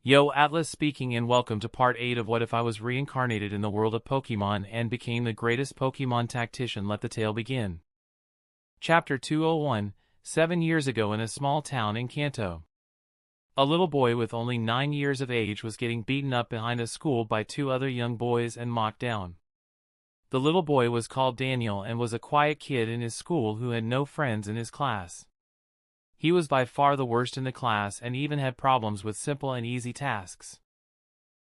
Yo, Atlas speaking, and welcome to part 8 of What If I Was Reincarnated in the World of Pokemon and Became the Greatest Pokemon Tactician. Let the tale begin. Chapter 201, 7 years ago in a small town in Kanto. A little boy with only 9 years of age was getting beaten up behind a school by 2 other young boys and mocked down. The little boy was called Daniel and was a quiet kid in his school who had no friends in his class. He was by far the worst in the class and even had problems with simple and easy tasks.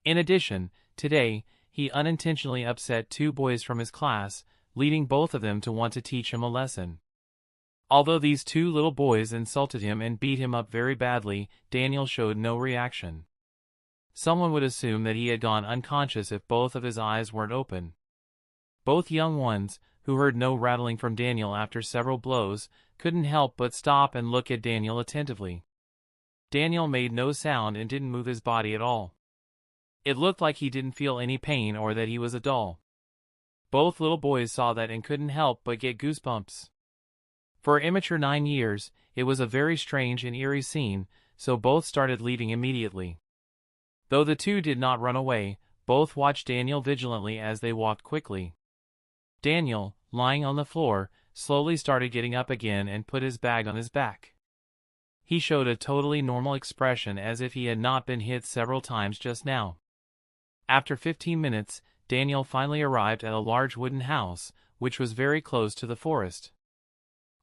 In addition, today, he unintentionally upset 2 boys from his class, leading both of them to want to teach him a lesson. Although these 2 little boys insulted him and beat him up very badly, Daniel showed no reaction. Someone would assume that he had gone unconscious if both of his eyes weren't open. Both young ones, who heard no rattling from Daniel after several blows, couldn't help but stop and look at Daniel attentively. Daniel made no sound and didn't move his body at all. It looked like he didn't feel any pain or that he was a doll. Both little boys saw that and couldn't help but get goosebumps. For immature 9 years, it was a very strange and eerie scene, so both started leaving immediately. Though the 2 did not run away, both watched Daniel vigilantly as they walked quickly. Daniel, lying on the floor, slowly started getting up again and put his bag on his back. He showed a totally normal expression as if he had not been hit several times just now. After 15 minutes, Daniel finally arrived at a large wooden house, which was very close to the forest.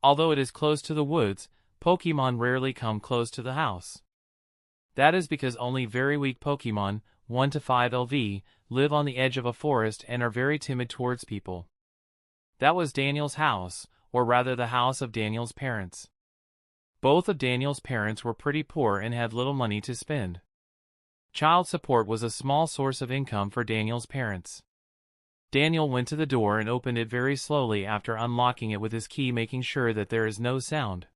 Although it is close to the woods, Pokemon rarely come close to the house. That is because only very weak Pokemon, 1 to 5 LV, live on the edge of a forest and are very timid towards people. That was Daniel's house, or rather the house of Daniel's parents. Both of Daniel's parents were pretty poor and had little money to spend. Child support was a small source of income for Daniel's parents. Daniel went to the door and opened it very slowly after unlocking it with his key, making sure that there is no sound.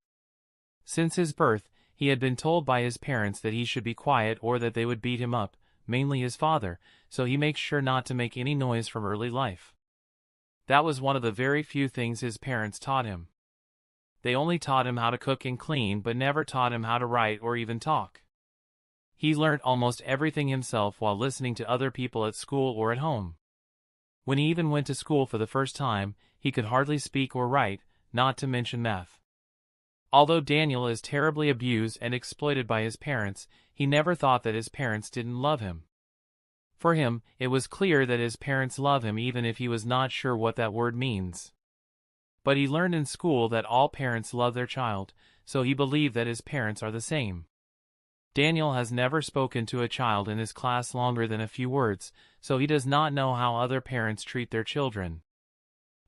Since his birth, he had been told by his parents that he should be quiet or that they would beat him up, mainly his father, so he makes sure not to make any noise from early life. That was one of the very few things his parents taught him. They only taught him how to cook and clean but never taught him how to write or even talk. He learned almost everything himself while listening to other people at school or at home. When he even went to school for the first time, he could hardly speak or write, not to mention math. Although Daniel is terribly abused and exploited by his parents, he never thought that his parents didn't love him. For him, it was clear that his parents love him even if he was not sure what that word means. But he learned in school that all parents love their child, so he believed that his parents are the same. Daniel has never spoken to a child in his class longer than a few words, so he does not know how other parents treat their children.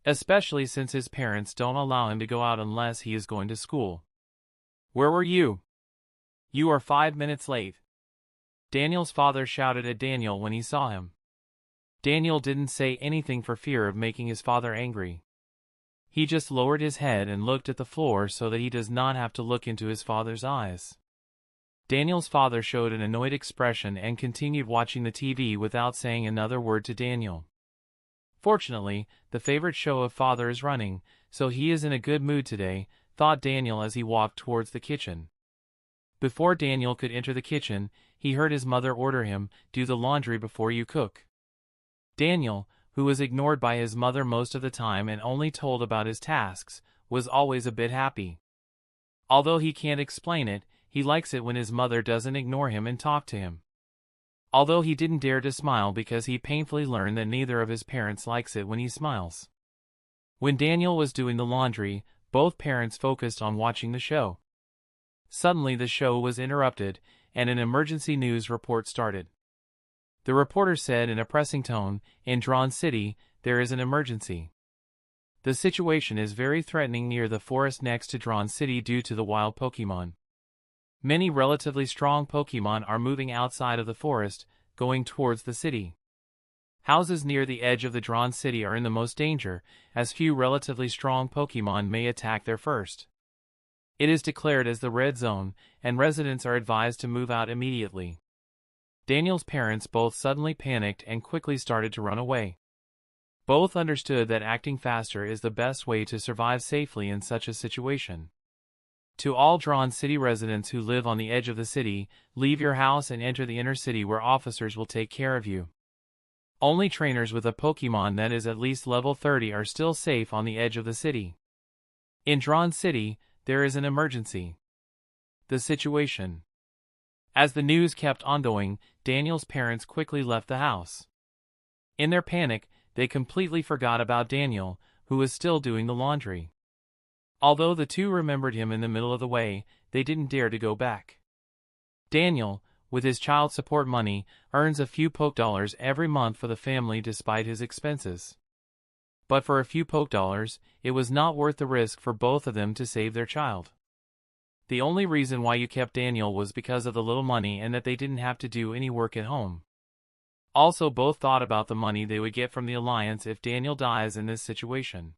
Especially since his parents don't allow him to go out unless he is going to school. "Where were you? You are 5 minutes late." Daniel's father shouted at Daniel when he saw him. Daniel didn't say anything for fear of making his father angry. He just lowered his head and looked at the floor so that he does not have to look into his father's eyes. Daniel's father showed an annoyed expression and continued watching the TV without saying another word to Daniel. Fortunately, the favorite show of father is running, so he is in a good mood today, thought Daniel as he walked towards the kitchen. Before Daniel could enter the kitchen, he heard his mother order him, "Do the laundry before you cook." Daniel, who was ignored by his mother most of the time and only told about his tasks, was always a bit happy. Although he can't explain it, he likes it when his mother doesn't ignore him and talk to him. Although he didn't dare to smile because he painfully learned that neither of his parents likes it when he smiles. When Daniel was doing the laundry, both parents focused on watching the show. Suddenly the show was interrupted, and an emergency news report started. The reporter said in a pressing tone, "In Drawn City, there is an emergency. The situation is very threatening near the forest next to Drawn City due to the wild Pokemon. Many relatively strong Pokemon are moving outside of the forest, going towards the city. Houses near the edge of the Drawn City are in the most danger, as few relatively strong Pokemon may attack there first. It is declared as the red zone, and residents are advised to move out immediately." Daniel's parents both suddenly panicked and quickly started to run away. Both understood that acting faster is the best way to survive safely in such a situation. To all Drawn City residents who live on the edge of the city, leave your house and enter the inner city where officers will take care of you. Only trainers with a Pokemon that is at least level 30 are still safe on the edge of the city. In Drawn City, there is an emergency. The situation. As the news kept ongoing, Daniel's parents quickly left the house. In their panic, they completely forgot about Daniel, who was still doing the laundry. Although the two remembered him in the middle of the way, they didn't dare to go back. Daniel, with his child support money, earns a few poke dollars every month for the family despite his expenses. But for a few poke dollars, it was not worth the risk for both of them to save their child. The only reason why you kept Daniel was because of the little money and that they didn't have to do any work at home. Also, both thought about the money they would get from the Alliance if Daniel dies in this situation.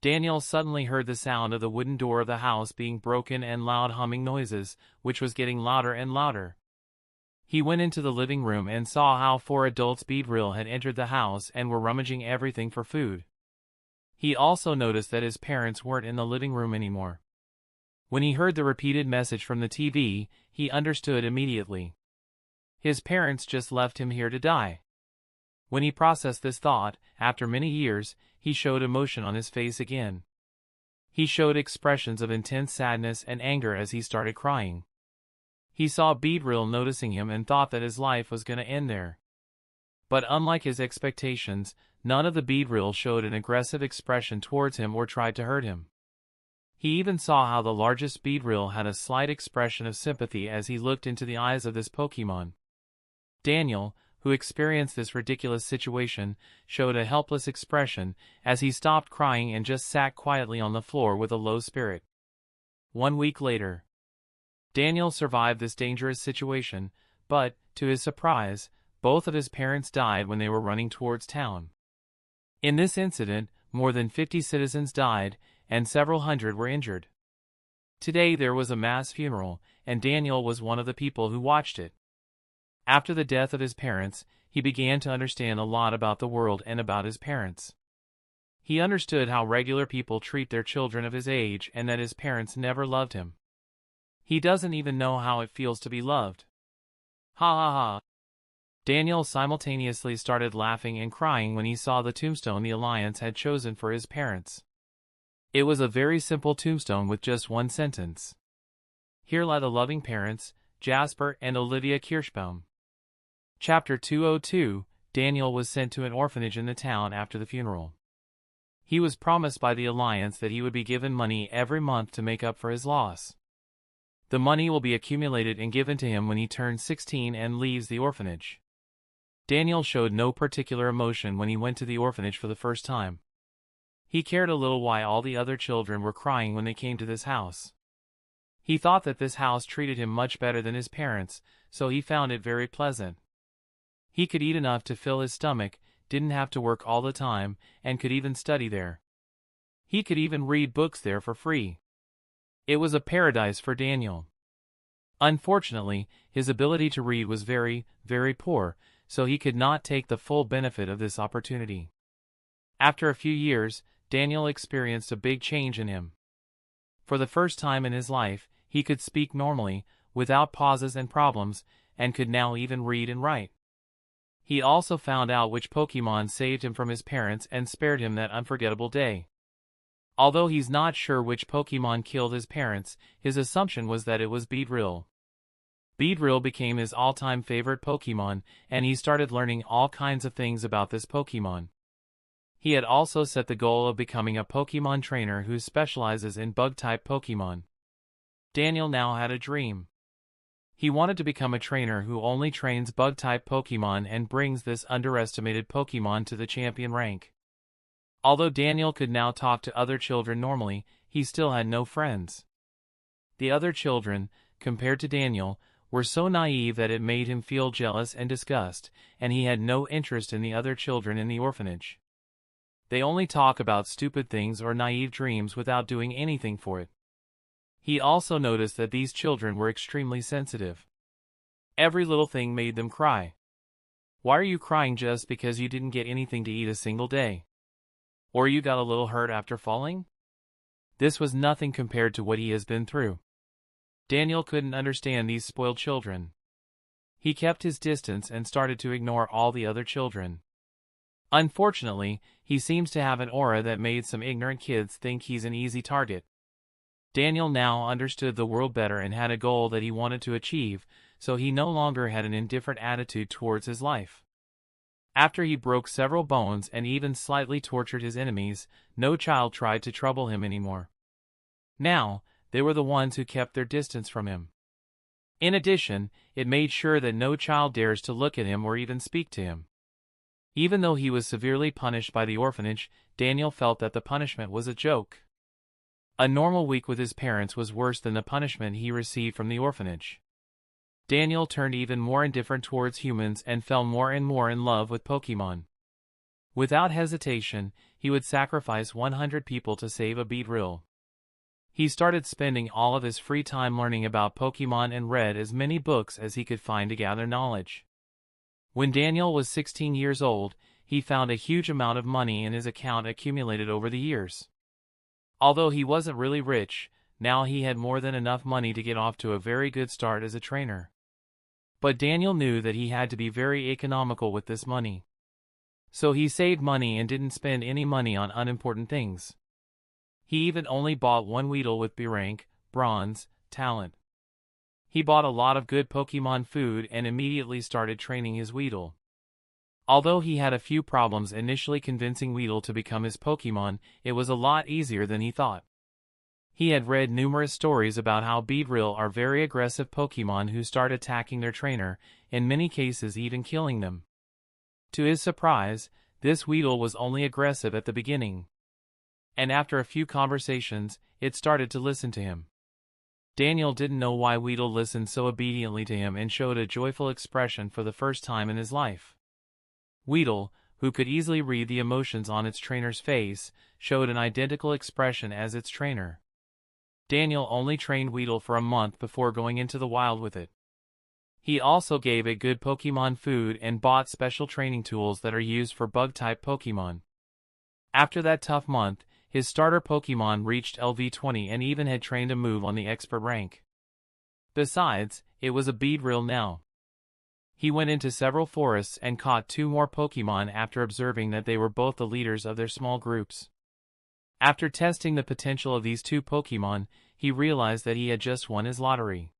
Daniel suddenly heard the sound of the wooden door of the house being broken and loud humming noises, which was getting louder and louder. He went into the living room and saw how 4 adults Beedrill had entered the house and were rummaging everything for food. He also noticed that his parents weren't in the living room anymore. When he heard the repeated message from the TV, he understood immediately. His parents just left him here to die. When he processed this thought, after many years, he showed emotion on his face again. He showed expressions of intense sadness and anger as he started crying. He saw Beedrill noticing him and thought that his life was going to end there. But unlike his expectations, none of the Beedrill showed an aggressive expression towards him or tried to hurt him. He even saw how the largest Beedrill had a slight expression of sympathy as he looked into the eyes of this Pokemon. Daniel, who experienced this ridiculous situation, showed a helpless expression as he stopped crying and just sat quietly on the floor with a low spirit. 1 week later, Daniel survived this dangerous situation, but, to his surprise, both of his parents died when they were running towards town. In this incident, more than 50 citizens died, and several hundred were injured. Today there was a mass funeral, and Daniel was one of the people who watched it. After the death of his parents, he began to understand a lot about the world and about his parents. He understood how regular people treat their children of his age and that his parents never loved him. He doesn't even know how it feels to be loved. Ha ha ha. Daniel simultaneously started laughing and crying when he saw the tombstone the Alliance had chosen for his parents. It was a very simple tombstone with just one sentence. Here lie the loving parents, Jasper and Olivia Kirschbaum. Chapter 202, Daniel was sent to an orphanage in the town after the funeral. He was promised by the Alliance that he would be given money every month to make up for his loss. The money will be accumulated and given to him when he turns 16 and leaves the orphanage. Daniel showed no particular emotion when he went to the orphanage for the first time. He cared a little why all the other children were crying when they came to this house. He thought that this house treated him much better than his parents, so he found it very pleasant. He could eat enough to fill his stomach, didn't have to work all the time, and could even study there. He could even read books there for free. It was a paradise for Daniel. Unfortunately, his ability to read was very, very poor, so he could not take the full benefit of this opportunity. After a few years, Daniel experienced a big change in him. For the first time in his life, he could speak normally, without pauses and problems, and could now even read and write. He also found out which Pokemon saved him from his parents and spared him that unforgettable day. Although he's not sure which Pokemon killed his parents, his assumption was that it was Beedrill. Beedrill became his all-time favorite Pokemon, and he started learning all kinds of things about this Pokemon. He had also set the goal of becoming a Pokemon trainer who specializes in bug-type Pokemon. Daniel now had a dream. He wanted to become a trainer who only trains bug-type Pokemon and brings this underestimated Pokemon to the champion rank. Although Daniel could now talk to other children normally, he still had no friends. The other children, compared to Daniel, were so naive that it made him feel jealous and disgust, and he had no interest in the other children in the orphanage. They only talk about stupid things or naive dreams without doing anything for it. He also noticed that these children were extremely sensitive. Every little thing made them cry. Why are you crying just because you didn't get anything to eat a single day? Or you got a little hurt after falling? This was nothing compared to what he has been through. Daniel couldn't understand these spoiled children. He kept his distance and started to ignore all the other children. Unfortunately, he seems to have an aura that made some ignorant kids think he's an easy target. Daniel now understood the world better and had a goal that he wanted to achieve, so he no longer had an indifferent attitude towards his life. After he broke several bones and even slightly tortured his enemies, no child tried to trouble him anymore. Now, they were the ones who kept their distance from him. In addition, it made sure that no child dares to look at him or even speak to him. Even though he was severely punished by the orphanage, Daniel felt that the punishment was a joke. A normal week with his parents was worse than the punishment he received from the orphanage. Daniel turned even more indifferent towards humans and fell more and more in love with Pokemon. Without hesitation, he would sacrifice 100 people to save a Beedrill. He started spending all of his free time learning about Pokemon and read as many books as he could find to gather knowledge. When Daniel was 16 years old, he found a huge amount of money in his account accumulated over the years. Although he wasn't really rich, now he had more than enough money to get off to a very good start as a trainer. But Daniel knew that he had to be very economical with this money. So he saved money and didn't spend any money on unimportant things. He even only bought one Weedle with B rank, bronze, talent. He bought a lot of good Pokemon food and immediately started training his Weedle. Although he had a few problems initially convincing Weedle to become his Pokemon, it was a lot easier than he thought. He had read numerous stories about how Beedrill are very aggressive Pokemon who start attacking their trainer, in many cases even killing them. To his surprise, this Weedle was only aggressive at the beginning. And after a few conversations, it started to listen to him. Daniel didn't know why Weedle listened so obediently to him and showed a joyful expression for the first time in his life. Weedle, who could easily read the emotions on its trainer's face, showed an identical expression as its trainer. Daniel only trained Weedle for a month before going into the wild with it. He also gave it good Pokemon food and bought special training tools that are used for bug-type Pokemon. After that tough month, his starter Pokemon reached LV20 and even had trained a move on the expert rank. Besides, it was a Beedrill now. He went into several forests and caught 2 more Pokemon after observing that they were both the leaders of their small groups. After testing the potential of these 2 Pokemon, he realized that he had just won his lottery.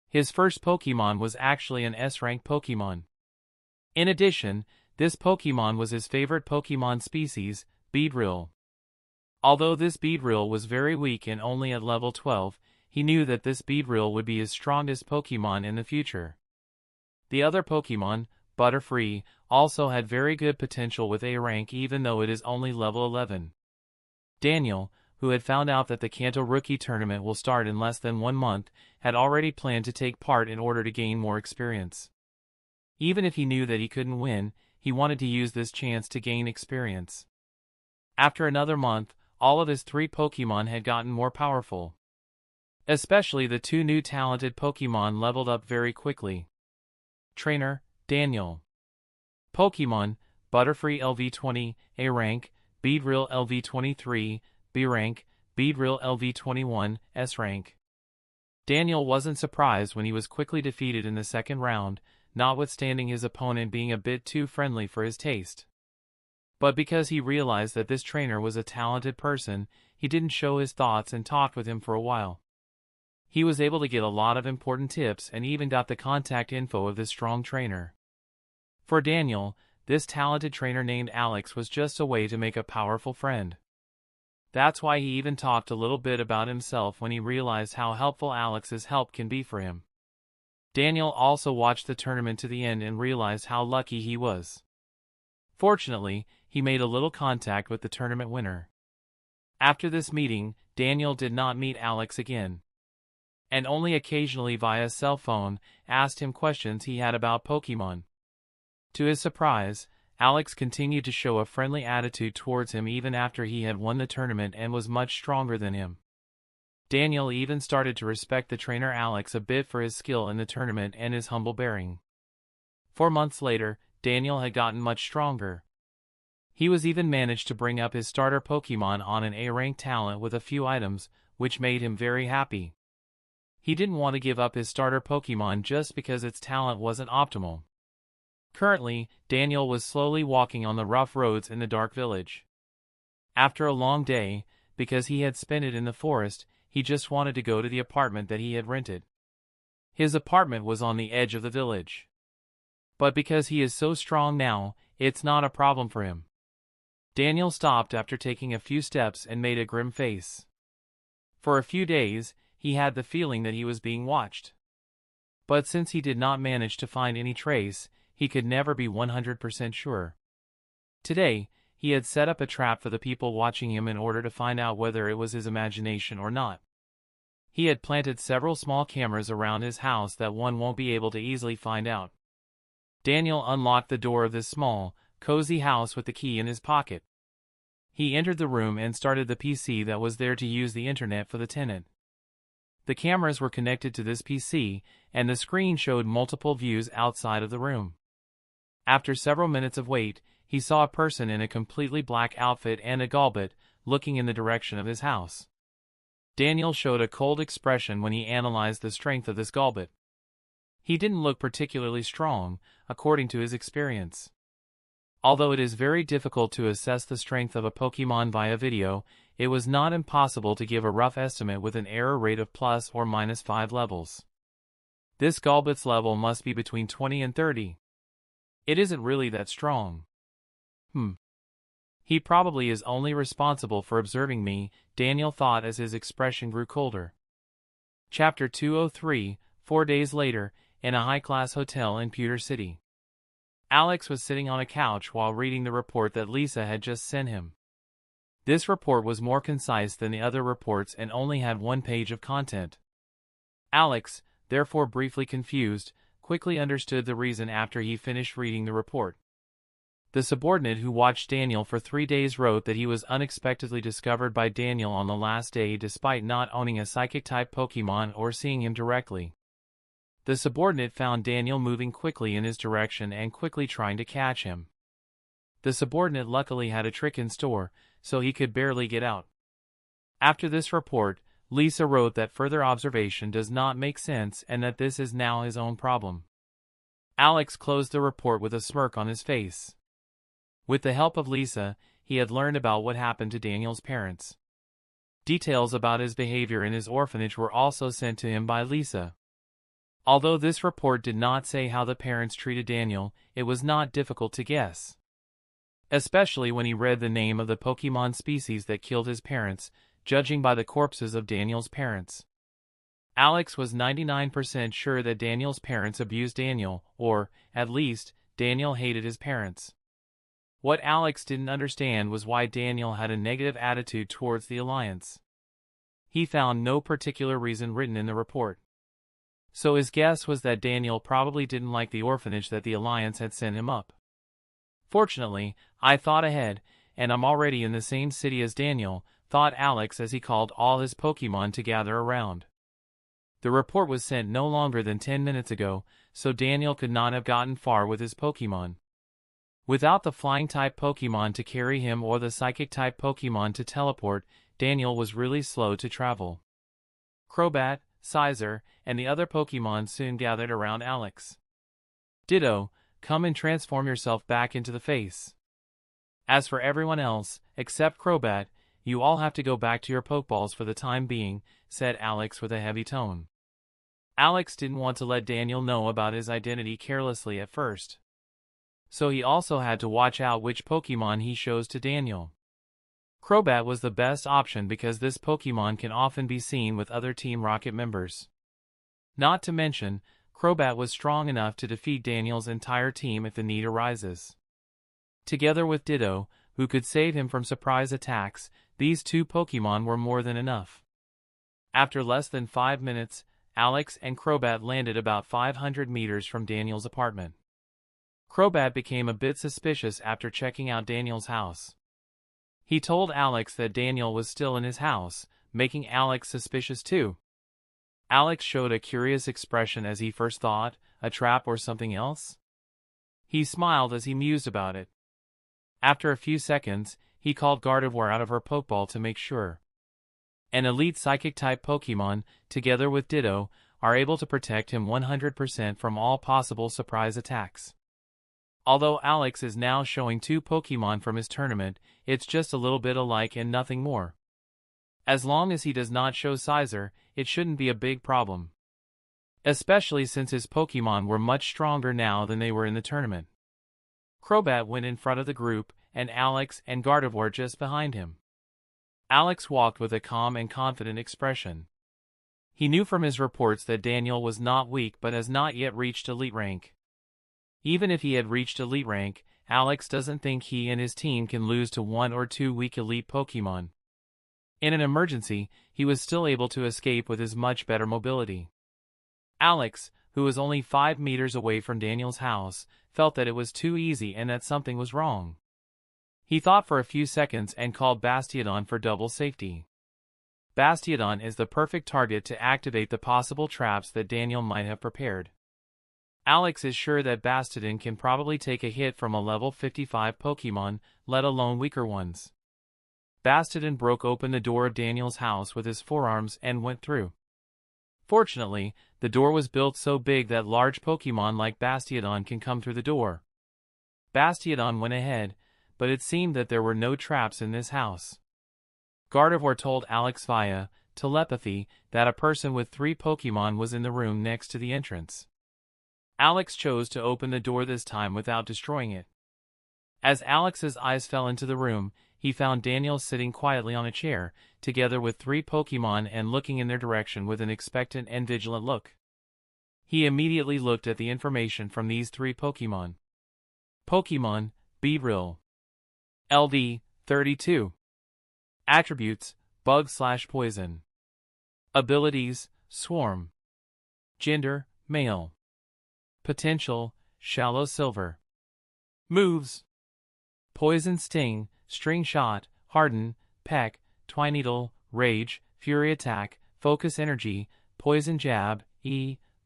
His first Pokemon was actually an S-rank Pokemon. In addition, this Pokemon was his favorite Pokemon species, Beedrill. Although this Beedrill was very weak and only at level 12, he knew that this Beedrill would be his strongest Pokemon in the future. The other Pokemon, Butterfree, also had very good potential with A rank even though it is only level 11. Daniel, who had found out that the Kanto Rookie Tournament will start in less than 1 month, had already planned to take part in order to gain more experience. Even if he knew that he couldn't win, he wanted to use this chance to gain experience. After another month, all of his 3 Pokemon had gotten more powerful. Especially the 2 new talented Pokemon leveled up very quickly. Trainer, Daniel. Pokemon, Butterfree LV20, A rank, Beedrill LV23, B rank, Beedrill LV21, S rank. Daniel wasn't surprised when he was quickly defeated in the second round, notwithstanding his opponent being a bit too friendly for his taste. But because he realized that this trainer was a talented person, he didn't show his thoughts and talked with him for a while. He was able to get a lot of important tips and even got the contact info of this strong trainer. For Daniel, this talented trainer named Alex was just a way to make a powerful friend. That's why he even talked a little bit about himself when he realized how helpful Alex's help can be for him. Daniel also watched the tournament to the end and realized how lucky he was. Fortunately, he made a little contact with the tournament winner. After this meeting, Daniel did not meet Alex again, and only occasionally via cell phone asked him questions he had about Pokemon. To his surprise, Alex continued to show a friendly attitude towards him even after he had won the tournament and was much stronger than him. Daniel even started to respect the trainer Alex a bit for his skill in the tournament and his humble bearing. 4 months later, Daniel had gotten much stronger. He was even managed to bring up his starter Pokemon on an A-rank talent with a few items, which made him very happy. He didn't want to give up his starter Pokemon just because its talent wasn't optimal. Currently, Daniel was slowly walking on the rough roads in the dark village. After a long day, because he had spent it in the forest, he just wanted to go to the apartment that he had rented. His apartment was on the edge of the village. But because he is so strong now, it's not a problem for him. Daniel stopped after taking a few steps and made a grim face. For a few days, he had the feeling that he was being watched. But since he did not manage to find any trace, he could never be 100% sure. Today, he had set up a trap for the people watching him in order to find out whether it was his imagination or not. He had planted several small cameras around his house that one won't be able to easily find out. Daniel unlocked the door of this small, cozy house with the key in his pocket. He entered the room and started the PC that was there to use the internet for the tenant. The cameras were connected to this PC, and the screen showed multiple views outside of the room. After several minutes of wait, he saw a person in a completely black outfit and a Golbat, looking in the direction of his house. Daniel showed a cold expression when he analyzed the strength of this Golbat. He didn't look particularly strong, according to his experience. Although it is very difficult to assess the strength of a Pokemon via video, it was not impossible to give a rough estimate with an error rate of plus or minus 5 levels. This Golbat's level must be between 20 and 30. It isn't really that strong. He probably is only responsible for observing me, Daniel thought as his expression grew colder. Chapter 203, 4 days later, in a high-class hotel in Pewter City. Alex was sitting on a couch while reading the report that Lisa had just sent him. This report was more concise than the other reports and only had 1 page of content. Alex, therefore briefly confused, quickly understood the reason after he finished reading the report. The subordinate who watched Daniel for 3 days wrote that he was unexpectedly discovered by Daniel on the last day despite not owning a Psychic-type Pokemon or seeing him directly. The subordinate found Daniel moving quickly in his direction and quickly trying to catch him. The subordinate luckily had a trick in store, so he could barely get out. After this report, Lisa wrote that further observation does not make sense and that this is now his own problem. Alex closed the report with a smirk on his face. With the help of Lisa, he had learned about what happened to Daniel's parents. Details about his behavior in his orphanage were also sent to him by Lisa. Although this report did not say how the parents treated Daniel, it was not difficult to guess. Especially when he read the name of the Pokemon species that killed his parents, judging by the corpses of Daniel's parents. Alex was 99% sure that Daniel's parents abused Daniel, or, at least, Daniel hated his parents. What Alex didn't understand was why Daniel had a negative attitude towards the Alliance. He found no particular reason written in the report. So his guess was that Daniel probably didn't like the orphanage that the Alliance had sent him up. Fortunately, I thought ahead, and I'm already in the same city as Daniel, thought Alex as he called all his Pokemon to gather around. The report was sent no longer than 10 minutes ago, so Daniel could not have gotten far with his Pokemon. Without the Flying-type Pokemon to carry him or the Psychic-type Pokemon to teleport, Daniel was really slow to travel. Crobat, Sizer, and the other Pokemon soon gathered around Alex. Ditto, come and transform yourself back into the face. As for everyone else, except Crobat, you all have to go back to your Pokeballs for the time being, said Alex with a heavy tone. Alex didn't want to let Daniel know about his identity carelessly at first. So he also had to watch out which Pokemon he shows to Daniel. Crobat was the best option because this Pokemon can often be seen with other Team Rocket members. Not to mention, Crobat was strong enough to defeat Daniel's entire team if the need arises. Together with Ditto, who could save him from surprise attacks, these 2 Pokemon were more than enough. After less than 5 minutes, Alex and Crobat landed about 500 meters from Daniel's apartment. Crobat became a bit suspicious after checking out Daniel's house. He told Alex that Daniel was still in his house, making Alex suspicious too. Alex showed a curious expression as he first thought, a trap or something else? He smiled as he mused about it. After a few seconds, he called Gardevoir out of her Pokeball to make sure. An elite Psychic-type Pokemon, together with Ditto, are able to protect him 100% from all possible surprise attacks. Although Alex is now showing 2 Pokemon from his tournament, it's just a little bit alike and nothing more. As long as he does not show Sizer, it shouldn't be a big problem. Especially since his Pokemon were much stronger now than they were in the tournament. Crobat went in front of the group, and Alex and Gardevoir just behind him. Alex walked with a calm and confident expression. He knew from his reports that Daniel was not weak but has not yet reached elite rank. Even if he had reached elite rank, Alex doesn't think he and his team can lose to 1 or 2 weak elite Pokemon. In an emergency, he was still able to escape with his much better mobility. Alex, who was only 5 meters away from Daniel's house, felt that it was too easy and that something was wrong. He thought for a few seconds and called Bastiodon for double safety. Bastiodon is the perfect target to activate the possible traps that Daniel might have prepared. Alex is sure that Bastiodon can probably take a hit from a level 55 Pokemon, let alone weaker ones. Bastiodon broke open the door of Daniel's house with his forearms and went through. Fortunately, the door was built so big that large Pokemon like Bastiodon can come through the door. Bastiodon went ahead, but it seemed that there were no traps in this house. Gardevoir told Alex via telepathy that a person with 3 Pokemon was in the room next to the entrance. Alex chose to open the door this time without destroying it. As Alex's eyes fell into the room, he found Daniel sitting quietly on a chair, together with 3 Pokemon and looking in their direction with an expectant and vigilant look. He immediately looked at the information from these 3 Pokemon. Pokemon, Beedrill. LD, 32. Attributes, Bug/Poison. Abilities, Swarm. Gender, Male. Potential, Shallow Silver. Moves: Poison Sting, String Shot, Harden, Peck, Twineedle, Rage, Fury Attack, Focus Energy, Poison Jab,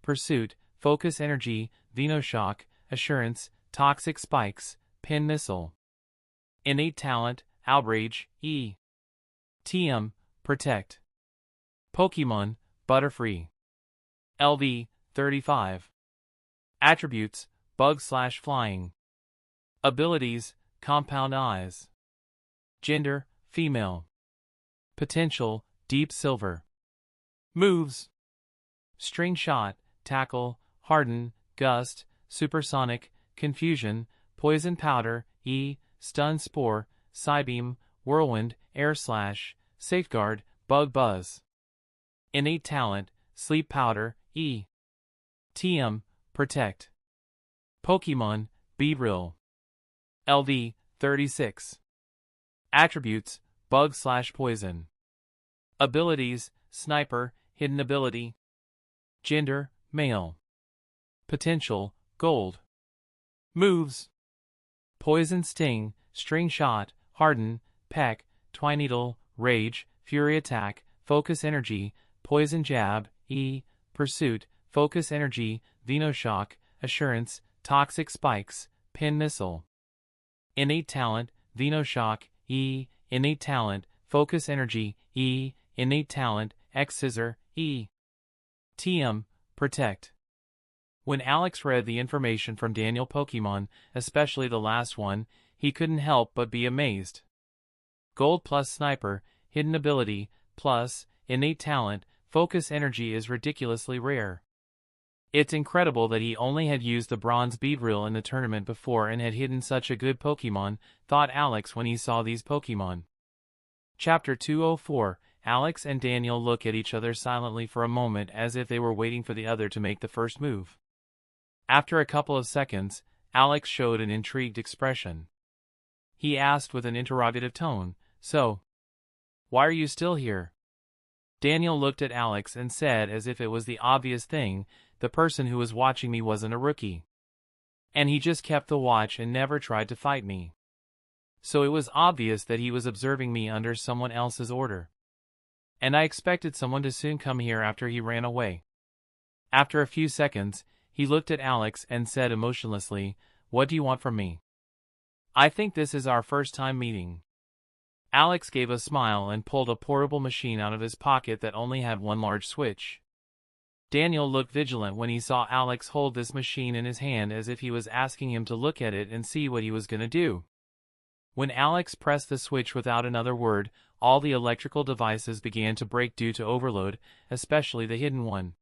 Pursuit, Focus Energy, Venoshock, Assurance, Toxic Spikes, Pin Missile. Innate Talent, Outrage, TM, Protect. Pokemon, Butterfree. LD, 35. Attributes, Bug/Flying. Abilities, Compound Eyes. Gender, Female. Potential, Deep Silver. Moves: String Shot, Tackle, Harden, Gust, Supersonic, Confusion, Poison Powder, Stun Spore, Psybeam, Whirlwind, Air Slash, Safeguard, Bug Buzz. Innate Talent, Sleep Powder, TM, Protect. Pokemon, Beedrill. LD, 36. Attributes, Bug/Poison. Abilities, Sniper, Hidden Ability. Gender, Male. Potential, Gold. Moves: Poison Sting, String Shot, Harden, Peck, Twineedle, Rage, Fury Attack, Focus Energy, Poison Jab, Pursuit, Focus Energy, Venoshock, Assurance, Toxic Spikes, Pin Missile. Innate Talent, Venoshock, Innate Talent, Focus Energy, Innate Talent, X-Scissor, TM, Protect. When Alex read the information from Daniel Pokemon, especially the last one, he couldn't help but be amazed. Gold plus Sniper, Hidden Ability, plus Innate Talent, Focus Energy is ridiculously rare. It's incredible that he only had used the Bronze Beedrill in the tournament before and had hidden such a good Pokemon, thought Alex when he saw these Pokemon. Chapter 204. Alex and Daniel look at each other silently for a moment as if they were waiting for the other to make the first move. After a couple of seconds, Alex showed an intrigued expression. He asked with an interrogative tone, "So, why are you still here?" Daniel looked at Alex and said as if it was the obvious thing, "The person who was watching me wasn't a rookie. And he just kept the watch and never tried to fight me. So it was obvious that he was observing me under someone else's order. And I expected someone to soon come here after he ran away." After a few seconds, he looked at Alex and said emotionlessly, "What do you want from me?" I think this is our first time meeting. Alex gave a smile and pulled a portable machine out of his pocket that only had one large switch. Daniel looked vigilant when he saw Alex hold this machine in his hand as if he was asking him to look at it and see what he was going to do. When Alex pressed the switch without another word, all the electrical devices began to break due to overload, especially the hidden one.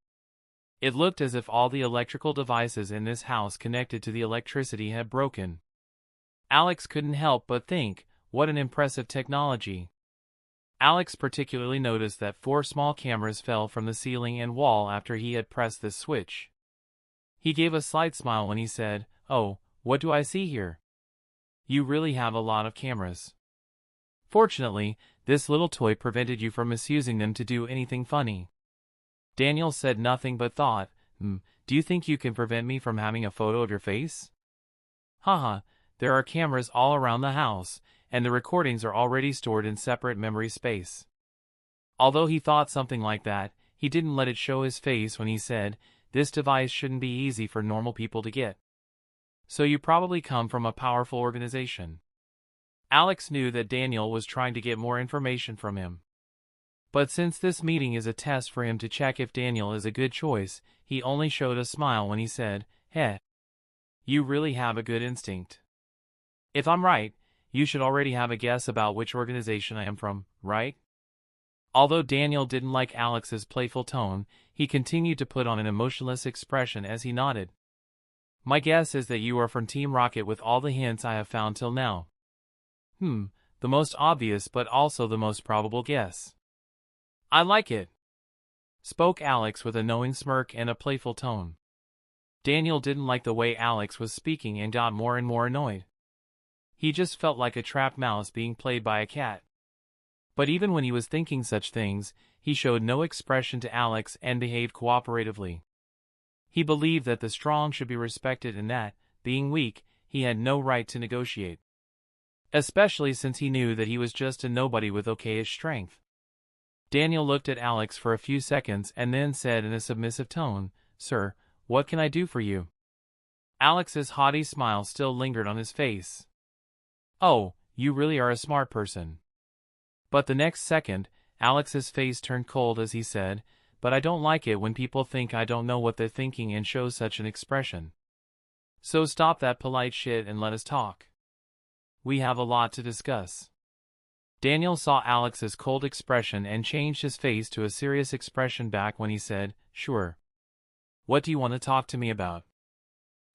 It looked as if all the electrical devices in this house connected to the electricity had broken. Alex couldn't help but think, what an impressive technology. Alex particularly noticed that 4 small cameras fell from the ceiling and wall after he had pressed this switch. He gave a slight smile when he said, "Oh, what do I see here? You really have a lot of cameras. Fortunately, this little toy prevented you from misusing them to do anything funny." Daniel said nothing but thought, do you think you can prevent me from having a photo of your face? Haha, there are cameras all around the house, and the recordings are already stored in separate memory space. Although he thought something like that, he didn't let it show his face when he said, this device shouldn't be easy for normal people to get. So you probably come from a powerful organization. Alex knew that Daniel was trying to get more information from him. But since this meeting is a test for him to check if Daniel is a good choice, he only showed a smile when he said, "Heh. You really have a good instinct. If I'm right, you should already have a guess about which organization I am from, right?" Although Daniel didn't like Alex's playful tone, he continued to put on an emotionless expression as he nodded. "My guess is that you are from Team Rocket with all the hints I have found till now." The most obvious but also the most probable guess. "I like it," spoke Alex with a knowing smirk and a playful tone. Daniel didn't like the way Alex was speaking and got more and more annoyed. He just felt like a trapped mouse being played by a cat. But even when he was thinking such things, he showed no expression to Alex and behaved cooperatively. He believed that the strong should be respected and that, being weak, he had no right to negotiate. Especially since he knew that he was just a nobody with okayish strength. Daniel looked at Alex for a few seconds and then said in a submissive tone, "Sir, what can I do for you?" Alex's haughty smile still lingered on his face. "Oh, you really are a smart person." But the next second, Alex's face turned cold as he said, "But I don't like it when people think I don't know what they're thinking and show such an expression. So stop that polite shit and let us talk. We have a lot to discuss." Daniel saw Alex's cold expression and changed his face to a serious expression back when he said, "Sure. What do you want to talk to me about?"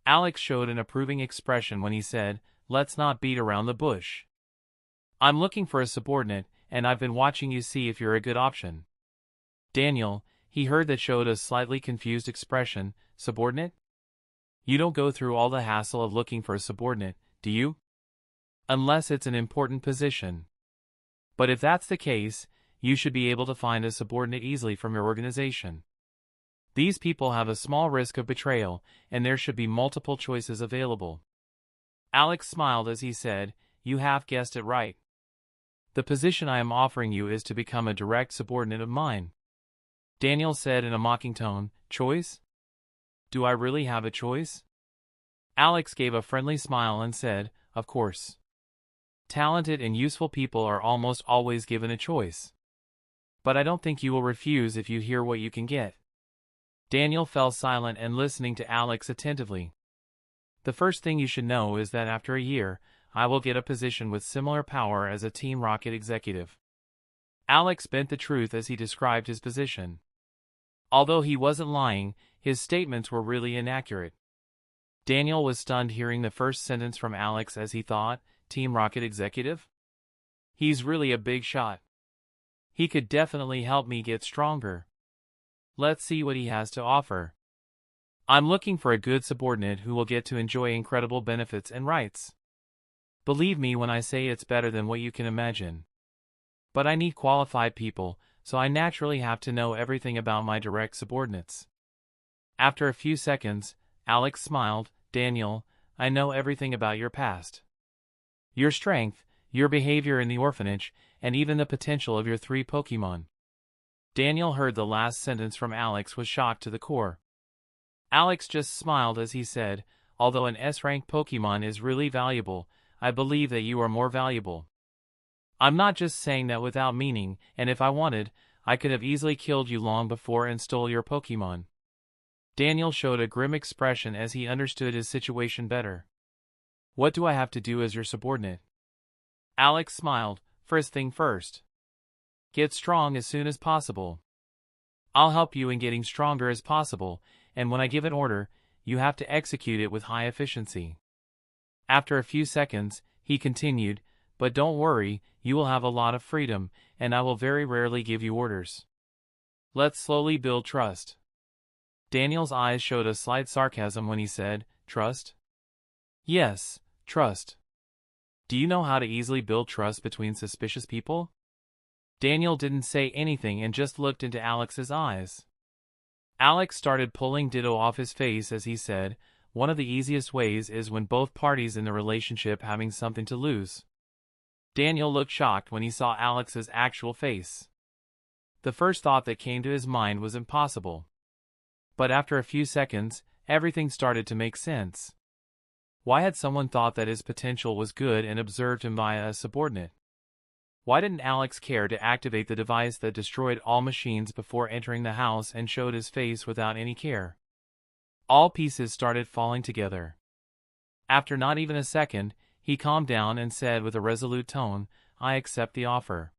Alex showed an approving expression when he said, "Let's not beat around the bush. I'm looking for a subordinate, and I've been watching you see if you're a good option." Daniel, he heard that showed a slightly confused expression, "Subordinate? You don't go through all the hassle of looking for a subordinate, do you? Unless it's an important position. But if that's the case, you should be able to find a subordinate easily from your organization. These people have a small risk of betrayal, and there should be multiple choices available." Alex smiled as he said, "You have guessed it right. The position I am offering you is to become a direct subordinate of mine." Daniel said in a mocking tone, "Choice? Do I really have a choice?" Alex gave a friendly smile and said, "Of course. Talented and useful people are almost always given a choice. But I don't think you will refuse if you hear what you can get." Daniel fell silent and listening to Alex attentively. "The first thing you should know is that after a year, I will get a position with similar power as a Team Rocket executive." Alex bent the truth as he described his position. Although he wasn't lying, his statements were really inaccurate. Daniel was stunned hearing the first sentence from Alex as he thought, Team Rocket executive? He's really a big shot. He could definitely help me get stronger. Let's see what he has to offer. I'm looking for a good subordinate who will get to enjoy incredible benefits and rights. Believe me when I say it's better than what you can imagine. But I need qualified people, so I naturally have to know everything about my direct subordinates." After a few seconds, Alex smiled, "Daniel, I know everything about your past. Your strength, your behavior in the orphanage, and even the potential of your 3 Pokemon." Daniel heard the last sentence from Alex was shocked to the core. Alex just smiled as he said, "Although an S-rank Pokemon is really valuable, I believe that you are more valuable. I'm not just saying that without meaning, and if I wanted, I could have easily killed you long before and stole your Pokemon." Daniel showed a grim expression as he understood his situation better. "What do I have to do as your subordinate?" Alex smiled. "First thing first. Get strong as soon as possible. I'll help you in getting stronger as possible, and when I give an order, you have to execute it with high efficiency." After a few seconds, he continued, "But don't worry, you will have a lot of freedom, and I will very rarely give you orders. Let's slowly build trust." Daniel's eyes showed a slight sarcasm when he said, "Trust?" "Yes, trust. Do you know how to easily build trust between suspicious people?" Daniel didn't say anything and just looked into Alex's eyes. Alex started pulling Ditto off his face as he said, "One of the easiest ways is when both parties in the relationship having something to lose." Daniel looked shocked when he saw Alex's actual face. The first thought that came to his mind was impossible. But after a few seconds, everything started to make sense. Why had someone thought that his potential was good and observed him via a subordinate? Why didn't Alex care to activate the device that destroyed all machines before entering the house and showed his face without any care? All pieces started falling together. After not even a second, he calmed down and said with a resolute tone, "I accept the offer."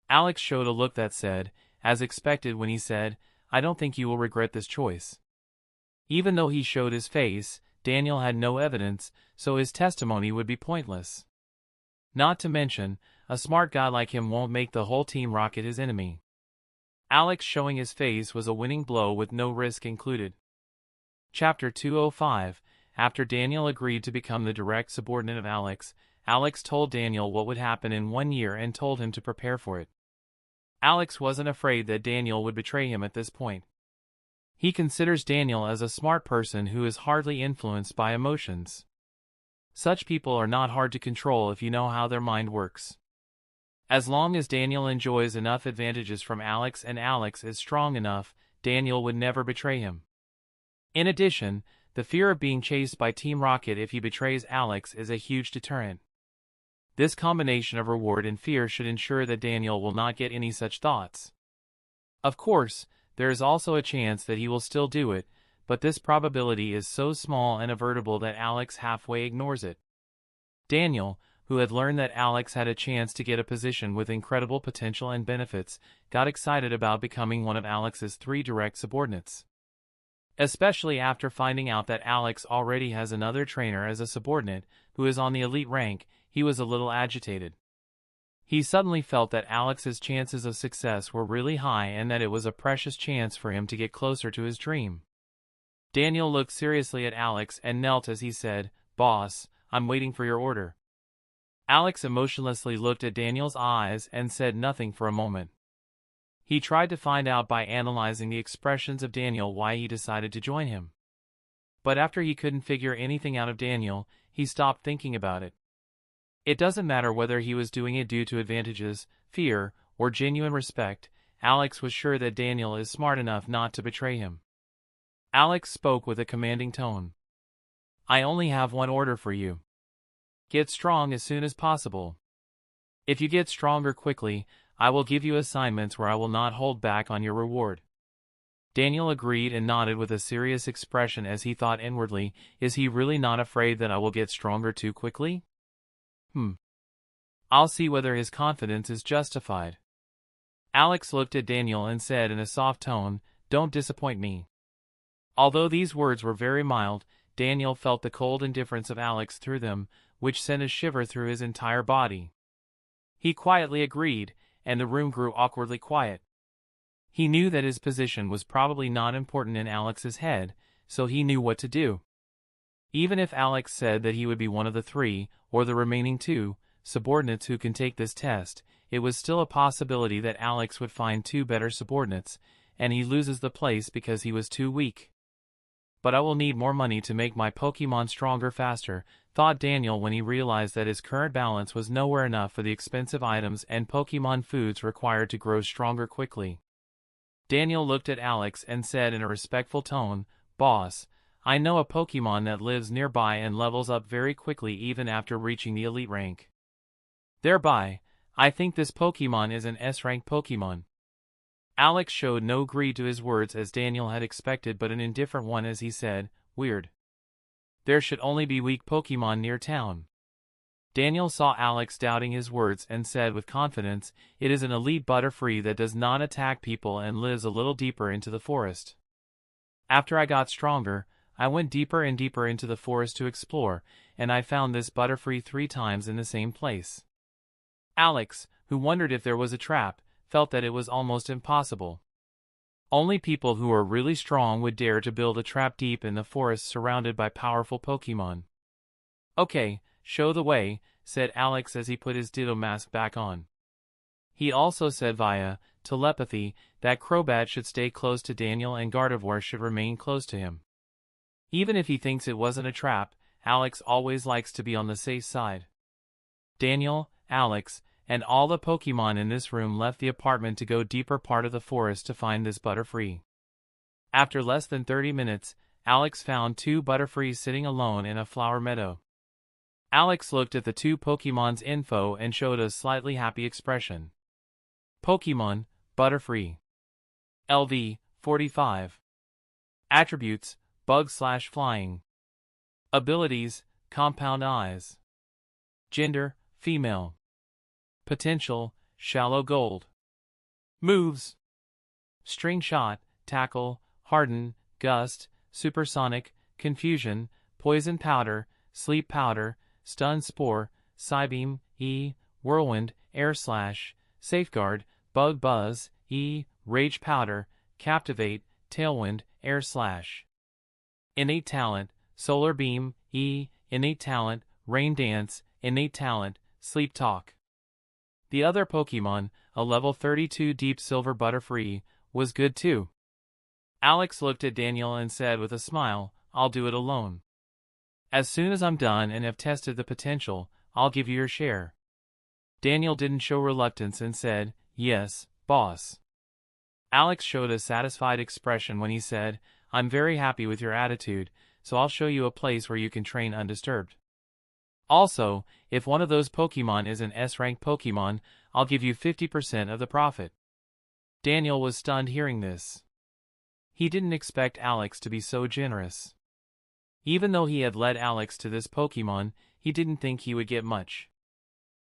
Alex showed a look that said, as expected when he said, "I don't think you will regret this choice." Even though he showed his face, Daniel had no evidence, so his testimony would be pointless. Not to mention, a smart guy like him won't make the whole Team Rocket his enemy. Alex showing his face was a winning blow with no risk included. Chapter 205. After Daniel agreed to become the direct subordinate of Alex, Alex told Daniel what would happen in 1 year and told him to prepare for it. Alex wasn't afraid that Daniel would betray him at this point. He considers Daniel as a smart person who is hardly influenced by emotions. Such people are not hard to control if you know how their mind works. As long as Daniel enjoys enough advantages from Alex and Alex is strong enough, Daniel would never betray him. In addition, the fear of being chased by Team Rocket if he betrays Alex is a huge deterrent. This combination of reward and fear should ensure that Daniel will not get any such thoughts. Of course, there is also a chance that he will still do it, but this probability is so small and avertible that Alex halfway ignores it. Daniel, who had learned that Alex had a chance to get a position with incredible potential and benefits, got excited about becoming one of Alex's 3 direct subordinates. Especially after finding out that Alex already has another trainer as a subordinate, who is on the elite rank, he was a little agitated. He suddenly felt that Alex's chances of success were really high and that it was a precious chance for him to get closer to his dream. Daniel looked seriously at Alex and knelt as he said, "Boss, I'm waiting for your order." Alex emotionlessly looked at Daniel's eyes and said nothing for a moment. He tried to find out by analyzing the expressions of Daniel why he decided to join him. But after he couldn't figure anything out of Daniel, he stopped thinking about it. It doesn't matter whether he was doing it due to advantages, fear, or genuine respect, Alex was sure that Daniel is smart enough not to betray him. Alex spoke with a commanding tone. "I only have one order for you. Get strong as soon as possible. If you get stronger quickly, I will give you assignments where I will not hold back on your reward." Daniel agreed and nodded with a serious expression as he thought inwardly, "Is he really not afraid that I will get stronger too quickly? I'll see whether his confidence is justified." Alex looked at Daniel and said in a soft tone, "Don't disappoint me." Although these words were very mild, Daniel felt the cold indifference of Alex through them, which sent a shiver through his entire body. He quietly agreed, and the room grew awkwardly quiet. He knew that his position was probably not important in Alex's head, so he knew what to do. Even if Alex said that he would be one of the 3, or the remaining 2, subordinates who can take this test, it was still a possibility that Alex would find 2 better subordinates, and he loses the place because he was too weak. "But I will need more money to make my Pokemon stronger faster," thought Daniel when he realized that his current balance was nowhere enough for the expensive items and Pokemon foods required to grow stronger quickly. Daniel looked at Alex and said in a respectful tone, "Boss, I know a Pokemon that lives nearby and levels up very quickly even after reaching the elite rank. Thereby, I think this Pokemon is an S-rank Pokemon. Alex showed no greed to his words as Daniel had expected, but an indifferent one as he said, "Weird. There should only be weak Pokemon near town." Daniel saw Alex doubting his words and said with confidence, "It is an elite Butterfree that does not attack people and lives a little deeper into the forest. After I got stronger, I went deeper and deeper into the forest to explore, and I found this Butterfree 3 times in the same place." Alex, who wondered if there was a trap, felt that it was almost impossible. Only people who were really strong would dare to build a trap deep in the forest surrounded by powerful Pokemon. "Okay, show the way," said Alex as he put his Ditto mask back on. He also said via telepathy that Crobat should stay close to Daniel and Gardevoir should remain close to him. Even if he thinks it wasn't a trap, Alex always likes to be on the safe side. Daniel, Alex, and all the Pokemon in this room left the apartment to go deeper part of the forest to find this Butterfree. After less than 30 minutes, Alex found 2 Butterfrees sitting alone in a flower meadow. Alex looked at the 2 Pokemon's info and showed a slightly happy expression. Pokemon, Butterfree. LV, 45. Attributes, Bug/Flying. Abilities, Compound Eyes. Gender, Female. Potential, Shallow Gold. Moves: String Shot, Tackle, Harden, Gust, Supersonic, Confusion, Poison Powder, Sleep Powder, Stun Spore, Psybeam, E, Whirlwind, Air Slash, Safeguard, Bug Buzz, E, Rage Powder, Captivate, Tailwind, Air Slash. Innate Talent, Solar Beam, E, Innate Talent, Rain Dance, Innate Talent, Sleep Talk. The other Pokemon, a level 32 Deep Silver Butterfree, was good too. Alex looked at Daniel and said with a smile, "I'll do it alone. As soon as I'm done and have tested the potential, I'll give you your share." Daniel didn't show reluctance and said, "Yes, boss." Alex showed a satisfied expression when he said, "I'm very happy with your attitude, so I'll show you a place where you can train undisturbed. Also, if one of those Pokemon is an S-rank Pokemon, I'll give you 50% of the profit." Daniel was stunned hearing this. He didn't expect Alex to be so generous. Even though he had led Alex to this Pokemon, he didn't think he would get much.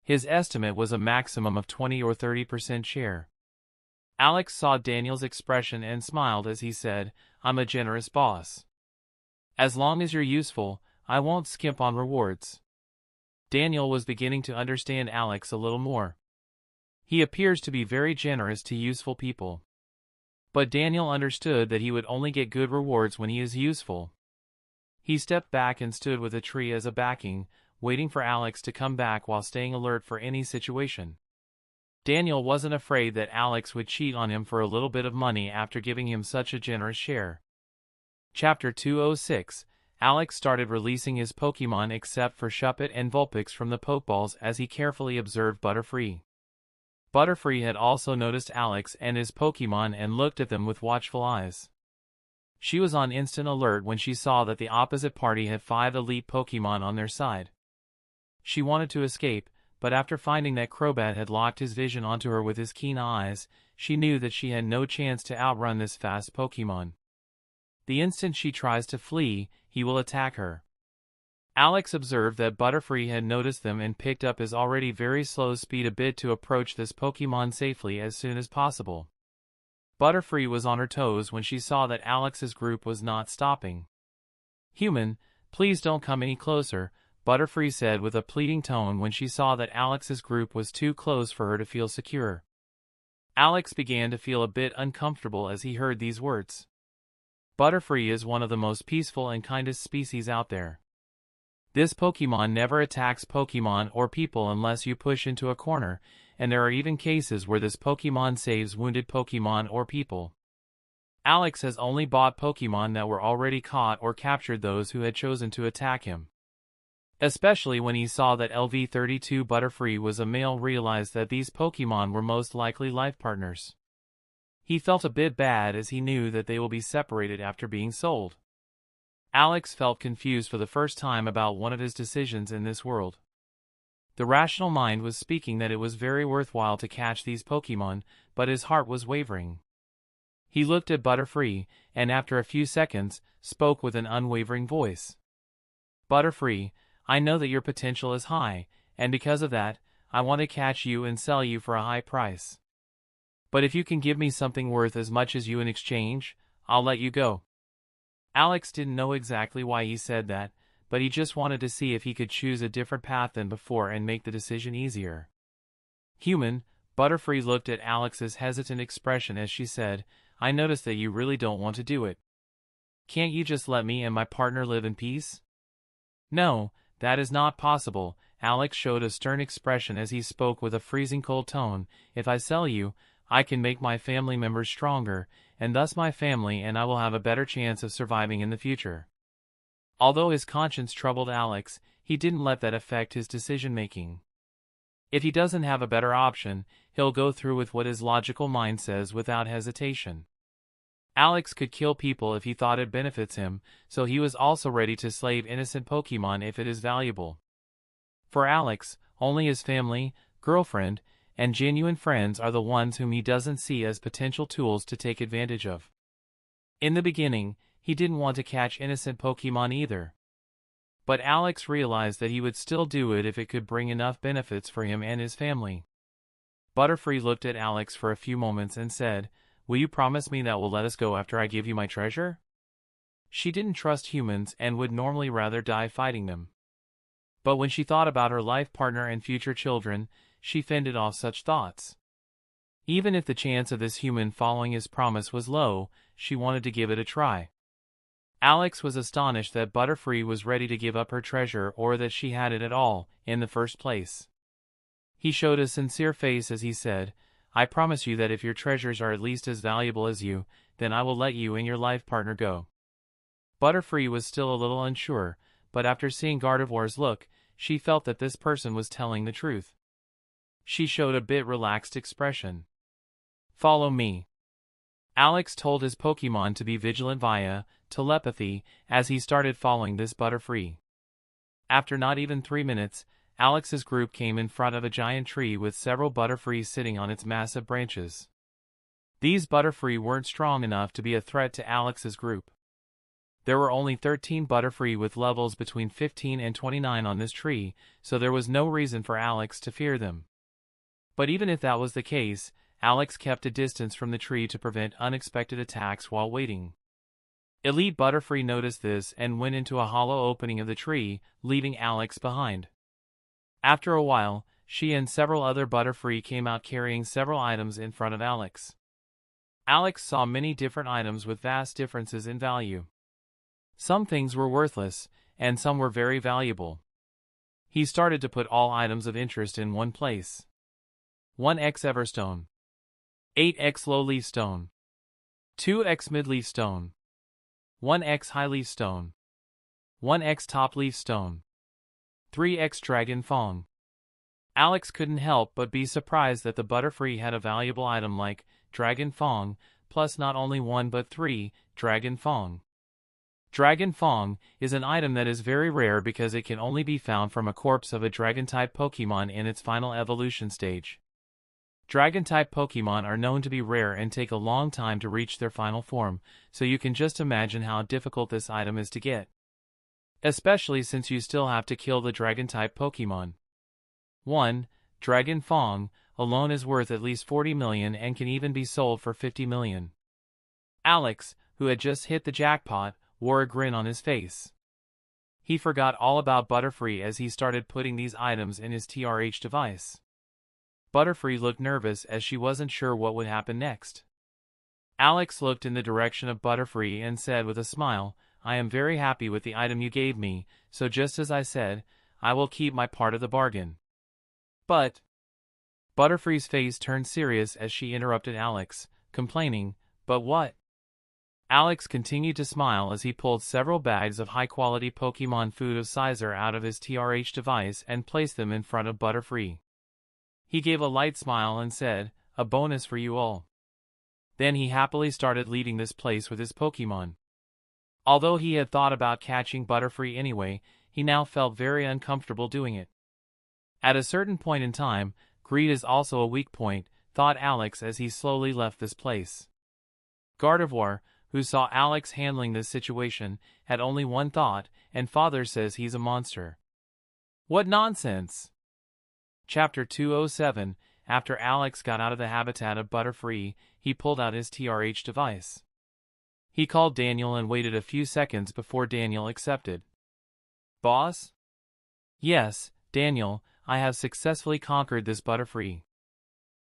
His estimate was a maximum of 20 or 30% share. Alex saw Daniel's expression and smiled as he said, "I'm a generous boss. As long as you're useful, I won't skimp on rewards." Daniel was beginning to understand Alex a little more. He appears to be very generous to useful people. But Daniel understood that he would only get good rewards when he is useful. He stepped back and stood with a tree as a backing, waiting for Alex to come back while staying alert for any situation. Daniel wasn't afraid that Alex would cheat on him for a little bit of money after giving him such a generous share. Chapter 206. Alex started releasing his Pokemon except for Shuppet and Vulpix from the Pokeballs as he carefully observed Butterfree. Butterfree had also noticed Alex and his Pokemon and looked at them with watchful eyes. She was on instant alert when she saw that the opposite party had 5 elite Pokemon on their side. She wanted to escape, but after finding that Crobat had locked his vision onto her with his keen eyes, she knew that she had no chance to outrun this fast Pokemon. The instant she tries to flee, he will attack her. Alex observed that Butterfree had noticed them and picked up his already very slow speed a bit to approach this Pokemon safely as soon as possible. Butterfree was on her toes when she saw that Alex's group was not stopping. "Human, please don't come any closer," Butterfree said with a pleading tone when she saw that Alex's group was too close for her to feel secure. Alex began to feel a bit uncomfortable as he heard these words. Butterfree is one of the most peaceful and kindest species out there. This Pokemon never attacks Pokemon or people unless you push into a corner, and there are even cases where this Pokemon saves wounded Pokemon or people. Alex has only bought Pokemon that were already caught or captured those who had chosen to attack him. Especially when he saw that LV32 Butterfree was a male, realized that these Pokemon were most likely life partners. He felt a bit bad as he knew that they will be separated after being sold. Alex felt confused for the first time about one of his decisions in this world. The rational mind was speaking that it was very worthwhile to catch these Pokemon, but his heart was wavering. He looked at Butterfree, and after a few seconds, spoke with an unwavering voice. Butterfree, I know that your potential is high, and because of that, I want to catch you and sell you for a high price. But if you can give me something worth as much as you in exchange, I'll let you go. Alex didn't know exactly why he said that, but he just wanted to see if he could choose a different path than before and make the decision easier. Human, Butterfree looked at Alex's hesitant expression as she said, I notice that you really don't want to do it. Can't you just let me and my partner live in peace? No, that is not possible. Alex showed a stern expression as he spoke with a freezing cold tone. If I sell you, I can make my family members stronger, and thus my family and I will have a better chance of surviving in the future. Although his conscience troubled Alex, he didn't let that affect his decision-making. If he doesn't have a better option, he'll go through with what his logical mind says without hesitation. Alex could kill people if he thought it benefits him, so he was also ready to slave innocent Pokemon if it is valuable. For Alex, only his family, girlfriend, and genuine friends are the ones whom he doesn't see as potential tools to take advantage of. In the beginning, he didn't want to catch innocent Pokemon either. But Alex realized that he would still do it if it could bring enough benefits for him and his family. Butterfree looked at Alex for a few moments and said, Will you promise me that will let us go after I give you my treasure? She didn't trust humans and would normally rather die fighting them. But when she thought about her life partner and future children, she fended off such thoughts. Even if the chance of this human following his promise was low, she wanted to give it a try. Alex was astonished that Butterfree was ready to give up her treasure or that she had it at all, in the first place. He showed a sincere face as he said, I promise you that if your treasures are at least as valuable as you, then I will let you and your life partner go. Butterfree was still a little unsure, but after seeing Gardevoir's look, she felt that this person was telling the truth. She showed a bit relaxed expression. Follow me. Alex told his Pokemon to be vigilant via telepathy as he started following this Butterfree. After not even 3 minutes, Alex's group came in front of a giant tree with several Butterfrees sitting on its massive branches. These Butterfree weren't strong enough to be a threat to Alex's group. There were only 13 Butterfree with levels between 15 and 29 on this tree, so there was no reason for Alex to fear them. But even if that was the case, Alex kept a distance from the tree to prevent unexpected attacks while waiting. Elite Butterfree noticed this and went into a hollow opening of the tree, leaving Alex behind. After a while, she and several other Butterfree came out carrying several items in front of Alex. Alex saw many different items with vast differences in value. Some things were worthless, and some were very valuable. He started to put all items of interest in one place. 1x Everstone, 8x Low-Leaf Stone, 2x Mid-Leaf Stone, 1x High-Leaf Stone, 1x Top-Leaf Stone, 3x Dragon Fong. Alex couldn't help but be surprised that the Butterfree had a valuable item like Dragon Fong, plus not only 1 but 3 Dragon Fong. Dragon Fong is an item that is very rare because it can only be found from a corpse of a Dragon-type Pokemon in its final evolution stage. Dragon-type Pokemon are known to be rare and take a long time to reach their final form, so you can just imagine how difficult this item is to get. Especially since you still have to kill the Dragon-type Pokemon. 1. Dragon Fong alone is worth at least 40 million and can even be sold for 50 million. Alex, who had just hit the jackpot, wore a grin on his face. He forgot all about Butterfree as he started putting these items in his TRH device. Butterfree looked nervous as she wasn't sure what would happen next. Alex looked in the direction of Butterfree and said with a smile, I am very happy with the item you gave me, so just as I said, I will keep my part of the bargain. But Butterfree's face turned serious as she interrupted Alex, complaining, But what? Alex continued to smile as he pulled several bags of high-quality Pokemon food of Sizer out of his TRH device and placed them in front of Butterfree. He gave a light smile and said, A bonus for you all. Then he happily started leaving this place with his Pokemon. Although he had thought about catching Butterfree anyway, he now felt very uncomfortable doing it. At a certain point in time, greed is also a weak point, thought Alex as he slowly left this place. Gardevoir, who saw Alex handling this situation, had only one thought, and father says he's a monster. What nonsense! Chapter 207. After Alex got out of the habitat of Butterfree, he pulled out his TRH device. He called Daniel and waited a few seconds before Daniel accepted. Boss? Yes, Daniel, I have successfully conquered this Butterfree.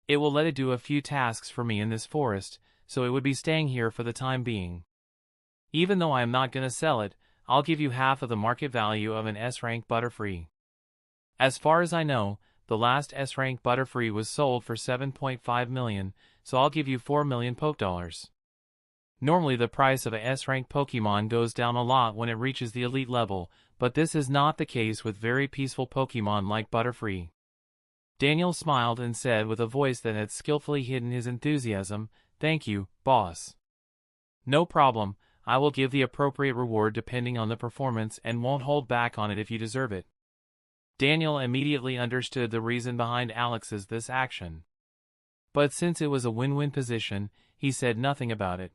It will let it do a few tasks for me in this forest, so it would be staying here for the time being. Even though I am not going to sell it, I'll give you half of the market value of an S-rank Butterfree. As far as I know, the last S-rank Butterfree was sold for 7.5 million, so I'll give you 4 million Poke Dollars. Normally the price of a S-rank Pokemon goes down a lot when it reaches the elite level, but this is not the case with very peaceful Pokemon like Butterfree. Daniel smiled and said with a voice that had skillfully hidden his enthusiasm, "Thank you, boss. No problem, I will give the appropriate reward depending on the performance and won't hold back on it if you deserve it." Daniel immediately understood the reason behind Alex's this action. But since it was a win-win position, he said nothing about it.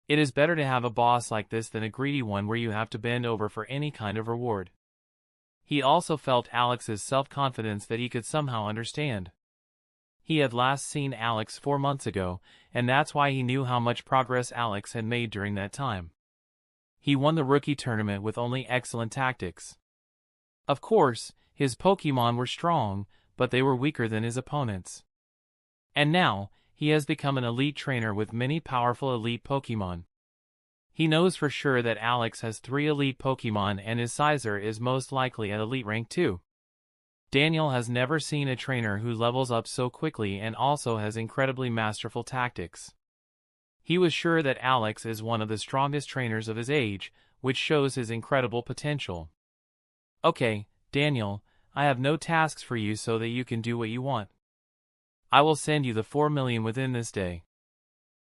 It is better to have a boss like this than a greedy one where you have to bend over for any kind of reward. He also felt Alex's self-confidence that he could somehow understand. He had last seen Alex 4 months ago, and that's why he knew how much progress Alex had made during that time. He won the rookie tournament with only excellent tactics. Of course, his Pokemon were strong, but they were weaker than his opponents. And now, he has become an elite trainer with many powerful elite Pokemon. He knows for sure that Alex has 3 elite Pokemon and his Sizer is most likely at elite rank 2. Daniel has never seen a trainer who levels up so quickly and also has incredibly masterful tactics. He was sure that Alex is one of the strongest trainers of his age, which shows his incredible potential. Okay, Daniel, I have no tasks for you so that you can do what you want. I will send you the 4 million within this day.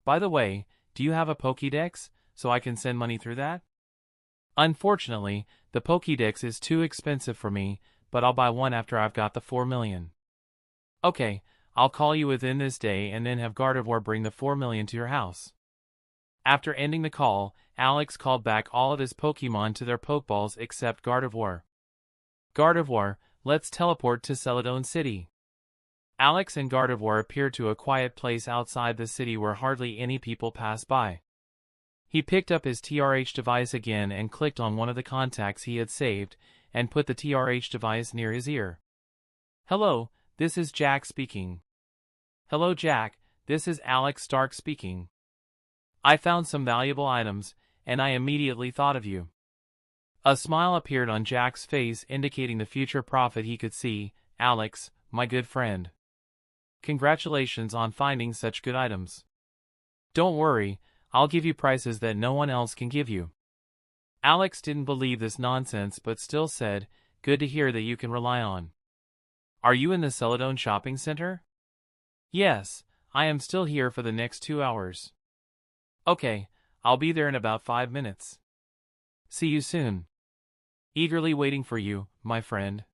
By the way, do you have a Pokédex, so I can send money through that? Unfortunately, the Pokédex is too expensive for me, but I'll buy one after I've got the 4 million. Okay, I'll call you within this day and then have Gardevoir bring the 4 million to your house. After ending the call, Alex called back all of his Pokemon to their Pokeballs except Gardevoir. Gardevoir, let's teleport to Celadon City. Alex and Gardevoir appeared to a quiet place outside the city where hardly any people pass by. He picked up his TRH device again and clicked on one of the contacts he had saved, and put the TRH device near his ear. Hello, this is Jack speaking. Hello Jack, this is Alex Stark speaking. I found some valuable items, and I immediately thought of you. A smile appeared on Jack's face indicating the future profit he could see. Alex, my good friend. Congratulations on finding such good items. Don't worry, I'll give you prices that no one else can give you. Alex didn't believe this nonsense but still said, good to hear that you can rely on. Are you in the Celadon shopping center? Yes, I am still here for the next 2 hours. Okay, I'll be there in about 5 minutes. See you soon. Eagerly waiting for you, my friend.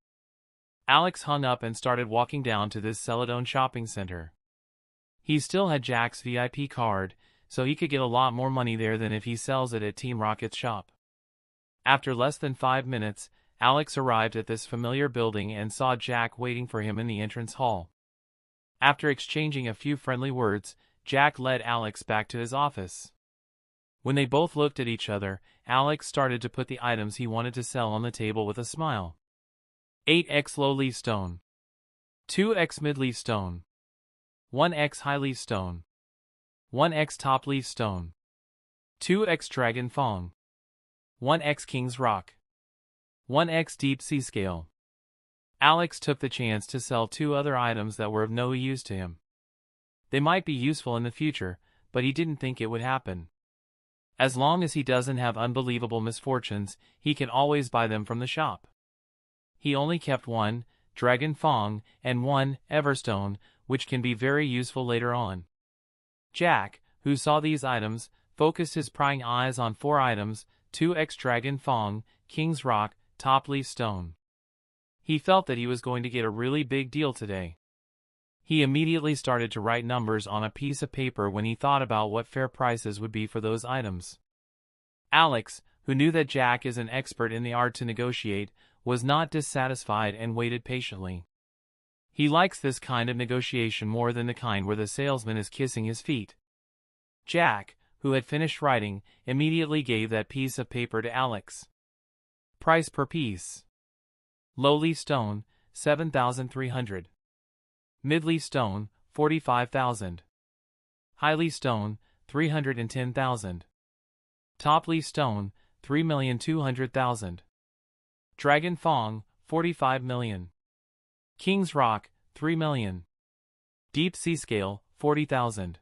Alex hung up and started walking down to this Celadon shopping center. He still had Jack's VIP card, so he could get a lot more money there than if he sells it at Team Rocket's shop. After less than 5 minutes, Alex arrived at this familiar building and saw Jack waiting for him in the entrance hall. After exchanging a few friendly words, Jack led Alex back to his office. When they both looked at each other, Alex started to put the items he wanted to sell on the table with a smile. 8x low leaf stone, 2x mid leaf stone, 1x high leaf stone, 1x top leaf stone, 2x dragon fong, 1x king's rock, 1x deep sea scale. Alex took the chance to sell 2 other items that were of no use to him. They might be useful in the future, but he didn't think it would happen. As long as he doesn't have unbelievable misfortunes, he can always buy them from the shop. He only kept 1 Dragon Fong and 1 Everstone, which can be very useful later on. Jack, who saw these items, focused his prying eyes on 4 items: 2x Dragon Fong, King's Rock, Top Leaf Stone. He felt that he was going to get a really big deal today. He immediately started to write numbers on a piece of paper when he thought about what fair prices would be for those items. Alex, who knew that Jack is an expert in the art to negotiate, was not dissatisfied and waited patiently. He likes this kind of negotiation more than the kind where the salesman is kissing his feet. Jack, who had finished writing, immediately gave that piece of paper to Alex. Price per piece. Lowleaf stone, 7,300. Midleaf stone, 45,000. Highleaf stone, 310,000. Topleaf stone, 3,200,000. Dragon Fong, 45 million. King's Rock, 3 million. Deep Sea Scale, 40,000.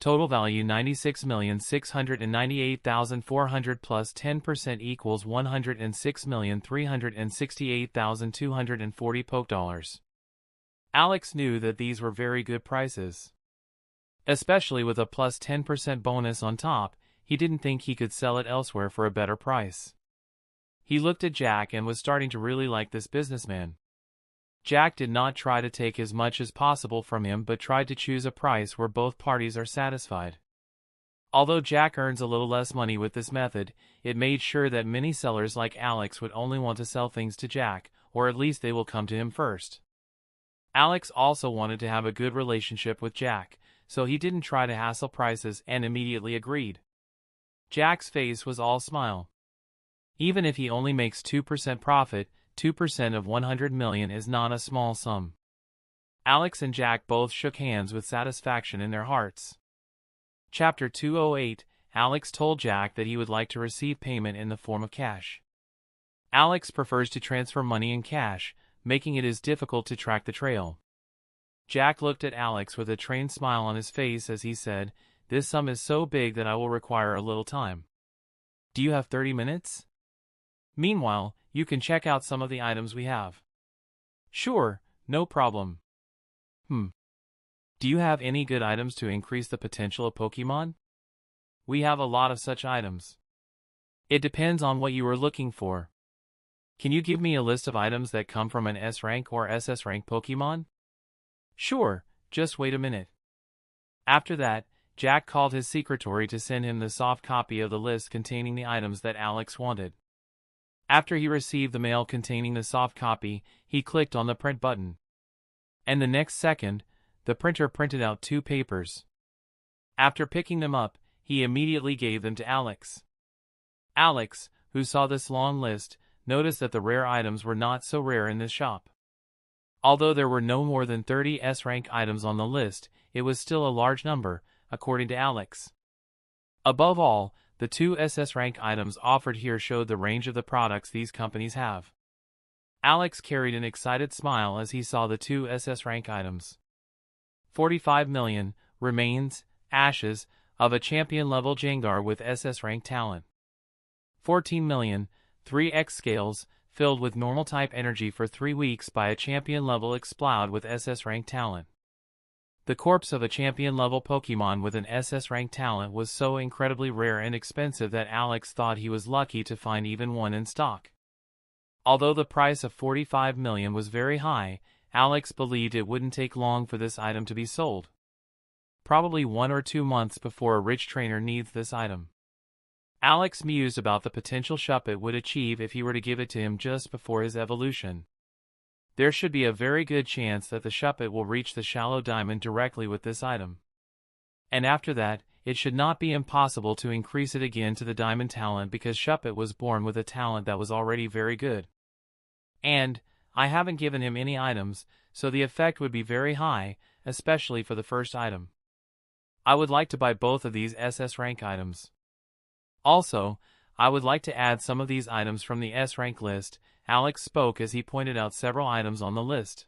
Total value 96,698,400 plus 10% equals 106,368,240 poke dollars. Alex knew that these were very good prices. Especially with a plus 10% bonus on top, he didn't think he could sell it elsewhere for a better price. He looked at Jack and was starting to really like this businessman. Jack did not try to take as much as possible from him but tried to choose a price where both parties are satisfied. Although Jack earns a little less money with this method, it made sure that many sellers like Alex would only want to sell things to Jack, or at least they will come to him first. Alex also wanted to have a good relationship with Jack, so he didn't try to hassle prices and immediately agreed. Jack's face was all smile. Even if he only makes 2% profit, 2% of 100 million is not a small sum. Alex and Jack both shook hands with satisfaction in their hearts. Chapter 208, Alex told Jack that he would like to receive payment in the form of cash. Alex prefers to transfer money in cash, making it as difficult to track the trail. Jack looked at Alex with a trained smile on his face as he said, "This sum is so big that I will require a little time. Do you have 30 minutes? Meanwhile, you can check out some of the items we have." "Sure, no problem." Do you have any good items to increase the potential of Pokemon?" "We have a lot of such items." "It depends on what you are looking for. Can you give me a list of items that come from an S rank or SS rank Pokemon?" "Sure, just wait a minute." After that, Jack called his secretary to send him the soft copy of the list containing the items that Alex wanted. After he received the mail containing the soft copy, he clicked on the print button. And the next second, the printer printed out 2 papers. After picking them up, he immediately gave them to Alex. Alex, who saw this long list, noticed that the rare items were not so rare in this shop. Although there were no more than 30 S-rank items on the list, it was still a large number, according to Alex. Above all, the 2 SS rank items offered here showed the range of the products these companies have. Alex carried an excited smile as he saw the 2 SS rank items. 45 million, remains, ashes, of a champion-level Jengar with SS rank talent. 14 million, 3x scales, filled with normal-type energy for 3 weeks by a champion-level Exploud with SS rank talent. The corpse of a champion-level Pokemon with an SS rank talent was so incredibly rare and expensive that Alex thought he was lucky to find even one in stock. Although the price of 45 million was very high, Alex believed it wouldn't take long for this item to be sold. Probably 1 or 2 months before a rich trainer needs this item. Alex mused about the potential Shuppet would achieve if he were to give it to him just before his evolution. There should be a very good chance that the Shuppet will reach the shallow diamond directly with this item. And after that, it should not be impossible to increase it again to the diamond talent because Shuppet was born with a talent that was already very good. And, I haven't given him any items, so the effect would be very high, especially for the first item. I would like to buy both of these SS rank items. Also, I would like to add some of these items from the S rank list. Alex spoke as he pointed out several items on the list.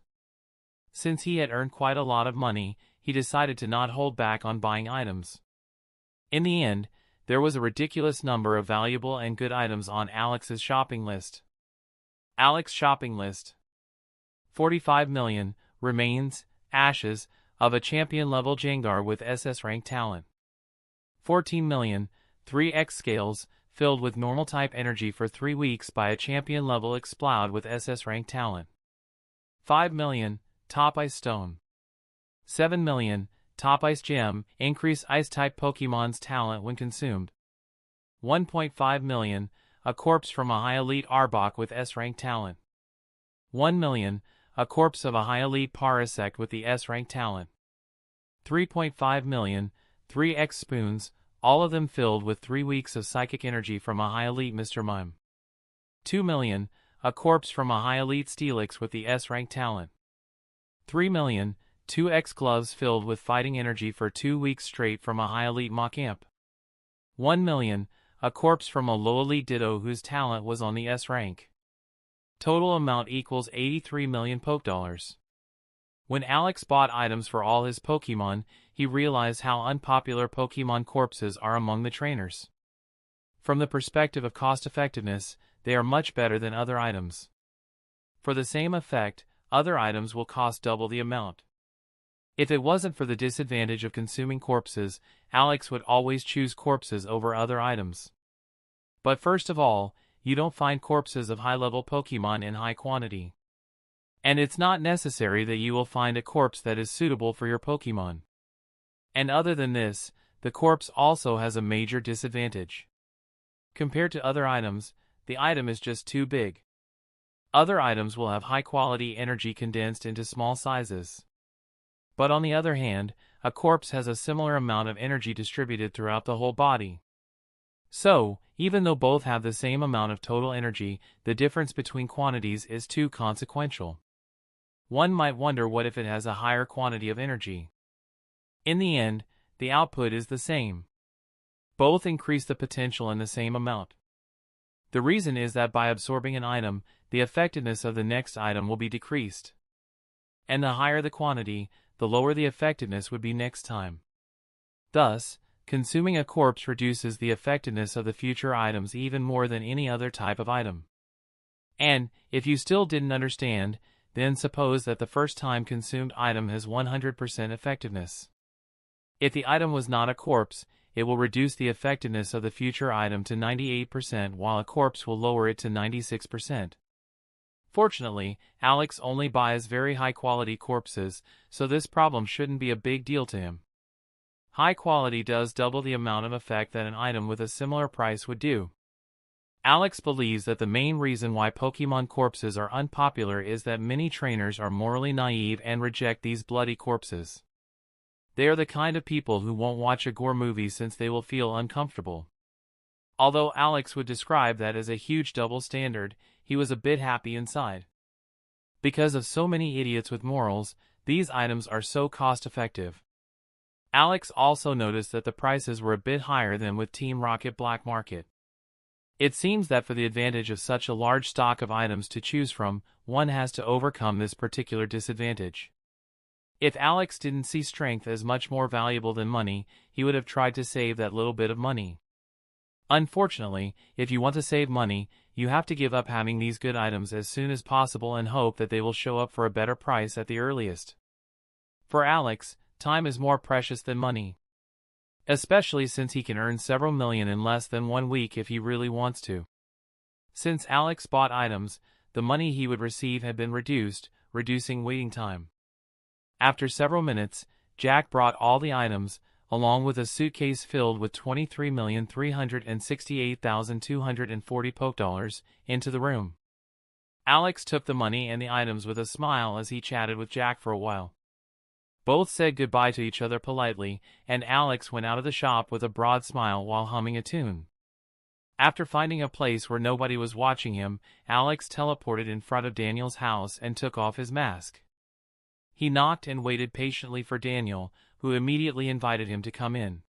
Since he had earned quite a lot of money, he decided to not hold back on buying items. In the end, there was a ridiculous number of valuable and good items on Alex's shopping list. Alex's shopping list. 45 million, remains, ashes, of a champion-level Jengar with SS rank talent. 14 million, 3x scales, filled with normal-type energy for 3 weeks by a champion-level Explode with SS rank talent. 5 million, top ice stone. 7 million, top ice gem, increase ice-type Pokemon's talent when consumed. 1.5 million, a corpse from a high elite Arbok with S rank talent. 1 million, a corpse of a high elite Parasect with the S rank talent. 3.5 million, 3x spoons, all of them filled with 3 weeks of psychic energy from a high elite Mr. Mime. 2 million, a corpse from a high elite Steelix with the S rank talent. 3 million, 2x gloves filled with fighting energy for 2 weeks straight from a high elite Machamp. 1 million, a corpse from a low elite Ditto whose talent was on the S rank. Total amount equals 83 million Poke Dollars. When Alex bought items for all his Pokemon, he realized how unpopular Pokemon corpses are among the trainers. From the perspective of cost-effectiveness, they are much better than other items. For the same effect, other items will cost double the amount. If it wasn't for the disadvantage of consuming corpses, Alex would always choose corpses over other items. But first of all, you don't find corpses of high-level Pokemon in high quantity. And it's not necessary that you will find a corpse that is suitable for your Pokemon. And other than this, the corpse also has a major disadvantage. Compared to other items, the item is just too big. Other items will have high-quality energy condensed into small sizes. But on the other hand, a corpse has a similar amount of energy distributed throughout the whole body. So, even though both have the same amount of total energy, the difference between quantities is too consequential. One might wonder what if it has a higher quantity of energy. In the end, the output is the same. Both increase the potential in the same amount. The reason is that by absorbing an item, the effectiveness of the next item will be decreased. And the higher the quantity, the lower the effectiveness would be next time. Thus, consuming a corpse reduces the effectiveness of the future items even more than any other type of item. And, if you still didn't understand, then suppose that the first time consumed item has 100% effectiveness. If the item was not a corpse, it will reduce the effectiveness of the future item to 98% while a corpse will lower it to 96%. Fortunately, Alex only buys very high-quality corpses, so this problem shouldn't be a big deal to him. High quality does double the amount of effect that an item with a similar price would do. Alex believes that the main reason why Pokemon corpses are unpopular is that many trainers are morally naive and reject these bloody corpses. They are the kind of people who won't watch a gore movie since they will feel uncomfortable. Although Alex would describe that as a huge double standard, he was a bit happy inside. Because of so many idiots with morals, these items are so cost-effective. Alex also noticed that the prices were a bit higher than with Team Rocket Black Market. It seems that for the advantage of such a large stock of items to choose from, one has to overcome this particular disadvantage. If Alex didn't see strength as much more valuable than money, he would have tried to save that little bit of money. Unfortunately, if you want to save money, you have to give up having these good items as soon as possible and hope that they will show up for a better price at the earliest. For Alex, time is more precious than money. Especially since he can earn several million in less than 1 week if he really wants to. Since Alex bought items, the money he would receive had been reduced, reducing waiting time. After several minutes, Jack brought all the items, along with a suitcase filled with 23,368,240 Poke Dollars, into the room. Alex took the money and the items with a smile as he chatted with Jack for a while. Both said goodbye to each other politely, and Alex went out of the shop with a broad smile while humming a tune. After finding a place where nobody was watching him, Alex teleported in front of Daniel's house and took off his mask. He knocked and waited patiently for Daniel, who immediately invited him to come in.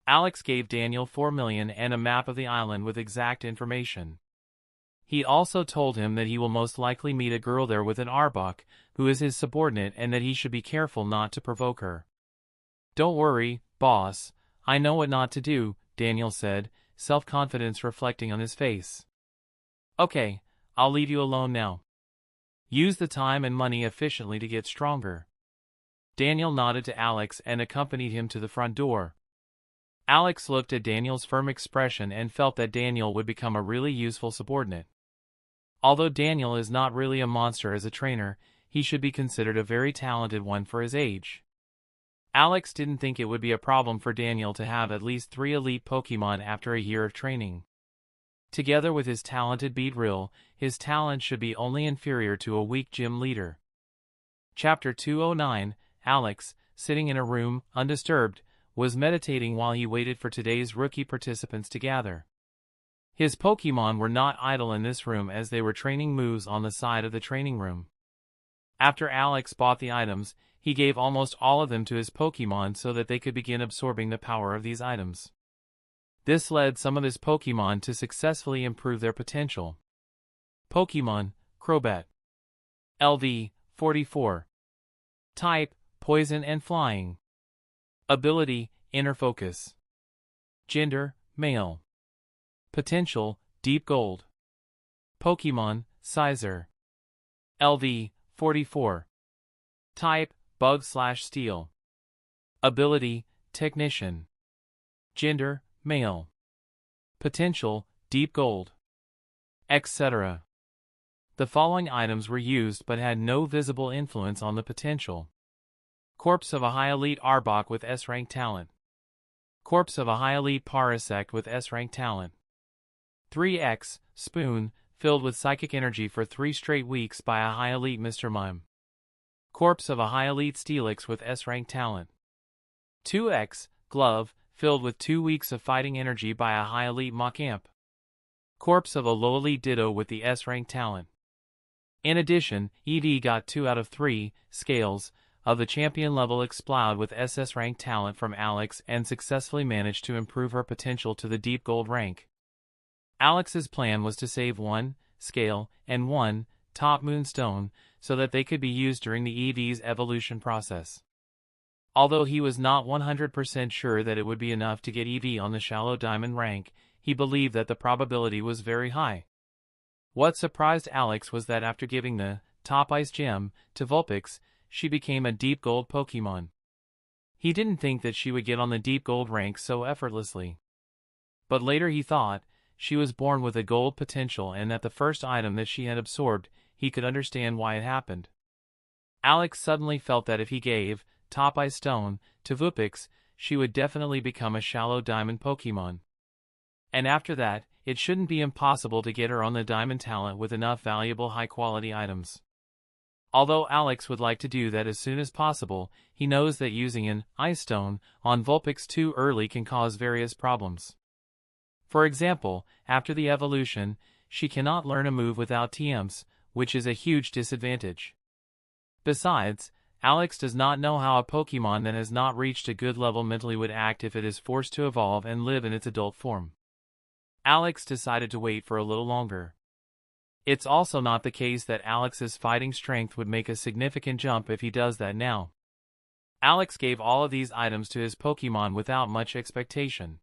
Alex gave Daniel 4 million and a map of the island with exact information. He also told him that he will most likely meet a girl there with an Arbok, who is his subordinate, and that he should be careful not to provoke her. "Don't worry, boss, I know what not to do," Daniel said, self-confidence reflecting on his face. "Okay, I'll leave you alone now. Use the time and money efficiently to get stronger." Daniel nodded to Alex and accompanied him to the front door. Alex looked at Daniel's firm expression and felt that Daniel would become a really useful subordinate. Although Daniel is not really a monster as a trainer, he should be considered a very talented one for his age. Alex didn't think it would be a problem for Daniel to have at least 3 elite Pokemon after a year of training. Together with his talented Beedrill, his talent should be only inferior to a weak gym leader. Chapter 209, Alex, sitting in a room, undisturbed, was meditating while he waited for today's rookie participants to gather. His Pokemon were not idle in this room as they were training moves on the side of the training room. After Alex bought the items, he gave almost all of them to his Pokemon so that they could begin absorbing the power of these items. This led some of his Pokemon to successfully improve their potential. Pokemon, Crobat. LV, 44. Type, Poison and Flying. Ability, Inner Focus. Gender, Male. Potential, Deep Gold. Pokemon, Sizer. LV, 44. Type, Bug/Steel. Ability, Technician. Gender, Male. Potential, Deep Gold. Etc. The following items were used but had no visible influence on the potential. Corpse of a high elite Arbok with S-rank talent. Corpse of a high elite Parasect with S-rank talent. 3x, Spoon, filled with psychic energy for 3 straight weeks by a high elite Mr. Mime. Corpse of a high elite Steelix with S-rank talent. 2x, Glove, filled with 2 weeks of fighting energy by a high elite Machamp. Corpse of a low elite Ditto with the S-rank talent. In addition, ED got 2 out of 3 scales of the champion level Exploud with SS rank talent from Alex and successfully managed to improve her potential to the Deep Gold rank. Alex's plan was to save 1 scale and 1 top moonstone so that they could be used during the EV's evolution process. Although he was not 100% sure that it would be enough to get EV on the shallow diamond rank, he believed that the probability was very high. What surprised Alex was that after giving the top ice gem to Vulpix, she became a Deep Gold Pokemon. He didn't think that she would get on the Deep Gold rank so effortlessly. But later he thought, she was born with a gold potential and that the first item that she had absorbed, he could understand why it happened. Alex suddenly felt that if he gave Top Ice Stone to Vulpix, she would definitely become a shallow diamond Pokemon. And after that, it shouldn't be impossible to get her on the diamond talent with enough valuable high-quality items. Although Alex would like to do that as soon as possible, he knows that using an Ice Stone on Vulpix too early can cause various problems. For example, after the evolution, she cannot learn a move without TMs, which is a huge disadvantage. Besides, Alex does not know how a Pokemon that has not reached a good level mentally would act if it is forced to evolve and live in its adult form. Alex decided to wait for a little longer. It's also not the case that Alex's fighting strength would make a significant jump if he does that now. Alex gave all of these items to his Pokemon without much expectation.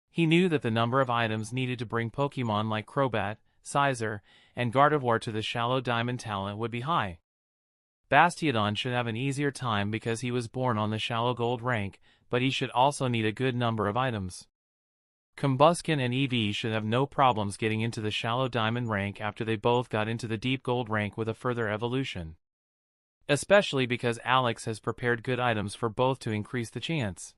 He knew that the number of items needed to bring Pokemon like Crobat, Sizer, and Gardevoir to the shallow diamond talent would be high. Bastiodon should have an easier time because he was born on the shallow gold rank, but he should also need a good number of items. Combusken and EV should have no problems getting into the shallow diamond rank after they both got into the deep gold rank with a further evolution. Especially because Alex has prepared good items for both to increase the chance.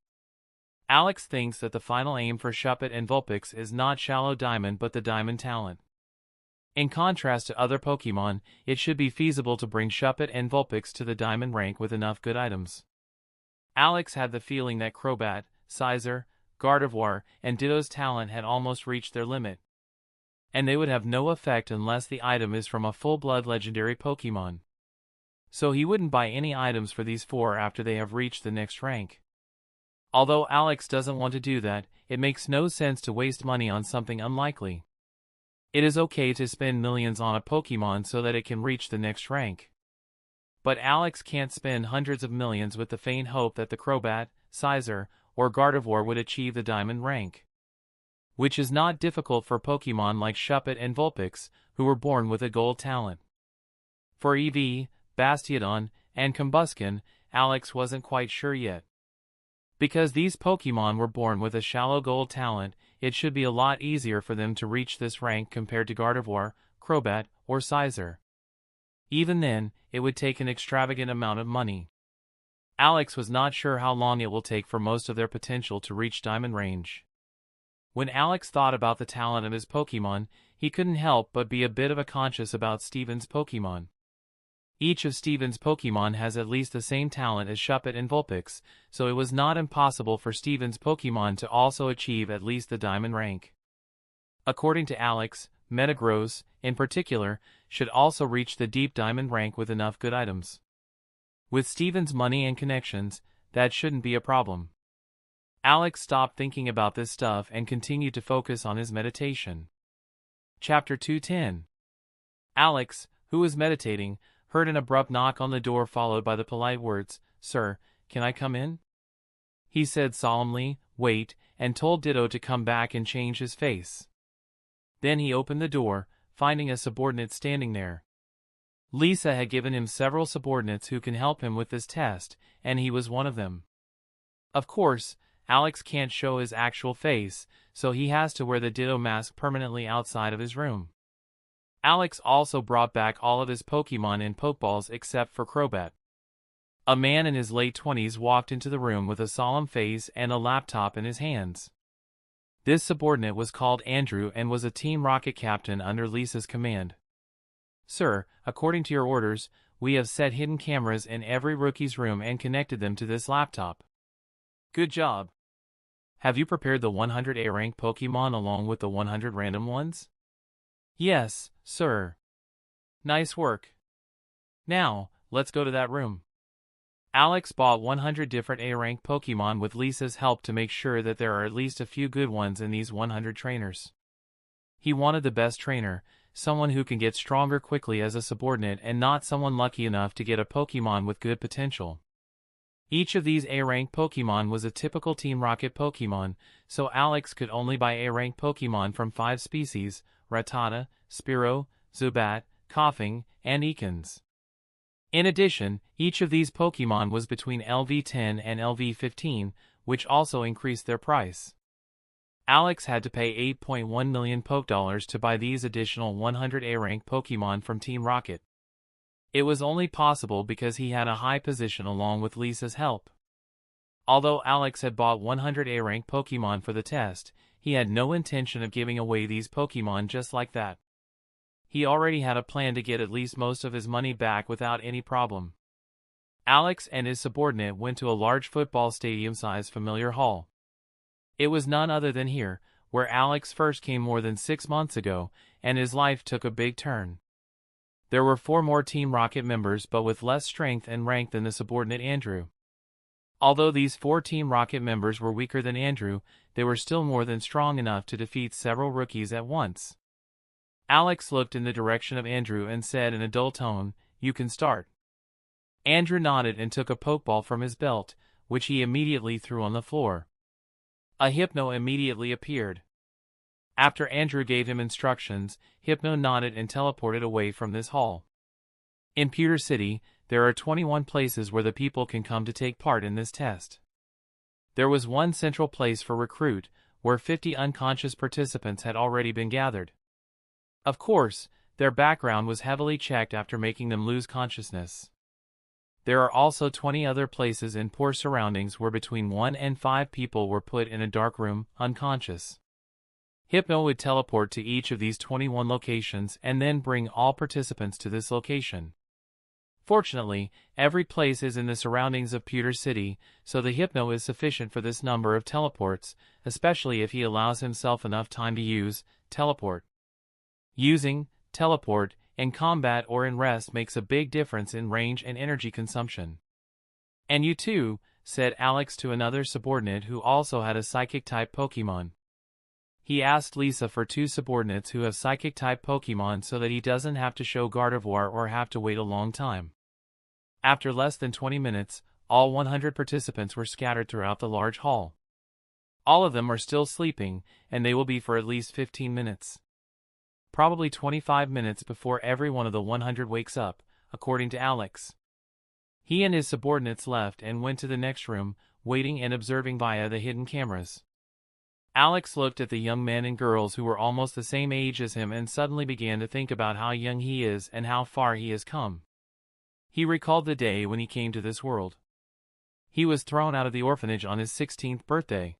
Alex thinks that the final aim for Shuppet and Vulpix is not shallow diamond but the diamond talent. In contrast to other Pokemon, it should be feasible to bring Shuppet and Vulpix to the diamond rank with enough good items. Alex had the feeling that Crobat, Sizer, Gardevoir, and Ditto's talent had almost reached their limit. And they would have no effect unless the item is from a full-blood legendary Pokemon. So he wouldn't buy any items for these 4 after they have reached the next rank. Although Alex doesn't want to do that, it makes no sense to waste money on something unlikely. It is okay to spend millions on a Pokemon so that it can reach the next rank. But Alex can't spend hundreds of millions with the faint hope that the Crobat, Sizer, or Gardevoir would achieve the diamond rank. Which is not difficult for Pokemon like Shuppet and Vulpix, who were born with a gold talent. For EV, Bastiodon, and Combusken, Alex wasn't quite sure yet. Because these Pokemon were born with a shallow gold talent, it should be a lot easier for them to reach this rank compared to Gardevoir, Crobat, or Scizor. Even then, it would take an extravagant amount of money. Alex was not sure how long it will take for most of their potential to reach Diamond range. When Alex thought about the talent of his Pokemon, he couldn't help but be a bit of a conscious about Steven's Pokemon. Each of Steven's Pokemon has at least the same talent as Shuppet and Vulpix, so it was not impossible for Steven's Pokemon to also achieve at least the Diamond rank. According to Alex, Metagross, in particular, should also reach the deep Diamond rank with enough good items. With Steven's money and connections, that shouldn't be a problem. Alex stopped thinking about this stuff and continued to focus on his meditation. Chapter 210. Alex, who was meditating, heard an abrupt knock on the door followed by the polite words, "Sir, can I come in?" He said solemnly, "Wait," and told Ditto to come back and change his face. Then he opened the door, finding a subordinate standing there. Lisa had given him several subordinates who can help him with this test, and he was one of them. Of course, Alex can't show his actual face, so he has to wear the Ditto mask permanently outside of his room. Alex also brought back all of his Pokemon and Pokeballs except for Crobat. A man in his late 20s walked into the room with a solemn face and a laptop in his hands. This subordinate was called Andrew and was a Team Rocket captain under Lisa's command. "Sir, according to your orders, we have set hidden cameras in every rookie's room and connected them to this laptop." "Good job. Have you prepared the 100 A-rank Pokemon along with the 100 random ones?" "Yes, sir." "Nice work. Now, let's go to that room." Alex bought 100 different A-rank Pokemon with Lisa's help to make sure that there are at least a few good ones in these 100 trainers. He wanted the best trainer, someone who can get stronger quickly as a subordinate and not someone lucky enough to get a Pokemon with good potential. Each of these A-rank Pokemon was a typical Team Rocket Pokemon, so Alex could only buy A-rank Pokemon from 5 species: Rattata, Spearow, Zubat, Koffing, and Ekans. In addition, each of these Pokemon was between LV10 and LV15, which also increased their price. Alex had to pay 8.1 million Pokedollars to buy these additional 100 A-rank Pokemon from Team Rocket. It was only possible because he had a high position along with Lisa's help. Although Alex had bought 100 A-rank Pokemon for the test, he had no intention of giving away these Pokemon just like that. He already had a plan to get at least most of his money back without any problem. Alex and his subordinate went to a large football stadium-sized familiar hall. It was none other than here, where Alex first came more than 6 months ago, and his life took a big turn. There were 4 more Team Rocket members but with less strength and rank than the subordinate Andrew. Although these 4 Team Rocket members were weaker than Andrew, they were still more than strong enough to defeat several rookies at once. Alex looked in the direction of Andrew and said in a dull tone, "You can start." Andrew nodded and took a Pokeball from his belt, which he immediately threw on the floor. A Hypno immediately appeared. After Andrew gave him instructions, Hypno nodded and teleported away from this hall. In Pewter City, there are 21 places where the people can come to take part in this test. There was one central place for Recruit, where 50 unconscious participants had already been gathered. Of course, their background was heavily checked after making them lose consciousness. There are also 20 other places in poor surroundings where between 1 and 5 people were put in a dark room, unconscious. Hypno would teleport to each of these 21 locations and then bring all participants to this location. Fortunately, every place is in the surroundings of Pewter City, so the Hypno is sufficient for this number of teleports, especially if he allows himself enough time to use teleport. Using teleport in combat or in rest makes a big difference in range and energy consumption. "And you too," said Alex to another subordinate who also had a Psychic-type Pokemon. He asked Lisa for 2 subordinates who have Psychic-type Pokemon so that he doesn't have to show Gardevoir or have to wait a long time. After less than 20 minutes, all 100 participants were scattered throughout the large hall. All of them are still sleeping, and they will be for at least 15 minutes. Probably 25 minutes before every one of the 100 wakes up, according to Alex. He and his subordinates left and went to the next room, waiting and observing via the hidden cameras. Alex looked at the young men and girls who were almost the same age as him and suddenly began to think about how young he is and how far he has come. He recalled the day when he came to this world. He was thrown out of the orphanage on his 16th birthday.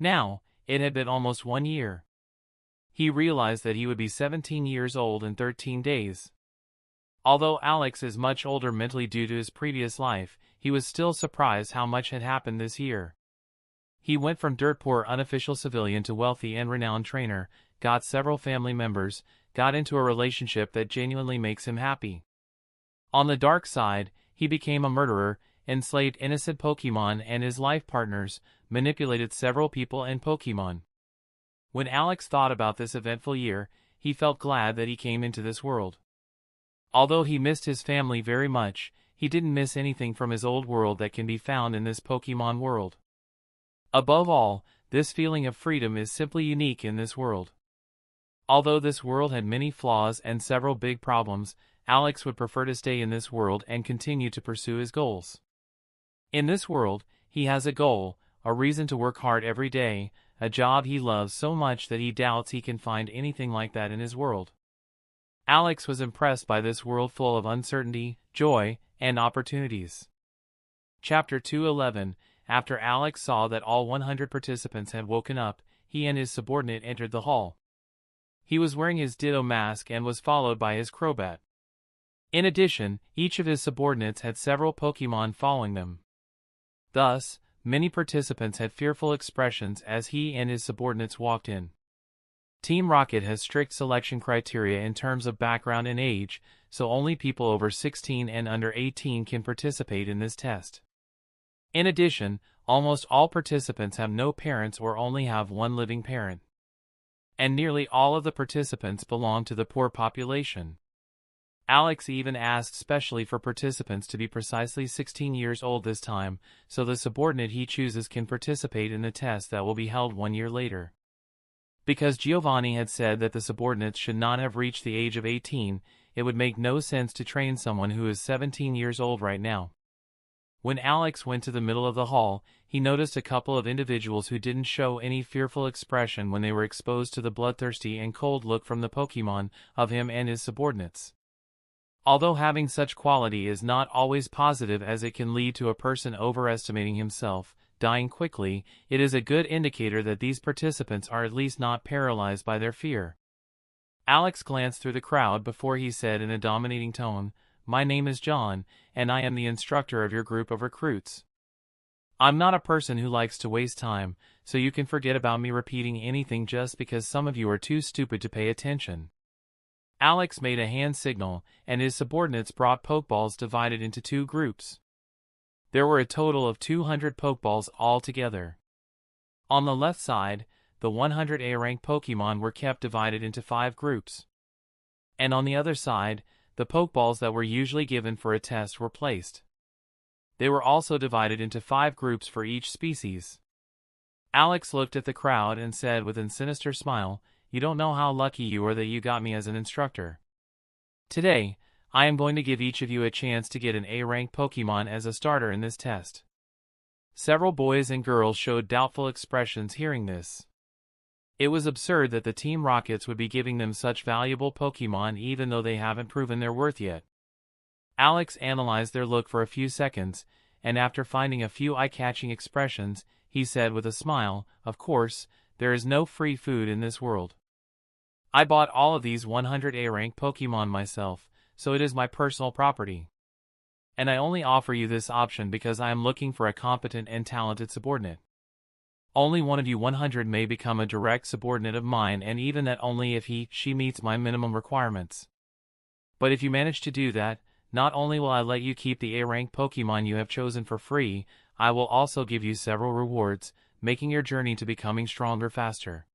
Now, it had been almost 1 year. He realized that he would be 17 years old in 13 days. Although Alex is much older mentally due to his previous life, he was still surprised how much had happened this year. He went from dirt-poor unofficial civilian to wealthy and renowned trainer, got several family members, got into a relationship that genuinely makes him happy. On the dark side, he became a murderer, enslaved innocent Pokemon and his life partners, manipulated several people and Pokemon. When Alex thought about this eventful year, he felt glad that he came into this world. Although he missed his family very much, he didn't miss anything from his old world that can be found in this Pokemon world. Above all, this feeling of freedom is simply unique in this world. Although this world had many flaws and several big problems, Alex would prefer to stay in this world and continue to pursue his goals. In this world, he has a goal, a reason to work hard every day, a job he loves so much that he doubts he can find anything like that in his world. Alex was impressed by this world full of uncertainty, joy, and opportunities. Chapter 211. After Alex saw that all 100 participants had woken up, he and his subordinate entered the hall. He was wearing his Ditto mask and was followed by his Crobat. In addition, each of his subordinates had several Pokemon following them. Thus, many participants had fearful expressions as he and his subordinates walked in. Team Rocket has strict selection criteria in terms of background and age, so only people over 16 and under 18 can participate in this test. In addition, almost all participants have no parents or only have one living parent. And nearly all of the participants belong to the poor population. Alex even asked specially for participants to be precisely 16 years old this time, so the subordinate he chooses can participate in the test that will be held 1 year later. Because Giovanni had said that the subordinates should not have reached the age of 18, it would make no sense to train someone who is 17 years old right now. When Alex went to the middle of the hall, he noticed a couple of individuals who didn't show any fearful expression when they were exposed to the bloodthirsty and cold look from the Pokemon of him and his subordinates. Although having such quality is not always positive as it can lead to a person overestimating himself, dying quickly, it is a good indicator that these participants are at least not paralyzed by their fear. Alex glanced through the crowd before he said in a dominating tone, "My name is John, and I am the instructor of your group of recruits. I'm not a person who likes to waste time, so you can forget about me repeating anything just because some of you are too stupid to pay attention." Alex made a hand signal, and his subordinates brought Pokeballs divided into 2 groups. There were a total of 200 Pokeballs altogether. On the left side, the 100 A-rank Pokemon were kept divided into 5 groups. And on the other side, the Pokeballs that were usually given for a test were placed. They were also divided into 5 groups for each species. Alex looked at the crowd and said with a sinister smile, "You don't know how lucky you are that you got me as an instructor. Today, I am going to give each of you a chance to get an A-rank Pokemon as a starter in this test." Several boys and girls showed doubtful expressions hearing this. It was absurd that the Team Rockets would be giving them such valuable Pokemon even though they haven't proven their worth yet. Alex analyzed their look for a few seconds, and after finding a few eye-catching expressions, he said with a smile, "Of course, there is no free food in this world. I bought all of these 100 A-rank Pokemon myself, so it is my personal property. And I only offer you this option because I am looking for a competent and talented subordinate. Only one of you 100 may become a direct subordinate of mine, and even that only if she meets my minimum requirements. But if you manage to do that, not only will I let you keep the A-rank Pokemon you have chosen for free, I will also give you several rewards, making your journey to becoming stronger faster."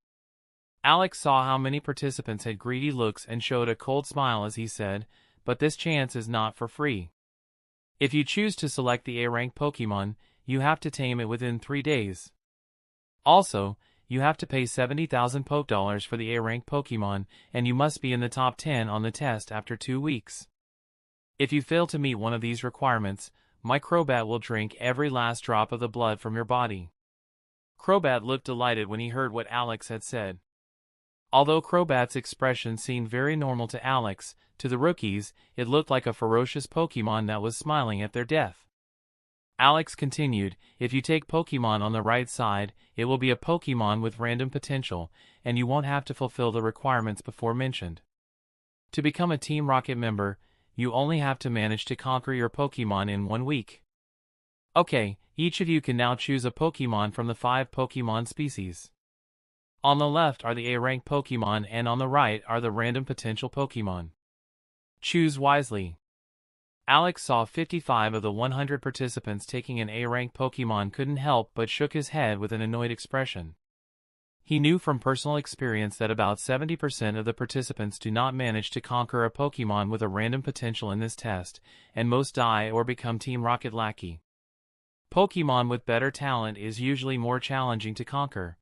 Alex saw how many participants had greedy looks and showed a cold smile as he said, "But this chance is not for free. If you choose to select the A-rank Pokemon, you have to tame it within 3 days. Also, you have to pay 70,000 Poke Dollars for the A-rank Pokemon, and you must be in the top 10 on the test after 2 weeks. If you fail to meet one of these requirements, my Crobat will drink every last drop of the blood from your body. Crobat looked delighted when he heard what Alex had said. Although Crobat's expression seemed very normal to Alex, to the rookies, it looked like a ferocious Pokemon that was smiling at their death. Alex continued, if you take Pokemon on the right side, it will be a Pokemon with random potential, and you won't have to fulfill the requirements before mentioned. To become a Team Rocket member, you only have to manage to conquer your Pokemon in 1 week. Okay, each of you can now choose a Pokemon from the 5 Pokemon species. On the left are the A-rank Pokemon and on the right are the random potential Pokemon. Choose wisely. Alex saw 55 of the 100 participants taking an A-rank Pokemon couldn't help but shook his head with an annoyed expression. He knew from personal experience that about 70% of the participants do not manage to conquer a Pokemon with a random potential in this test, and most die or become Team Rocket lackey. Pokemon with better talent is usually more challenging to conquer.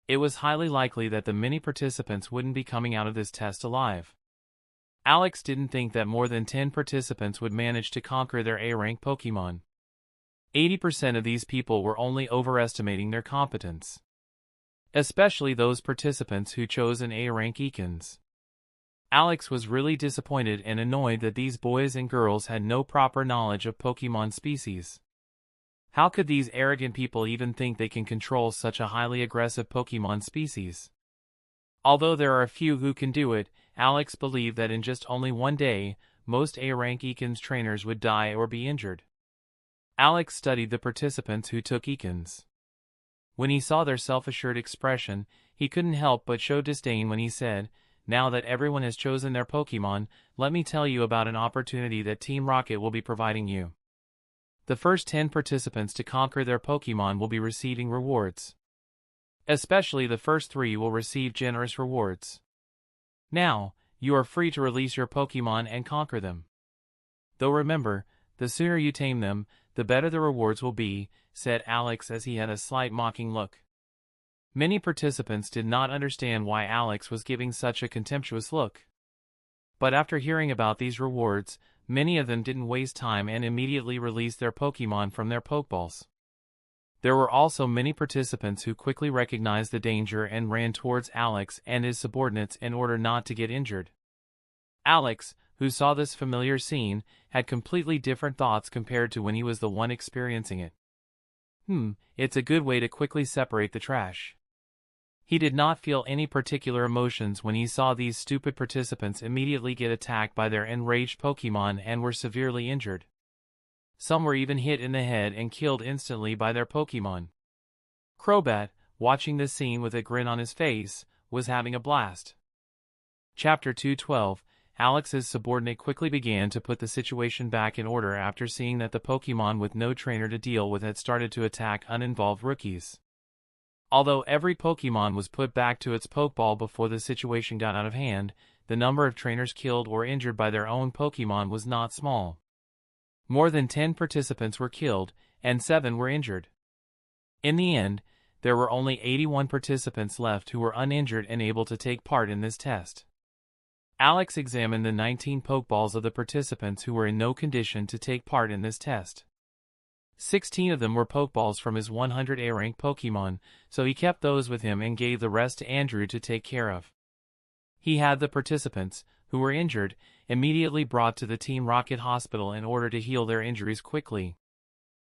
It was highly likely that the many participants wouldn't be coming out of this test alive. Alex didn't think that more than 10 participants would manage to conquer their A-rank Pokemon. 80% of these people were only overestimating their competence. Especially those participants who chose an A-rank Ekans. Alex was really disappointed and annoyed that these boys and girls had no proper knowledge of Pokemon species. How could these arrogant people even think they can control such a highly aggressive Pokemon species? Although there are a few who can do it, Alex believed that in just only 1 day, most A-rank Ekans trainers would die or be injured. Alex studied the participants who took Ekans. When he saw their self-assured expression, he couldn't help but show disdain when he said, now that everyone has chosen their Pokemon, let me tell you about an opportunity that Team Rocket will be providing you. The first 10 participants to conquer their Pokemon will be receiving rewards. Especially the first 3 will receive generous rewards. Now, you are free to release your Pokemon and conquer them. Though remember, the sooner you tame them, the better the rewards will be, said Alex as he had a slight mocking look. Many participants did not understand why Alex was giving such a contemptuous look. But after hearing about these rewards, many of them didn't waste time and immediately released their Pokemon from their Pokeballs. There were also many participants who quickly recognized the danger and ran towards Alex and his subordinates in order not to get injured. Alex, who saw this familiar scene, had completely different thoughts compared to when he was the one experiencing it. It's a good way to quickly separate the trash. He did not feel any particular emotions when he saw these stupid participants immediately get attacked by their enraged Pokemon and were severely injured. Some were even hit in the head and killed instantly by their Pokemon. Crobat, watching this scene with a grin on his face, was having a blast. Chapter 212, Alex's subordinate quickly began to put the situation back in order after seeing that the Pokemon with no trainer to deal with had started to attack uninvolved rookies. Although every Pokemon was put back to its Pokeball before the situation got out of hand, the number of trainers killed or injured by their own Pokemon was not small. More than 10 participants were killed, and 7 were injured. In the end, there were only 81 participants left who were uninjured and able to take part in this test. Alex examined the 19 Pokeballs of the participants who were in no condition to take part in this test. 16 of them were Pokeballs from his 100 A-rank Pokemon, so he kept those with him and gave the rest to Andrew to take care of. He had the participants, who were injured, immediately brought to the Team Rocket hospital in order to heal their injuries quickly.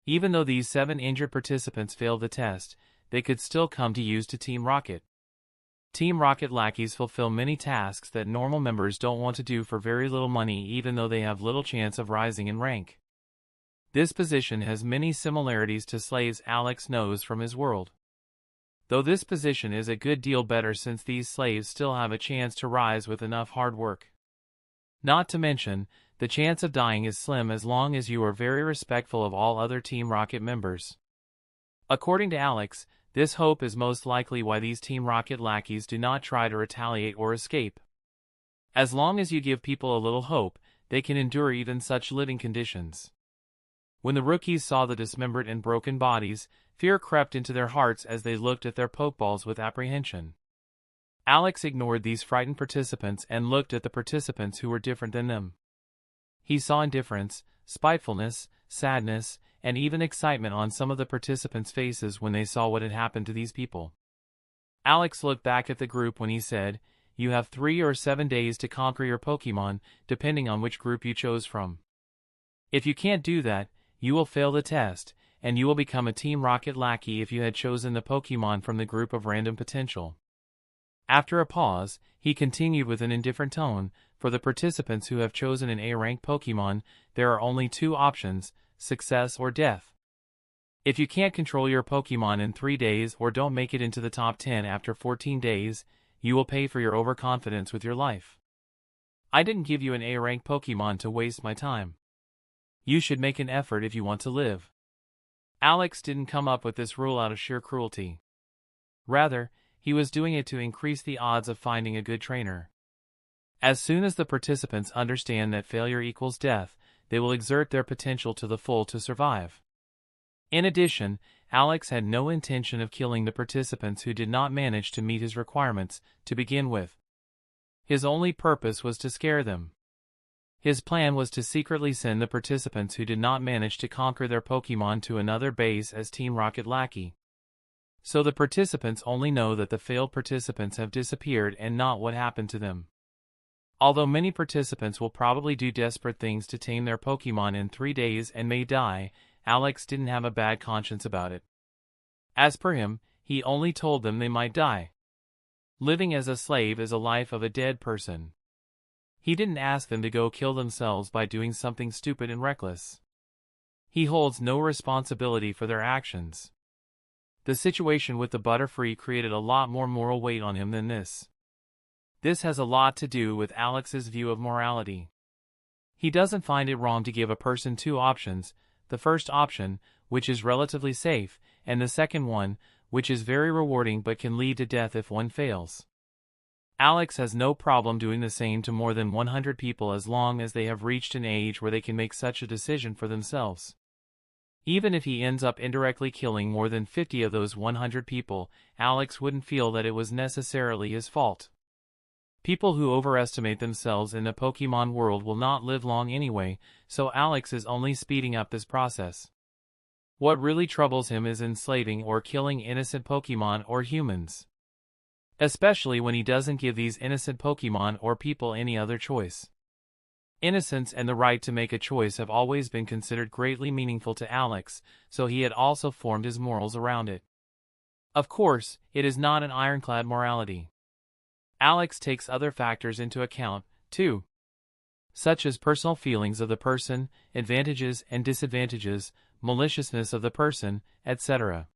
Even though these 7 injured participants failed the test, they could still come to use to Team Rocket. Team Rocket lackeys fulfill many tasks that normal members don't want to do for very little money even though they have little chance of rising in rank. This position has many similarities to slaves Alex knows from his world. Though this position is a good deal better since these slaves still have a chance to rise with enough hard work. Not to mention, the chance of dying is slim as long as you are very respectful of all other Team Rocket members. According to Alex, this hope is most likely why these Team Rocket lackeys do not try to retaliate or escape. As long as you give people a little hope, they can endure even such living conditions. When the rookies saw the dismembered and broken bodies, fear crept into their hearts as they looked at their Pokeballs with apprehension. Alex ignored these frightened participants and looked at the participants who were different than them. He saw indifference, spitefulness, sadness, and even excitement on some of the participants' faces when they saw what had happened to these people. Alex looked back at the group when he said, "You have 3 or 7 days to conquer your Pokemon, depending on which group you chose from. If you can't do that, you will fail the test, and you will become a Team Rocket lackey if you had chosen the Pokemon from the group of random potential." After a pause, he continued with an indifferent tone, "For the participants who have chosen an A-rank Pokemon, there are only 2 options, success or death. If you can't control your Pokemon in 3 days or don't make it into the top 10 after 14 days, you will pay for your overconfidence with your life. I didn't give you an A-rank Pokemon to waste my time. You should make an effort if you want to live." Alex didn't come up with this rule out of sheer cruelty. Rather, he was doing it to increase the odds of finding a good trainer. As soon as the participants understand that failure equals death, they will exert their potential to the full to survive. In addition, Alex had no intention of killing the participants who did not manage to meet his requirements to begin with. His only purpose was to scare them. His plan was to secretly send the participants who did not manage to conquer their Pokemon to another base as Team Rocket lackey. So the participants only know that the failed participants have disappeared and not what happened to them. Although many participants will probably do desperate things to tame their Pokemon in 3 days and may die, Alex didn't have a bad conscience about it. As per him, he only told them they might die. Living as a slave is a life of a dead person. He didn't ask them to go kill themselves by doing something stupid and reckless. He holds no responsibility for their actions. The situation with the Butterfree created a lot more moral weight on him than this. This has a lot to do with Alex's view of morality. He doesn't find it wrong to give a person 2 options, the first option, which is relatively safe, and the second one, which is very rewarding but can lead to death if one fails. Alex has no problem doing the same to more than 100 people as long as they have reached an age where they can make such a decision for themselves. Even if he ends up indirectly killing more than 50 of those 100 people, Alex wouldn't feel that it was necessarily his fault. People who overestimate themselves in the Pokemon world will not live long anyway, so Alex is only speeding up this process. What really troubles him is enslaving or killing innocent Pokemon or humans. Especially when he doesn't give these innocent Pokemon or people any other choice. Innocence and the right to make a choice have always been considered greatly meaningful to Alex, so he had also formed his morals around it. Of course, it is not an ironclad morality. Alex takes other factors into account, too, such as personal feelings of the person, advantages and disadvantages, maliciousness of the person, etc.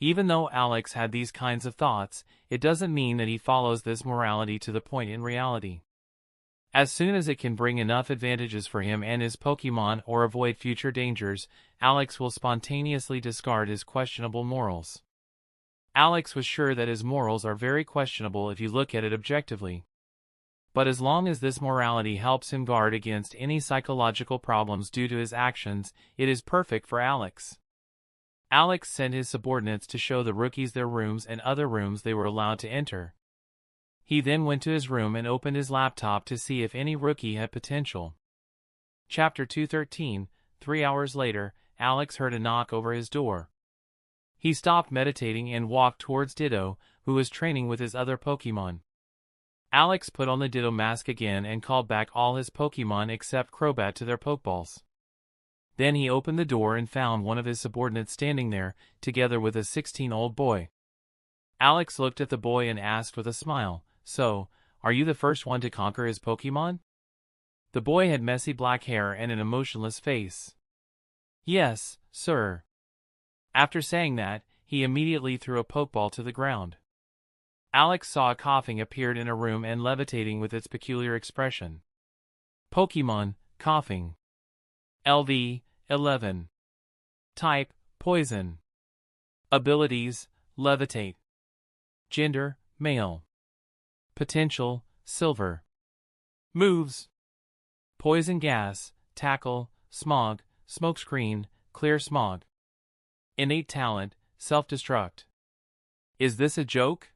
Even though Alex had these kinds of thoughts, it doesn't mean that he follows this morality to the point in reality. As soon as it can bring enough advantages for him and his Pokemon or avoid future dangers, Alex will spontaneously discard his questionable morals. Alex was sure that his morals are very questionable if you look at it objectively. But as long as this morality helps him guard against any psychological problems due to his actions, it is perfect for Alex. Alex sent his subordinates to show the rookies their rooms and other rooms they were allowed to enter. He then went to his room and opened his laptop to see if any rookie had potential. Chapter 213. 3 hours later, Alex heard a knock over his door. He stopped meditating and walked towards Ditto, who was training with his other Pokemon. Alex put on the Ditto mask again and called back all his Pokemon except Crobat to their Pokeballs. Then he opened the door and found one of his subordinates standing there, together with a 16-year-old boy. Alex looked at the boy and asked with a smile, "So, are you the first one to conquer his Pokemon?" The boy had messy black hair and an emotionless face. "Yes, sir." After saying that, he immediately threw a Pokeball to the ground. Alex saw a coughing appeared in a room and levitating with its peculiar expression. Pokemon, coughing. LV, 11. Type, poison. Abilities, levitate. Gender, male. Potential, silver. Moves: poison gas, tackle, smog, smokescreen, clear smog. Innate talent, self-destruct. Is this a joke?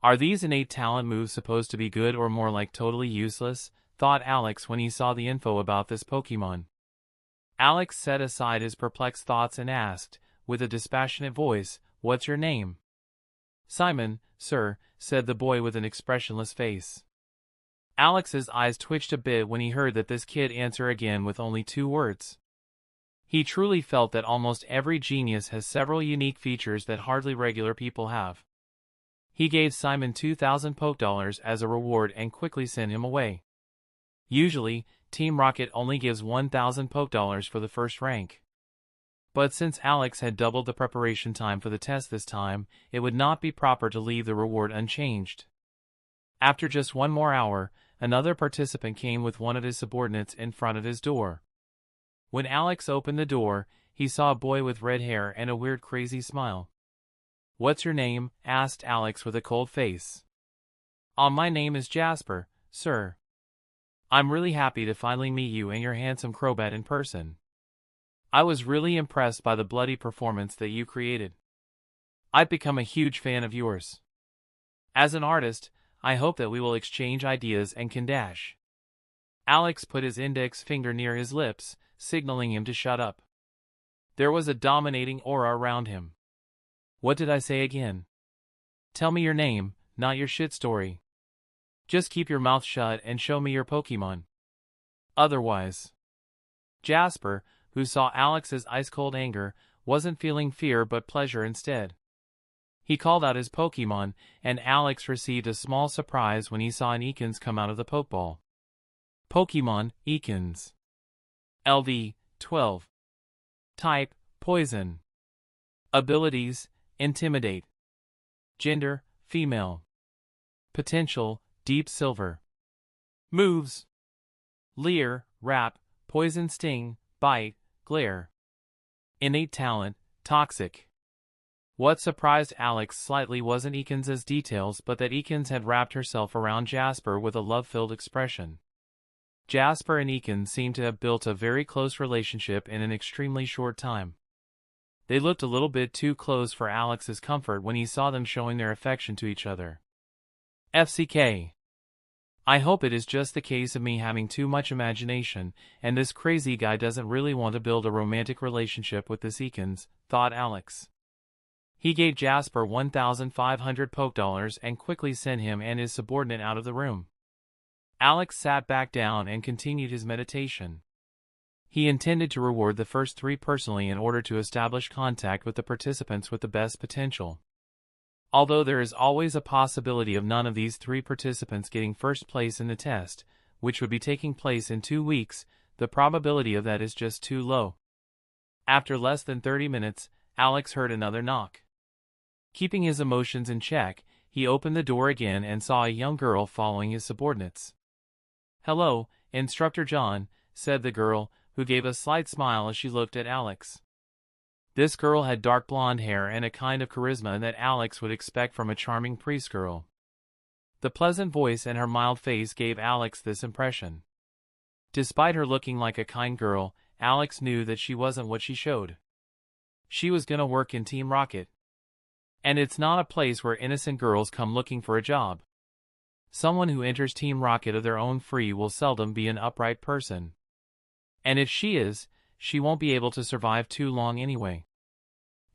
Are these innate talent moves supposed to be good or more like totally useless, thought Alex when he saw the info about this Pokemon. Alex set aside his perplexed thoughts and asked, with a dispassionate voice, "What's your name?" "Simon, sir," said the boy with an expressionless face. Alex's eyes twitched a bit when he heard that this kid answer again with only 2 words. He truly felt that almost every genius has several unique features that hardly regular people have. He gave Simon 2,000 Poke Dollars as a reward and quickly sent him away. Usually, Team Rocket only gives 1,000 Poke Dollars for the first rank. But since Alex had doubled the preparation time for the test this time, it would not be proper to leave the reward unchanged. After just 1 more hour, another participant came with one of his subordinates in front of his door. When Alex opened the door, he saw a boy with red hair and a weird crazy smile. "What's your name?" asked Alex with a cold face. My name is Jasper, sir. I'm really happy to finally meet you and your handsome Crobat in person. I was really impressed by the bloody performance that you created. I've become a huge fan of yours. As an artist, I hope that we will exchange ideas and can dash." Alex put his index finger near his lips, signaling him to shut up. There was a dominating aura around him. "What did I say again? Tell me your name, not your shit story. Just keep your mouth shut and show me your Pokemon. Otherwise." Jasper, who saw Alex's ice-cold anger, wasn't feeling fear but pleasure instead. He called out his Pokemon, and Alex received a small surprise when he saw an Ekans come out of the Pokeball. Pokemon, Ekans. LV, 12. Type, Poison. Abilities, Intimidate. Gender, Female. Potential, Deep Silver. Moves: Leer, Wrap, Poison Sting, Bite, Glare. Innate talent, Toxic. What surprised Alex slightly wasn't Ekans' details but that Ekans had wrapped herself around Jasper with a love-filled expression. Jasper and Ekans seemed to have built a very close relationship in an extremely short time. They looked a little bit too close for Alex's comfort when he saw them showing their affection to each other. FCK. I hope it is just the case of me having too much imagination, and this crazy guy doesn't really want to build a romantic relationship with this Ekans, thought Alex. He gave Jasper 1,500 Poke Dollars and quickly sent him and his subordinate out of the room. Alex sat back down and continued his meditation. He intended to reward the first 3 personally in order to establish contact with the participants with the best potential. Although there is always a possibility of none of these 3 participants getting first place in the test, which would be taking place in 2 weeks, the probability of that is just too low. After less than 30 minutes, Alex heard another knock. Keeping his emotions in check, he opened the door again and saw a young girl following his subordinates. "Hello, Instructor John," said the girl, who gave a slight smile as she looked at Alex. This girl had dark blonde hair and a kind of charisma that Alex would expect from a charming priest girl. The pleasant voice and her mild face gave Alex this impression. Despite her looking like a kind girl, Alex knew that she wasn't what she showed. She was gonna work in Team Rocket. And it's not a place where innocent girls come looking for a job. Someone who enters Team Rocket of their own free will seldom be an upright person. And if she is, she won't be able to survive too long anyway.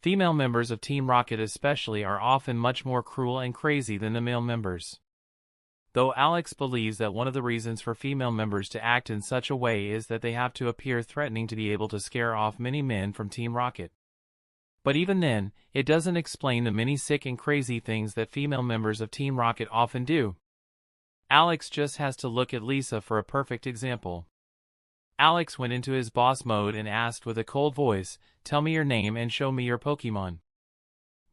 Female members of Team Rocket especially are often much more cruel and crazy than the male members. Though Alex believes that one of the reasons for female members to act in such a way is that they have to appear threatening to be able to scare off many men from Team Rocket. But even then, it doesn't explain the many sick and crazy things that female members of Team Rocket often do. Alex just has to look at Lisa for a perfect example. Alex went into his boss mode and asked with a cold voice, "Tell me your name and show me your Pokemon."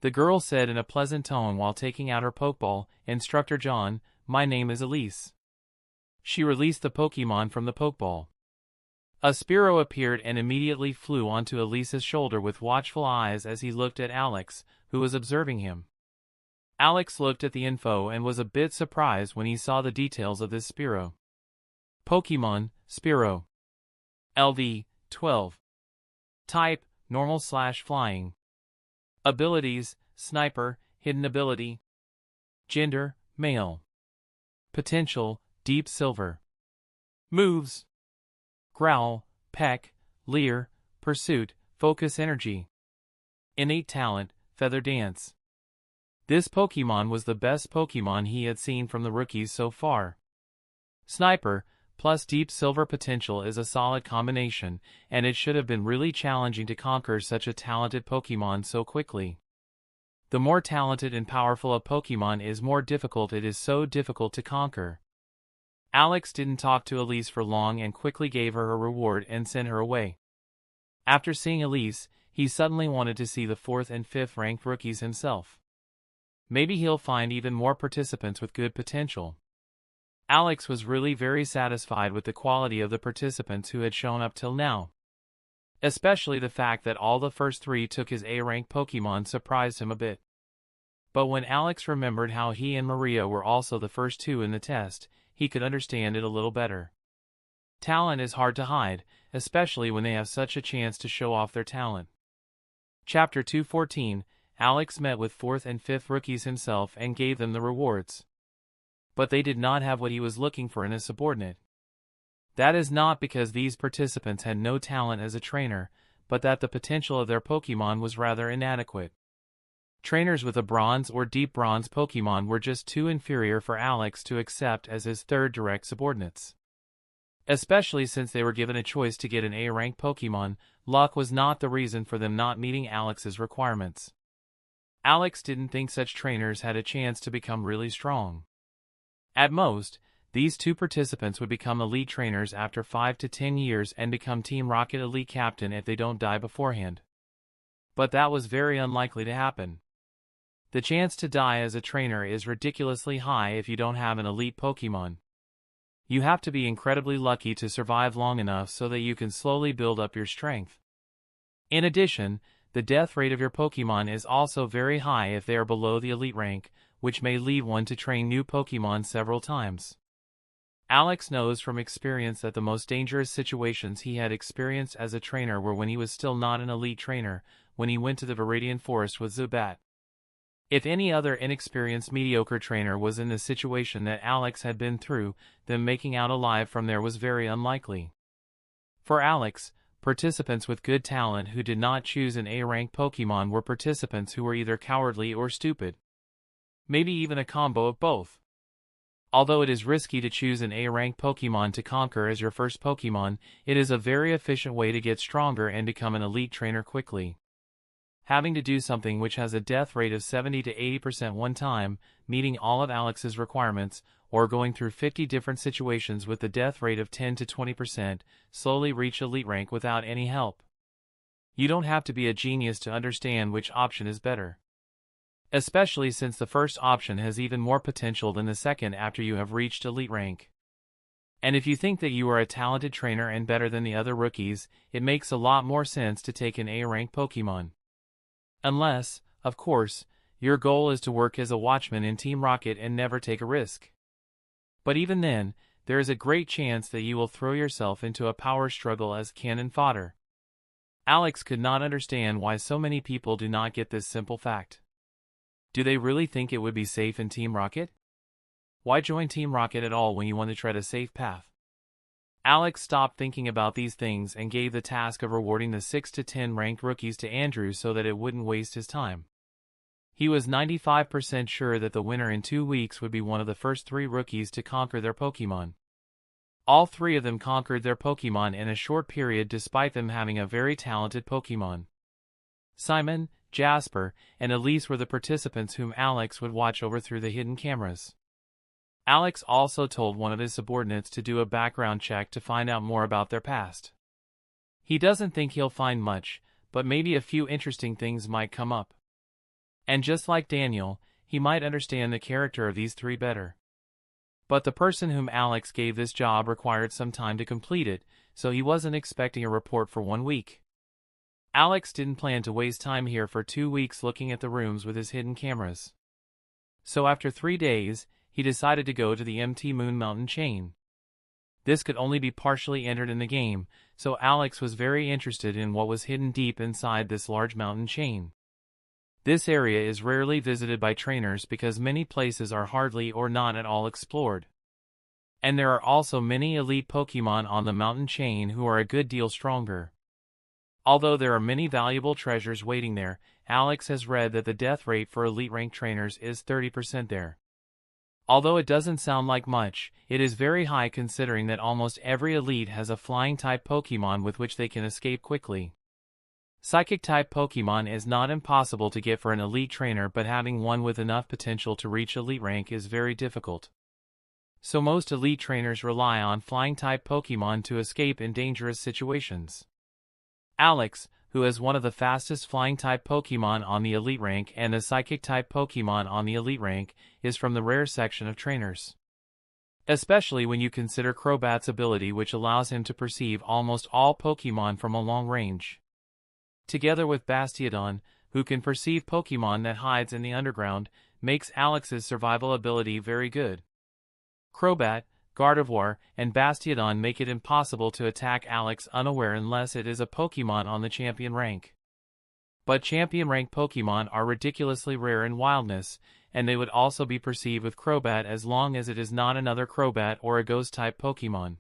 The girl said in a pleasant tone while taking out her Pokeball, "Instructor John, my name is Elise." She released the Pokemon from the Pokeball. A Spearow appeared and immediately flew onto Elise's shoulder with watchful eyes as he looked at Alex, who was observing him. Alex looked at the info and was a bit surprised when he saw the details of this Spearow. Pokemon, Spearow. LV, 12. Type, Normal/Flying. Abilities, Sniper, Hidden Ability. Gender, Male. Potential, Deep Silver. Moves: Growl, Peck, Leer, Pursuit, Focus Energy. Innate Talent, Feather Dance. This Pokemon was the best Pokemon he had seen from the rookies so far. Sniper, plus Deep Silver Potential is a solid combination, and it should have been really challenging to conquer such a talented Pokemon so quickly. The more talented and powerful a Pokemon is, more difficult it is so difficult to conquer. Alex didn't talk to Elise for long and quickly gave her a reward and sent her away. After seeing Elise, he suddenly wanted to see the 4th and 5th ranked rookies himself. Maybe he'll find even more participants with good potential. Alex was really very satisfied with the quality of the participants who had shown up till now. Especially the fact that all the first 3 took his A-rank Pokemon surprised him a bit. But when Alex remembered how he and Maria were also the first 2 in the test, he could understand it a little better. Talent is hard to hide, especially when they have such a chance to show off their talent. Chapter 214, Alex met with 4th and 5th rookies himself and gave them the rewards. But they did not have what he was looking for in a subordinate. That is not because these participants had no talent as a trainer, but that the potential of their Pokemon was rather inadequate. Trainers with a Bronze or Deep Bronze Pokemon were just too inferior for Alex to accept as his 3rd direct subordinates. Especially since they were given a choice to get an A-rank Pokemon, luck was not the reason for them not meeting Alex's requirements. Alex didn't think such trainers had a chance to become really strong. At most, these 2 participants would become elite trainers after 5 to 10 years and become Team Rocket Elite Captain if they don't die beforehand. But that was very unlikely to happen. The chance to die as a trainer is ridiculously high if you don't have an elite Pokemon. You have to be incredibly lucky to survive long enough so that you can slowly build up your strength. In addition, the death rate of your Pokemon is also very high if they are below the elite rank, which may lead one to train new Pokemon several times. Alex knows from experience that the most dangerous situations he had experienced as a trainer were when he was still not an elite trainer, when he went to the Viridian Forest with Zubat. If any other inexperienced mediocre trainer was in the situation that Alex had been through, then making out alive from there was very unlikely. For Alex, participants with good talent who did not choose an A-rank Pokemon were participants who were either cowardly or stupid. Maybe even a combo of both. Although it is risky to choose an A-rank Pokemon to conquer as your first Pokemon, it is a very efficient way to get stronger and become an elite trainer quickly. Having to do something which has a death rate of 70 to 80% one time, meeting all of Alex's requirements, or going through 50 different situations with the death rate of 10 to 20%, slowly reach elite rank without any help. You don't have to be a genius to understand which option is better. Especially since the first option has even more potential than the second after you have reached elite rank. And if you think that you are a talented trainer and better than the other rookies, it makes a lot more sense to take an A-rank Pokemon. Unless, of course, your goal is to work as a watchman in Team Rocket and never take a risk. But even then, there is a great chance that you will throw yourself into a power struggle as cannon fodder. Alex could not understand why so many people do not get this simple fact. Do they really think it would be safe in Team Rocket? Why join Team Rocket at all when you want to tread a safe path? Alex stopped thinking about these things and gave the task of rewarding the 6 to 10 ranked rookies to Andrew so that it wouldn't waste his time. He was 95% sure that the winner in 2 weeks would be one of the first 3 rookies to conquer their Pokemon. All 3 of them conquered their Pokemon in a short period despite them having a very talented Pokemon. Simon, Jasper, and Elise were the participants whom Alex would watch over through the hidden cameras. Alex also told one of his subordinates to do a background check to find out more about their past. He doesn't think he'll find much, but maybe a few interesting things might come up. And just like Daniel, he might understand the character of these 3 better. But the person whom Alex gave this job required some time to complete it, so he wasn't expecting a report for 1 week. Alex didn't plan to waste time here for 2 weeks looking at the rooms with his hidden cameras. So after 3 days, he decided to go to the MT Moon Mountain chain. This could only be partially entered in the game, so Alex was very interested in what was hidden deep inside this large mountain chain. This area is rarely visited by trainers because many places are hardly or not at all explored. And there are also many elite Pokemon on the mountain chain who are a good deal stronger. Although there are many valuable treasures waiting there, Alex has read that the death rate for elite rank trainers is 30% there. Although it doesn't sound like much, it is very high considering that almost every elite has a flying-type Pokemon with which they can escape quickly. Psychic-type Pokemon is not impossible to get for an elite trainer, but having one with enough potential to reach elite rank is very difficult. So most elite trainers rely on flying-type Pokemon to escape in dangerous situations. Alex, who has one of the fastest flying-type Pokemon on the elite rank and the psychic-type Pokemon on the elite rank, is from the rare section of trainers. Especially when you consider Crobat's ability, which allows him to perceive almost all Pokemon from a long range. Together with Bastiodon, who can perceive Pokemon that hides in the underground, makes Alex's survival ability very good. Crobat, Gardevoir, and Bastiodon make it impossible to attack Alex unaware unless it is a Pokemon on the champion rank. But champion rank Pokemon are ridiculously rare in wildness, and they would also be perceived with Crobat as long as it is not another Crobat or a Ghost-type Pokemon.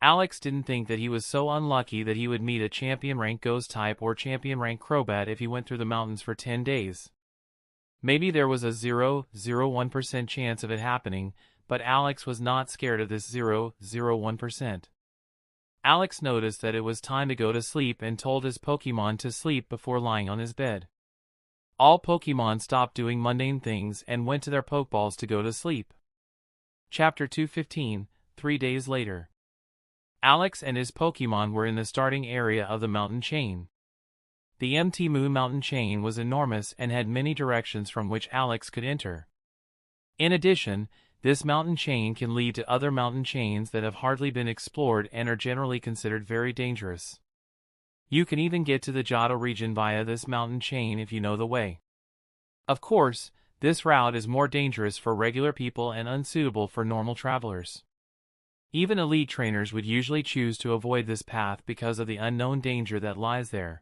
Alex didn't think that he was so unlucky that he would meet a champion rank Ghost-type or champion rank Crobat if he went through the mountains for 10 days. Maybe there was a 0.01% chance of it happening, but Alex was not scared of this 0.01%. Alex noticed that it was time to go to sleep and told his Pokemon to sleep before lying on his bed. All Pokemon stopped doing mundane things and went to their Pokeballs to go to sleep. Chapter 215, 3 days later. Alex and his Pokemon were in the starting area of the mountain chain. The Mt. Moon mountain chain was enormous and had many directions from which Alex could enter. In addition, this mountain chain can lead to other mountain chains that have hardly been explored and are generally considered very dangerous. You can even get to the Johto region via this mountain chain if you know the way. Of course, this route is more dangerous for regular people and unsuitable for normal travelers. Even elite trainers would usually choose to avoid this path because of the unknown danger that lies there.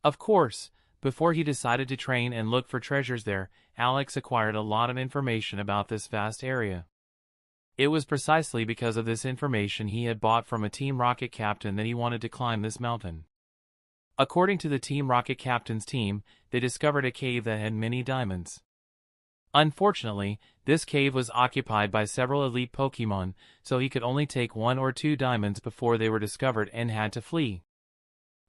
Of course, before he decided to train and look for treasures there, Alex acquired a lot of information about this vast area. It was precisely because of this information he had bought from a Team Rocket captain that he wanted to climb this mountain. According to the Team Rocket captain's team, they discovered a cave that had many diamonds. Unfortunately, this cave was occupied by several elite Pokemon, so he could only take 1 or 2 diamonds before they were discovered and had to flee.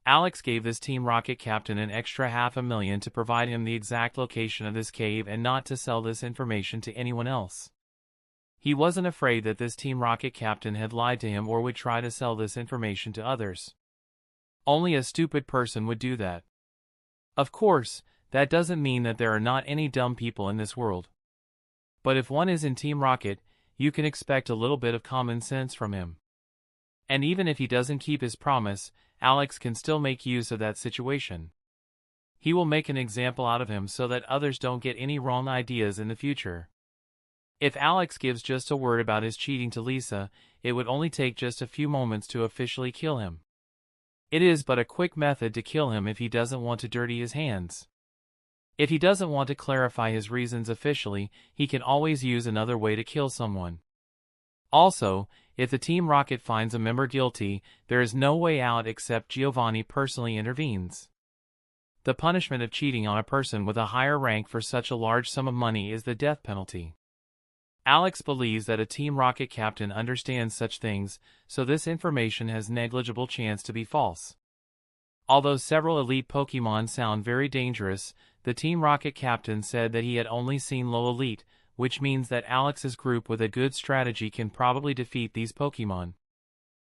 Alex gave this Team Rocket captain an extra $500,000 to provide him the exact location of this cave and not to sell this information to anyone else. He wasn't afraid that this Team Rocket captain had lied to him or would try to sell this information to others. Only a stupid person would do that. Of course, that doesn't mean that there are not any dumb people in this world. But if one is in Team Rocket, you can expect a little bit of common sense from him. And even if he doesn't keep his promise, Alex can still make use of that situation. He will make an example out of him so that others don't get any wrong ideas in the future. If Alex gives just a word about his cheating to Lisa, it would only take just a few moments to officially kill him. It is but a quick method to kill him if he doesn't want to dirty his hands. If he doesn't want to clarify his reasons officially, he can always use another way to kill someone. Also, if the Team Rocket finds a member guilty, there is no way out except Giovanni personally intervenes. The punishment of cheating on a person with a higher rank for such a large sum of money is the death penalty. Alex believes that a Team Rocket captain understands such things, so this information has negligible chance to be false. Although several elite Pokemon sound very dangerous, the Team Rocket captain said that he had only seen low elite, which means that Alex's group with a good strategy can probably defeat these Pokemon.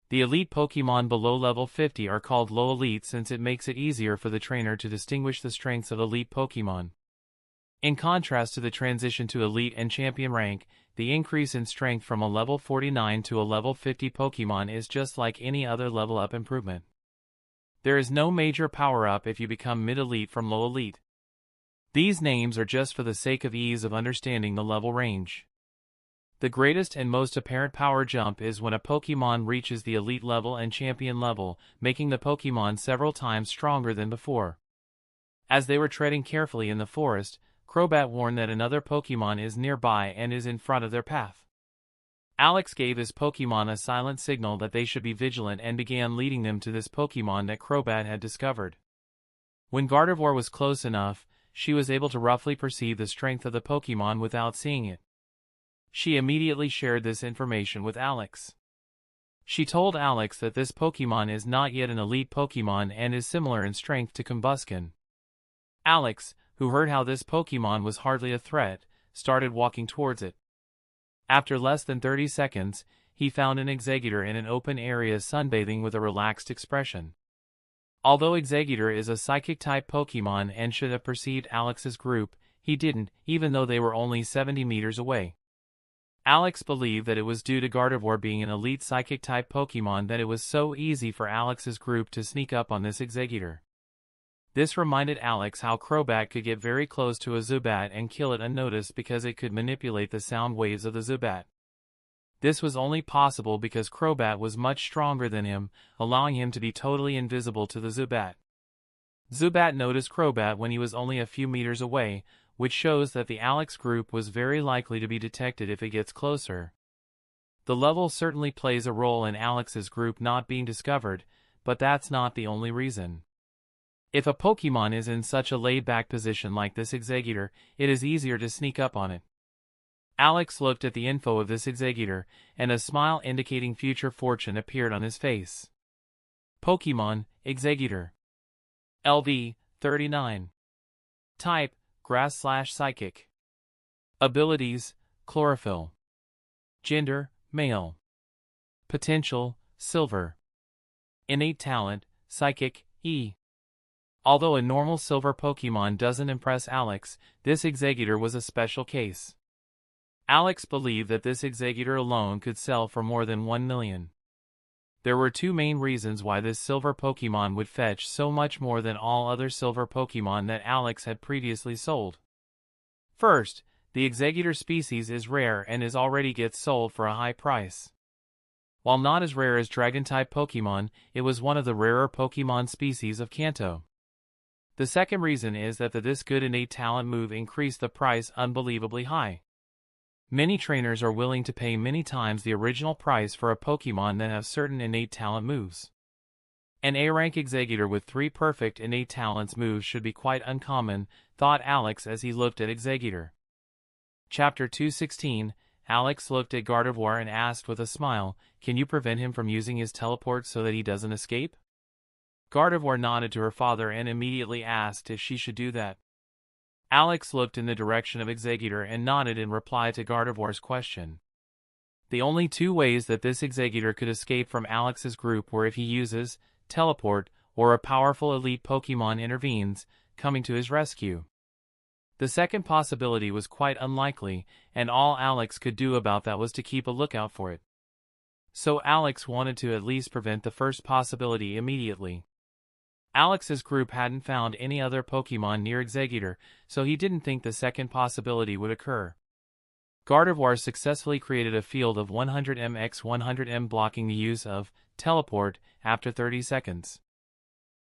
The elite Pokemon below level 50 are called low elite since it makes it easier for the trainer to distinguish the strengths of elite Pokemon. In contrast to the transition to elite and champion rank, the increase in strength from a level 49 to a level 50 Pokemon is just like any other level up improvement. There is no major power up if you become mid-elite from low elite. These names are just for the sake of ease of understanding the level range. The greatest and most apparent power jump is when a Pokemon reaches the elite level and champion level, making the Pokemon several times stronger than before. As they were treading carefully in the forest, Crobat warned that another Pokemon is nearby and is in front of their path. Alex gave his Pokemon a silent signal that they should be vigilant and began leading them to this Pokemon that Crobat had discovered. When Gardevoir was close enough, she was able to roughly perceive the strength of the Pokemon without seeing it. She immediately shared this information with Alex. She told Alex that this Pokemon is not yet an elite Pokemon and is similar in strength to Combusken. Alex, who heard how this Pokemon was hardly a threat, started walking towards it. After less than 30 seconds, he found an Exeggutor in an open area sunbathing with a relaxed expression. Although Exeggutor is a Psychic-type Pokemon and should have perceived Alex's group, he didn't, even though they were only 70 meters away. Alex believed that it was due to Gardevoir being an elite Psychic-type Pokemon that it was so easy for Alex's group to sneak up on this Exeggutor. This reminded Alex how Crobat could get very close to a Zubat and kill it unnoticed because it could manipulate the sound waves of the Zubat. This was only possible because Crobat was much stronger than him, allowing him to be totally invisible to the Zubat. Zubat noticed Crobat when he was only a few meters away, which shows that the Alex group was very likely to be detected if it gets closer. The level certainly plays a role in Alex's group not being discovered, but that's not the only reason. If a Pokemon is in such a laid-back position like this Exeggutor, it is easier to sneak up on it. Alex looked at the info of this Exeggutor, and a smile indicating future fortune appeared on his face. Pokemon, Exeggutor. LV, 39. Type, Grass/Psychic. Abilities, Chlorophyll. Gender, Male. Potential, Silver. Innate talent, Psychic, E. Although a normal silver Pokemon doesn't impress Alex, this Exeggutor was a special case. Alex believed that this Exeggutor alone could sell for more than 1 million. There were two main reasons why this silver Pokemon would fetch so much more than all other silver Pokemon that Alex had previously sold. First, the Exeggutor species is rare and already gets sold for a high price. While not as rare as Dragon-type Pokemon, it was one of the rarer Pokemon species of Kanto. The second reason is that this good innate talent move increased the price unbelievably high. Many trainers are willing to pay many times the original price for a Pokemon that has certain innate talent moves. An A-rank Exeggutor with 3 perfect innate talents moves should be quite uncommon, thought Alex as he looked at Exeggutor. Chapter 216, Alex looked at Gardevoir and asked with a smile, "Can you prevent him from using his teleport so that he doesn't escape?" Gardevoir nodded to her father and immediately asked if she should do that. Alex looked in the direction of Exeggutor and nodded in reply to Gardevoir's question. The only 2 ways that this Exeggutor could escape from Alex's group were if he uses teleport or a powerful elite Pokemon intervenes, coming to his rescue. The second possibility was quite unlikely, and all Alex could do about that was to keep a lookout for it. So Alex wanted to at least prevent the first possibility immediately. Alex's group hadn't found any other Pokemon near Exeggutor, so he didn't think the second possibility would occur. Gardevoir successfully created a field of 100m x 100m blocking the use of teleport after 30 seconds.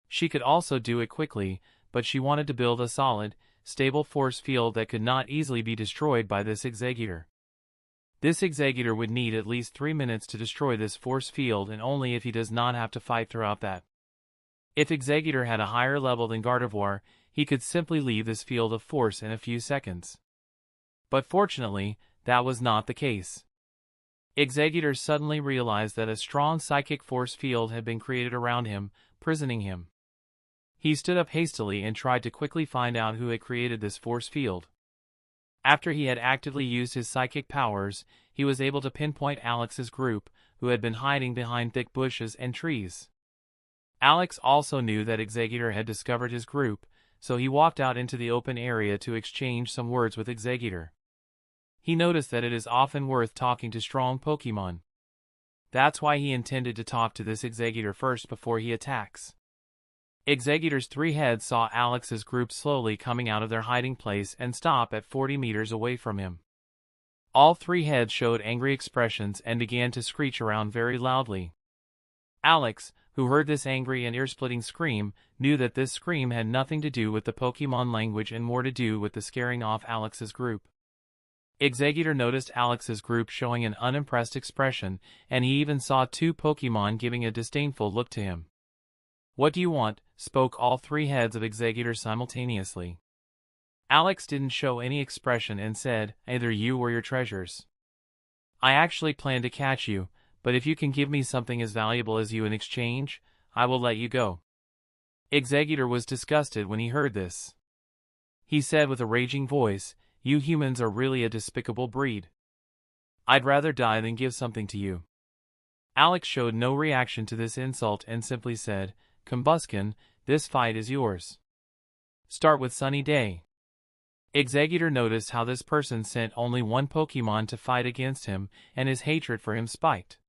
She could also do it quickly, but she wanted to build a solid, stable force field that could not easily be destroyed by this Exeggutor. This Exeggutor would need at least 3 minutes to destroy this force field, and only if he does not have to fight throughout that. If Exeggutor had a higher level than Gardevoir, he could simply leave this field of force in a few seconds. But fortunately, that was not the case. Exeggutor suddenly realized that a strong psychic force field had been created around him, prisoning him. He stood up hastily and tried to quickly find out who had created this force field. After he had actively used his psychic powers, he was able to pinpoint Alex's group, who had been hiding behind thick bushes and trees. Alex also knew that Exeggutor had discovered his group, so he walked out into the open area to exchange some words with Exeggutor. He noticed that it is often worth talking to strong Pokemon. That's why he intended to talk to this Exeggutor first before he attacks. Exeggutor's 3 heads saw Alex's group slowly coming out of their hiding place and stop at 40 meters away from him. All 3 heads showed angry expressions and began to screech around very loudly. Alex, who heard this angry and ear-splitting scream, knew that this scream had nothing to do with the Pokemon language and more to do with the scaring off Alex's group. Exeggutor noticed Alex's group showing an unimpressed expression, and he even saw two Pokemon giving a disdainful look to him. "What do you want?" spoke all three heads of Exeggutor simultaneously. Alex didn't show any expression and said, "Either you or your treasures. I actually plan to catch you, but if you can give me something as valuable as you in exchange, I will let you go." Exeggutor was disgusted when he heard this. He said with a raging voice, "You humans are really a despicable breed. I'd rather die than give something to you." Alex showed no reaction to this insult and simply said, "Combusken, this fight is yours. Start with Sunny Day." Exeggutor noticed how this person sent only one Pokemon to fight against him, and his hatred for him spiked.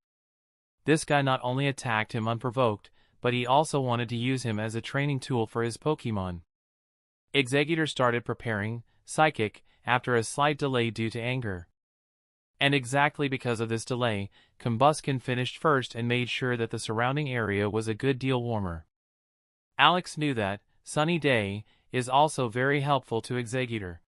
This guy not only attacked him unprovoked, but he also wanted to use him as a training tool for his Pokemon. Exeggutor started preparing Psychic after a slight delay due to anger. And exactly because of this delay, Combusken finished first and made sure that the surrounding area was a good deal warmer. Alex knew that Sunny Day is also very helpful to Exeggutor.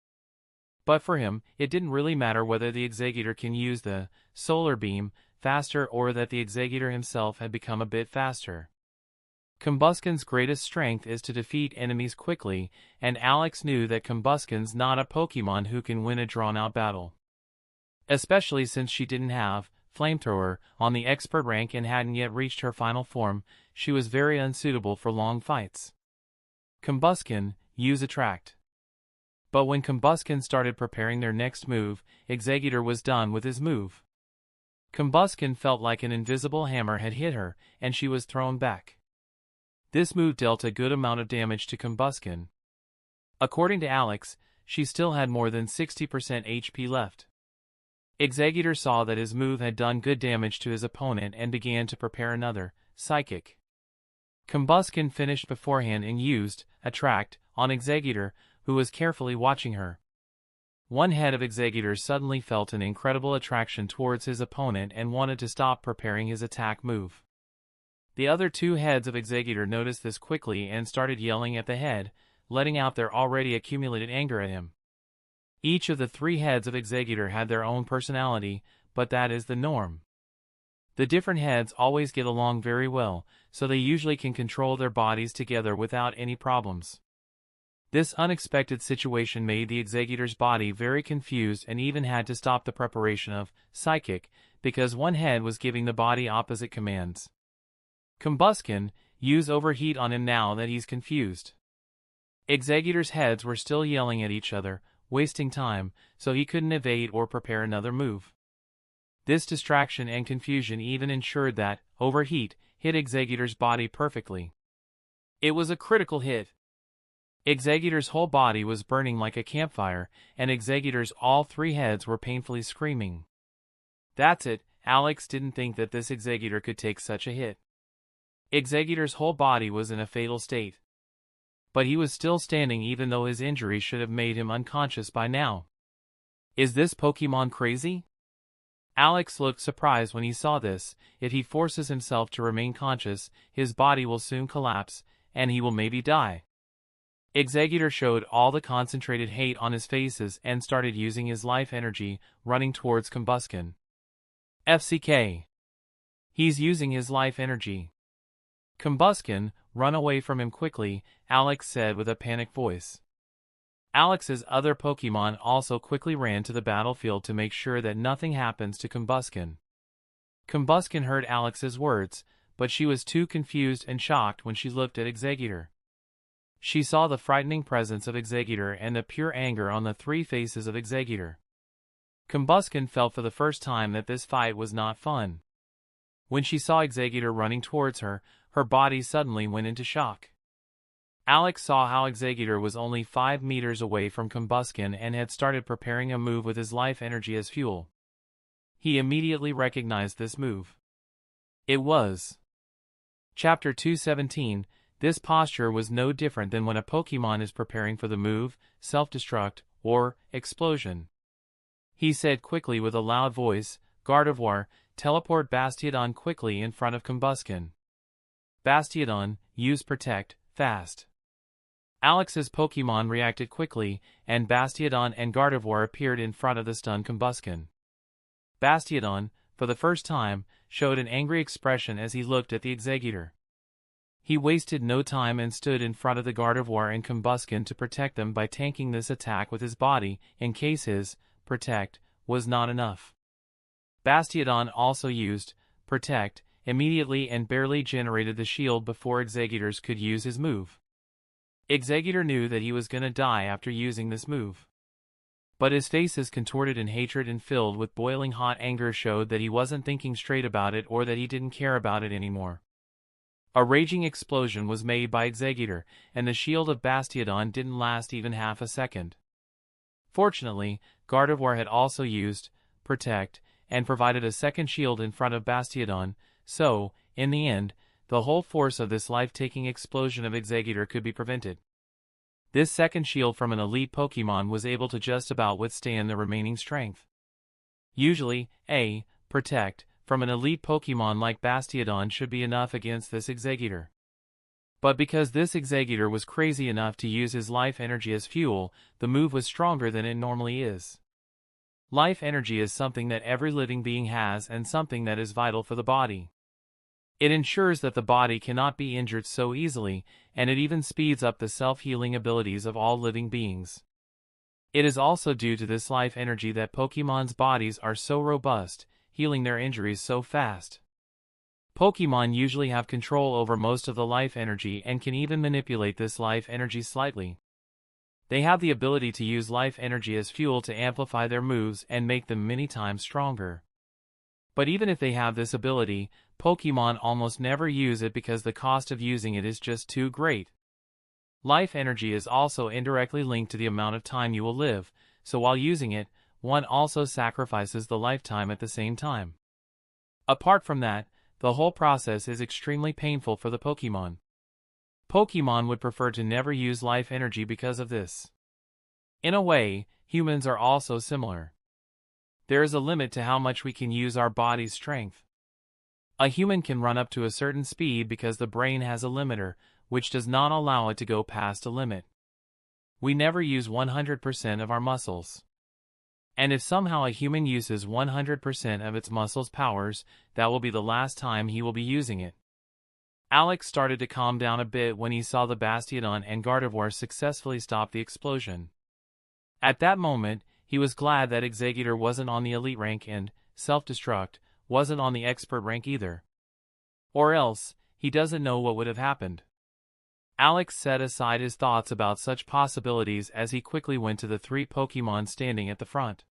But for him, it didn't really matter whether the Exeggutor can use the solar beam faster or that the Exeggutor himself had become a bit faster. Combusken's greatest strength is to defeat enemies quickly, and Alex knew that Combusken's not a Pokemon who can win a drawn-out battle. Especially since she didn't have Flamethrower on the expert rank and hadn't yet reached her final form, she was very unsuitable for long fights. Combusken, use Attract. But when Combusken started preparing their next move, Exeggutor was done with his move. Combusken felt like an invisible hammer had hit her, and she was thrown back. This move dealt a good amount of damage to Combusken. According to Alex, she still had more than 60% HP left. Exeggutor saw that his move had done good damage to his opponent and began to prepare another, Psychic. Combusken finished beforehand and used Attract on Exeggutor, who was carefully watching her. One head of Exeggutor suddenly felt an incredible attraction towards his opponent and wanted to stop preparing his attack move. The other two heads of Exeggutor noticed this quickly and started yelling at the head, letting out their already accumulated anger at him. Each of the three heads of Exeggutor had their own personality, but that is the norm. The different heads always get along very well, so they usually can control their bodies together without any problems. This unexpected situation made the Exeggutor's body very confused and even had to stop the preparation of Psychic, because one head was giving the body opposite commands. Combusken, use Overheat on him now that he's confused. Exeggutor's heads were still yelling at each other, wasting time, so he couldn't evade or prepare another move. This distraction and confusion even ensured that Overheat hit Exeggutor's body perfectly. It was a critical hit. Exeggutor's whole body was burning like a campfire, and Exeggutor's all three heads were painfully screaming. That's it, Alex didn't think that this Exeggutor could take such a hit. Exeggutor's whole body was in a fatal state. But he was still standing even though his injury should have made him unconscious by now. Is this Pokemon crazy? Alex looked surprised when he saw this. If he forces himself to remain conscious, his body will soon collapse, and he will maybe die. Exeggutor showed all the concentrated hate on his faces and started using his life energy, running towards Combusken. FCK. He's using his life energy. Combusken, run away from him quickly, Alex said with a panicked voice. Alex's other Pokemon also quickly ran to the battlefield to make sure that nothing happens to Combusken. Combusken heard Alex's words, but she was too confused and shocked when she looked at Exeggutor. She saw the frightening presence of Exeggutor and the pure anger on the three faces of Exeggutor. Combusken felt for the first time that this fight was not fun. When she saw Exeggutor running towards her, her body suddenly went into shock. Alex saw how Exeggutor was only 5 meters away from Combusken and had started preparing a move with his life energy as fuel. He immediately recognized this move. It was Chapter 217. This posture was no different than when a Pokemon is preparing for the move, self-destruct, or explosion. He said quickly with a loud voice, Gardevoir, teleport Bastiodon quickly in front of Combusken. Bastiodon, use Protect, fast. Alex's Pokemon reacted quickly, and Bastiodon and Gardevoir appeared in front of the stunned Combusken. Bastiodon, for the first time, showed an angry expression as he looked at the Exeggutor. He wasted no time and stood in front of the Gardevoir and Combusken to protect them by tanking this attack with his body, in case his protect was not enough. Bastiodon also used protect immediately and barely generated the shield before Exeggutors could use his move. Exeggutor knew that he was gonna die after using this move. But his face is contorted in hatred and filled with boiling hot anger showed that he wasn't thinking straight about it or that he didn't care about it anymore. A raging explosion was made by Exeggutor, and the shield of Bastiodon didn't last even half a second. Fortunately, Gardevoir had also used protect and provided a second shield in front of Bastiodon, so, in the end, the whole force of this life-taking explosion of Exeggutor could be prevented. This second shield from an elite Pokemon was able to just about withstand the remaining strength. Usually, a protect from an elite Pokemon like Bastiodon should be enough against this Exeggutor. But because this Exeggutor was crazy enough to use his life energy as fuel, the move was stronger than it normally is. Life energy is something that every living being has and something that is vital for the body. It ensures that the body cannot be injured so easily, and it even speeds up the self-healing abilities of all living beings. It is also due to this life energy that Pokemon's bodies are so robust, healing their injuries so fast. Pokemon usually have control over most of the life energy and can even manipulate this life energy slightly. They have the ability to use life energy as fuel to amplify their moves and make them many times stronger. But even if they have this ability, Pokemon almost never use it because the cost of using it is just too great. Life energy is also indirectly linked to the amount of time you will live, so while using it, one also sacrifices the lifetime at the same time. Apart from that, the whole process is extremely painful for the Pokemon. Pokemon would prefer to never use life energy because of this. In a way, humans are also similar. There is a limit to how much we can use our body's strength. A human can run up to a certain speed because the brain has a limiter, which does not allow it to go past a limit. We never use 100% of our muscles. And if somehow a human uses 100% of its muscles' powers, that will be the last time he will be using it. Alex started to calm down a bit when he saw the Bastiodon and Gardevoir successfully stop the explosion. At that moment, he was glad that Exeggutor wasn't on the elite rank and, self-destruct, wasn't on the expert rank either. Or else, he doesn't know what would have happened. Alex set aside his thoughts about such possibilities as he quickly went to the three Pokemon standing at the front.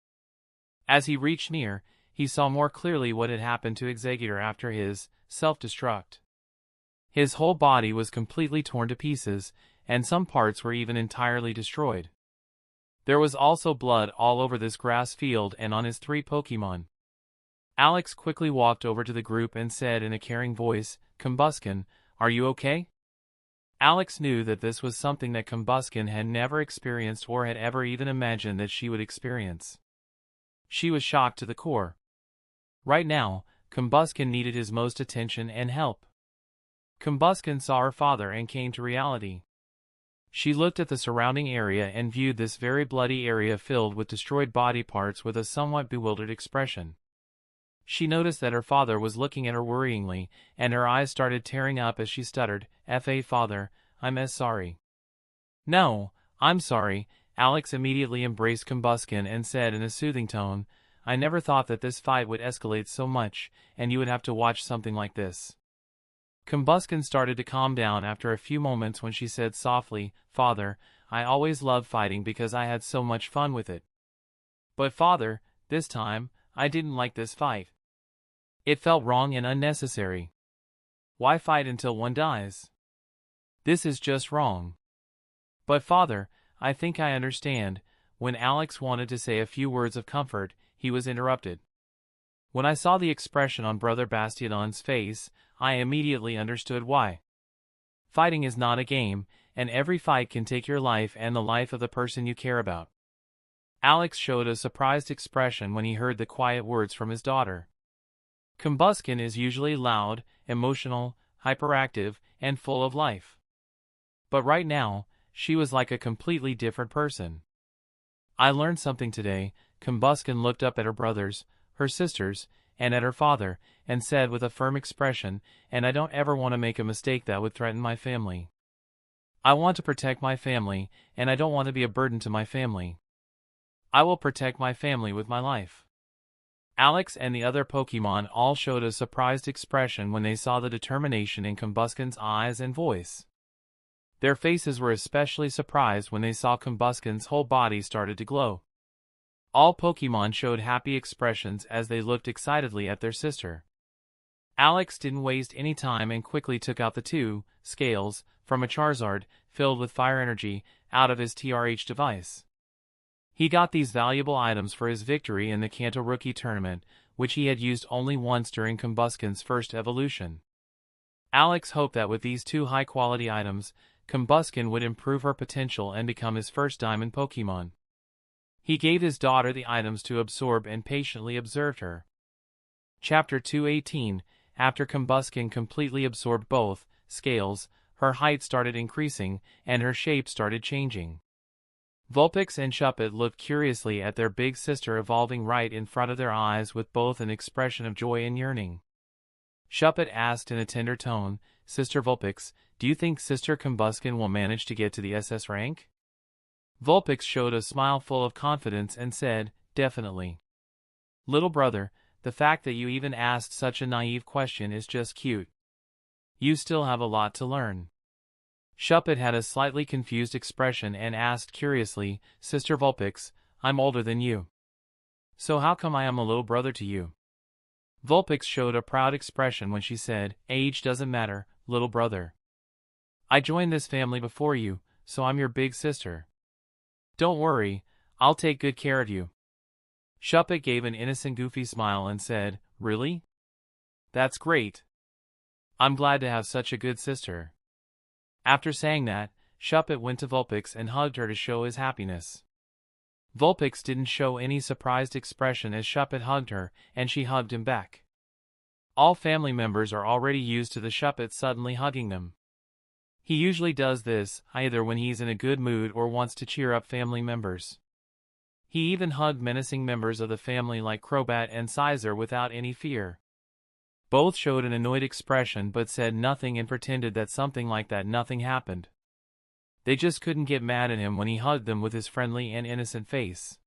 As he reached near, he saw more clearly what had happened to Exeggutor after his self-destruct. His whole body was completely torn to pieces, and some parts were even entirely destroyed. There was also blood all over this grass field and on his three Pokemon. Alex quickly walked over to the group and said in a caring voice, "Combusken, are you okay?" Alex knew that this was something that Combusken had never experienced or had ever even imagined that she would experience. She was shocked to the core. Right now, Combusken needed his most attention and help. Combusken saw her father and came to reality. She looked at the surrounding area and viewed this very bloody area filled with destroyed body parts with a somewhat bewildered expression. She noticed that her father was looking at her worryingly, and her eyes started tearing up as she stuttered, "Fa father, I'm sorry." "No, I'm sorry." Alex immediately embraced Combusken and said in a soothing tone, "I never thought that this fight would escalate so much, and you would have to watch something like this." Combusken started to calm down after a few moments when she said softly, "Father, I always loved fighting because I had so much fun with it. But father, this time, I didn't like this fight. It felt wrong and unnecessary. Why fight until one dies? This is just wrong." "But father, I think I understand." When Alex wanted to say a few words of comfort, he was interrupted. "When I saw the expression on Brother Bastiodon's face, I immediately understood why. Fighting is not a game, and every fight can take your life and the life of the person you care about." Alex showed a surprised expression when he heard the quiet words from his daughter. Combusken is usually loud, emotional, hyperactive, and full of life. But right now, she was like a completely different person. I learned something today. Combuskin looked up at her brothers, her sisters, and at her father, and said with a firm expression, and I don't ever want to make a mistake that would threaten my family. I want to protect my family, and I don't want to be a burden to my family. I will protect my family with my life. Alex and the other Pokemon all showed a surprised expression when they saw the determination in Combuskin's eyes and voice. Their faces were especially surprised when they saw Combuskin's whole body started to glow. All Pokemon showed happy expressions as they looked excitedly at their sister. Alex didn't waste any time and quickly took out the 2 scales from a Charizard, filled with fire energy, out of his TRH device. He got these valuable items for his victory in the Kanto Rookie Tournament, which he had used only once during Combuskin's first evolution. Alex hoped that with these 2 high-quality items, Combuskin would improve her potential and become his first Diamond Pokemon. He gave his daughter the items to absorb and patiently observed her. Chapter 218. After Combuskin completely absorbed both scales, her height started increasing, and her shape started changing. Vulpix and Shuppet looked curiously at their big sister evolving right in front of their eyes with both an expression of joy and yearning. Shuppet asked in a tender tone, Sister Vulpix, do you think Sister Combuskin will manage to get to the SS rank? Vulpix showed a smile full of confidence and said, definitely. Little brother, the fact that you even asked such a naive question is just cute. You still have a lot to learn. Shuppet had a slightly confused expression and asked curiously, Sister Vulpix, I'm older than you. So how come I am a little brother to you? Vulpix showed a proud expression when she said, age doesn't matter, little brother. I joined this family before you, so I'm your big sister. Don't worry, I'll take good care of you. Shuppet gave an innocent goofy smile and said, really? That's great. I'm glad to have such a good sister. After saying that, Shuppet went to Vulpix and hugged her to show his happiness. Vulpix didn't show any surprised expression as Shuppet hugged her, and she hugged him back. All family members are already used to the Shuppet suddenly hugging them. He usually does this, either when he's in a good mood or wants to cheer up family members. He even hugged menacing members of the family like Crobat and Sizer without any fear. Both showed an annoyed expression but said nothing and pretended that something like that nothing happened. They just couldn't get mad at him when he hugged them with his friendly and innocent face.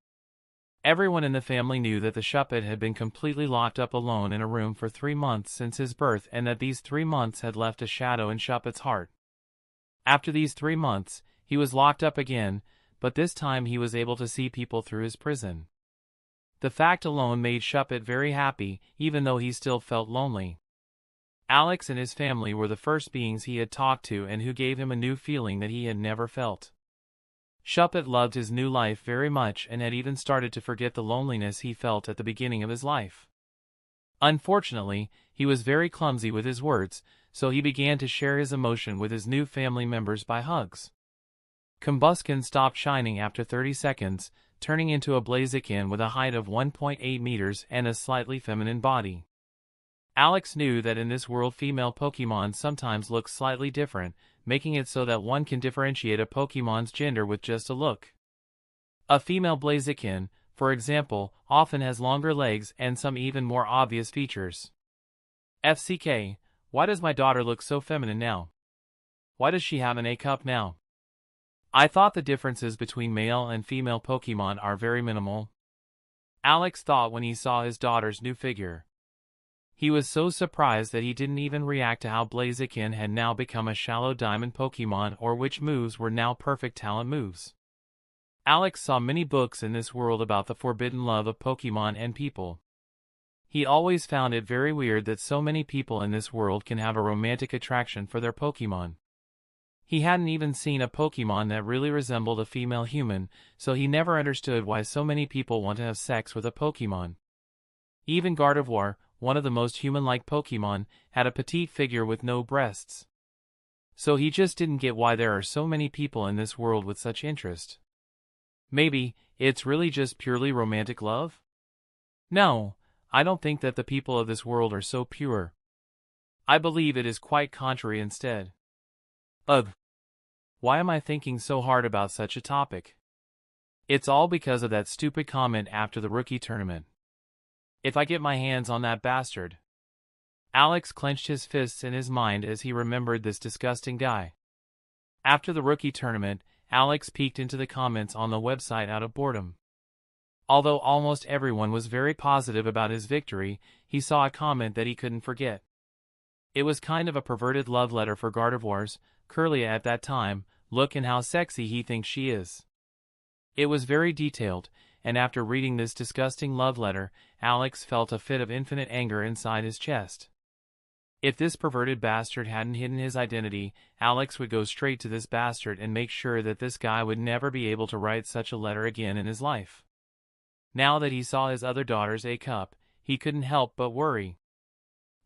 Everyone in the family knew that the Shuppet had been completely locked up alone in a room for 3 months since his birth and that these 3 months had left a shadow in Shuppet's heart. After these 3 months, he was locked up again, but this time he was able to see people through his prison. The fact alone made Shuppet very happy, even though he still felt lonely. Alex and his family were the first beings he had talked to and who gave him a new feeling that he had never felt. Shuppet loved his new life very much and had even started to forget the loneliness he felt at the beginning of his life. Unfortunately, he was very clumsy with his words, so he began to share his emotion with his new family members by hugs. Combuskin stopped shining after 30 seconds, turning into a Blaziken with a height of 1.8 meters and a slightly feminine body. Alex knew that in this world female Pokemon sometimes look slightly different, making it so that one can differentiate a Pokemon's gender with just a look. A female Blaziken, for example, often has longer legs and some even more obvious features. FCK, why does my daughter look so feminine now? Why does she have an A cup now? I thought the differences between male and female Pokemon are very minimal. Alex thought when he saw his daughter's new figure. He was so surprised that he didn't even react to how Blaziken had now become a shallow diamond Pokemon or which moves were now perfect talent moves. Alex saw many books in this world about the forbidden love of Pokemon and people. He always found it very weird that so many people in this world can have a romantic attraction for their Pokemon. He hadn't even seen a Pokemon that really resembled a female human, so he never understood why so many people want to have sex with a Pokemon. Even Gardevoir, one of the most human-like Pokemon, had a petite figure with no breasts. So he just didn't get why there are so many people in this world with such interest. Maybe, it's really just purely romantic love? No, I don't think that the people of this world are so pure. I believe it is quite contrary instead. Ugh. Why am I thinking so hard about such a topic? It's all because of that stupid comment after the rookie tournament. If I get my hands on that bastard. Alex clenched his fists in his mind as he remembered this disgusting guy. After the rookie tournament, Alex peeked into the comments on the website out of boredom. Although almost everyone was very positive about his victory, he saw a comment that he couldn't forget. It was kind of a perverted love letter for Gardevoirs, Curlia at that time. Look and how sexy he thinks she is. It was very detailed, and after reading this disgusting love letter, Alex felt a fit of infinite anger inside his chest. If this perverted bastard hadn't hidden his identity, Alex would go straight to this bastard and make sure that this guy would never be able to write such a letter again in his life. Now that he saw his other daughter's A-cup, he couldn't help but worry.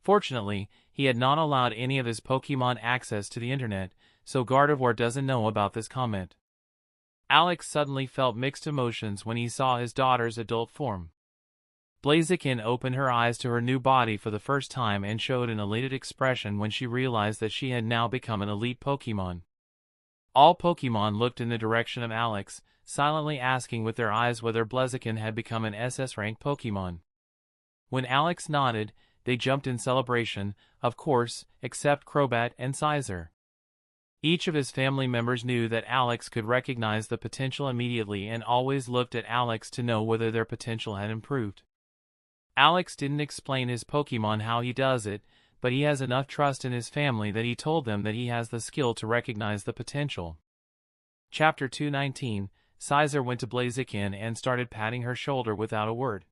Fortunately, he had not allowed any of his Pokemon access to the internet, so Gardevoir doesn't know about this comment. Alex suddenly felt mixed emotions when he saw his daughter's adult form. Blaziken opened her eyes to her new body for the first time and showed an elated expression when she realized that she had now become an elite Pokemon. All Pokemon looked in the direction of Alex, silently asking with their eyes whether Blaziken had become an SS-rank Pokemon. When Alex nodded, they jumped in celebration, of course, except Crobat and Scizor. Each of his family members knew that Alex could recognize the potential immediately and always looked at Alex to know whether their potential had improved. Alex didn't explain his Pokemon how he does it, but he has enough trust in his family that he told them that he has the skill to recognize the potential. Chapter 219, Scizor went to Blaziken and started patting her shoulder without a word.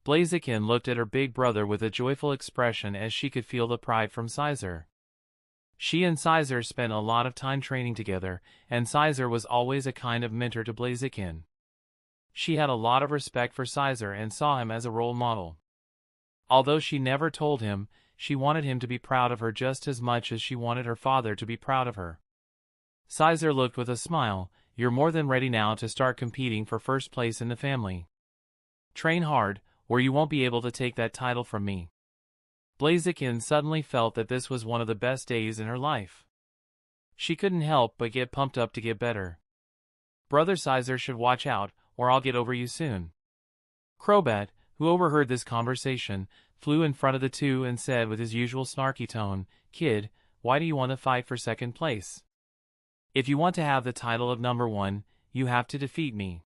Blaziken looked at her big brother with a joyful expression as she could feel the pride from Scizor. She and Scizor spent a lot of time training together, and Scizor was always a kind of mentor to Blaziken. She had a lot of respect for Scizor and saw him as a role model. Although she never told him, she wanted him to be proud of her just as much as she wanted her father to be proud of her. Scizor looked with a smile. You're more than ready now to start competing for first place in the family. Train hard, or you won't be able to take that title from me. Blaziken suddenly felt that this was one of the best days in her life. She couldn't help but get pumped up to get better. Brother Scizor should watch out, or I'll get over you soon. Crobat, who overheard this conversation, flew in front of the two and said with his usual snarky tone, Kid, why do you want to fight for second place? If you want to have the title of number 1, you have to defeat me.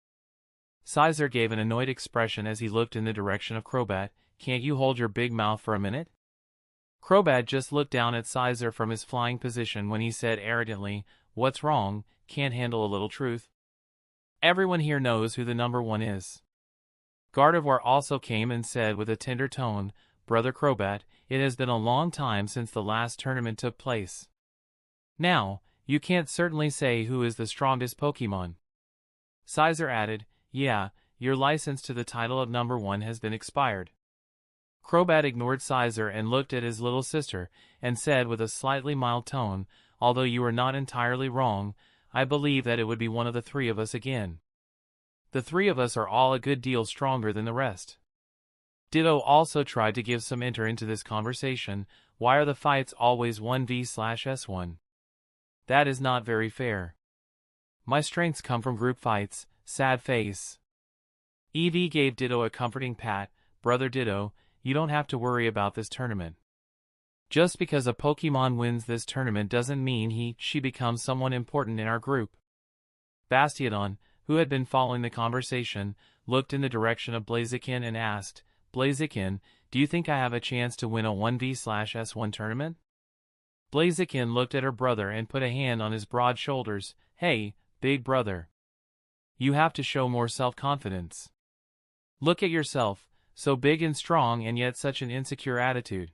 Scizor gave an annoyed expression as he looked in the direction of Crobat. Can't you hold your big mouth for a minute? Crobat just looked down at Scizor from his flying position when he said arrogantly, What's wrong, can't handle a little truth? Everyone here knows who the number 1 is. Gardevoir also came and said with a tender tone, Brother Crobat, it has been a long time since the last tournament took place. Now, you can't certainly say who is the strongest Pokemon. Scizor added, Yeah, your license to the title of number 1 has been expired. Crobat ignored Scizor and looked at his little sister, and said with a slightly mild tone, Although you are not entirely wrong, I believe that it would be one of the 3 of us again. The 3 of us are all a good deal stronger than the rest. Ditto also tried to give some enter into this conversation. Why are the fights always 1v/S1? That is not very fair. My strengths come from group fights, sad face. Eevee gave Ditto a comforting pat. Brother Ditto, you don't have to worry about this tournament. Just because a Pokemon wins this tournament doesn't mean she becomes someone important in our group. Bastiodon, who had been following the conversation, looked in the direction of Blaziken and asked, Blaziken, do you think I have a chance to win a 1v/S1 tournament? Blaziken looked at her brother and put a hand on his broad shoulders. Hey, big brother. You have to show more self-confidence. Look at yourself, so big and strong and yet such an insecure attitude.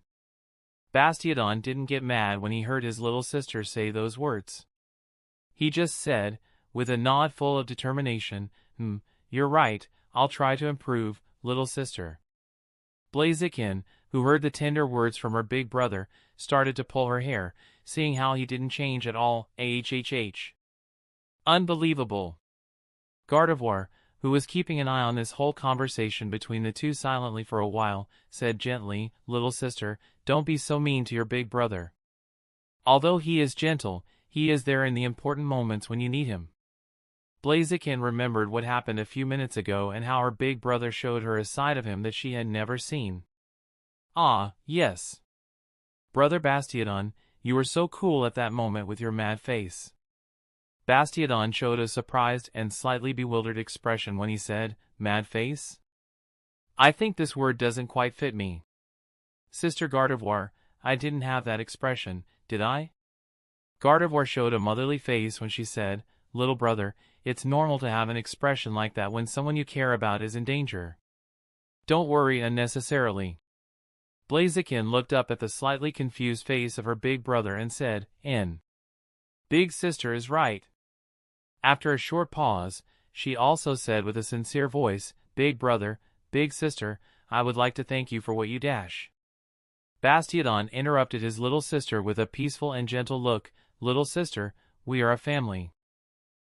Bastiodon didn't get mad when he heard his little sister say those words. He just said, with a nod full of determination, You're right, I'll try to improve, little sister. Blaziken, who heard the tender words from her big brother, started to pull her hair, seeing how he didn't change at all. Unbelievable. Gardevoir, who was keeping an eye on this whole conversation between the two silently for a while, said gently, Little sister, don't be so mean to your big brother. Although he is gentle, He is there in the important moments when you need him. Blaziken remembered what happened a few minutes ago and how her big brother showed her a side of him that she had never seen. Ah, yes. Brother Bastiodon, you were so cool at that moment with your mad face. Bastiodon showed a surprised and slightly bewildered expression when he said, "Mad face? I think this word doesn't quite fit me. Sister Gardevoir, I didn't have that expression, did I?" Gardevoir showed a motherly face when she said, "Little brother, it's normal to have an expression like that when someone you care about is in danger. Don't worry unnecessarily." Blaziken looked up at the slightly confused face of her big brother and said, Big sister is right." After a short pause, she also said with a sincere voice, "Big brother, big sister, I would like to thank you for what you dash." Bastiodon interrupted his little sister with a peaceful and gentle look. "Little sister, we are a family.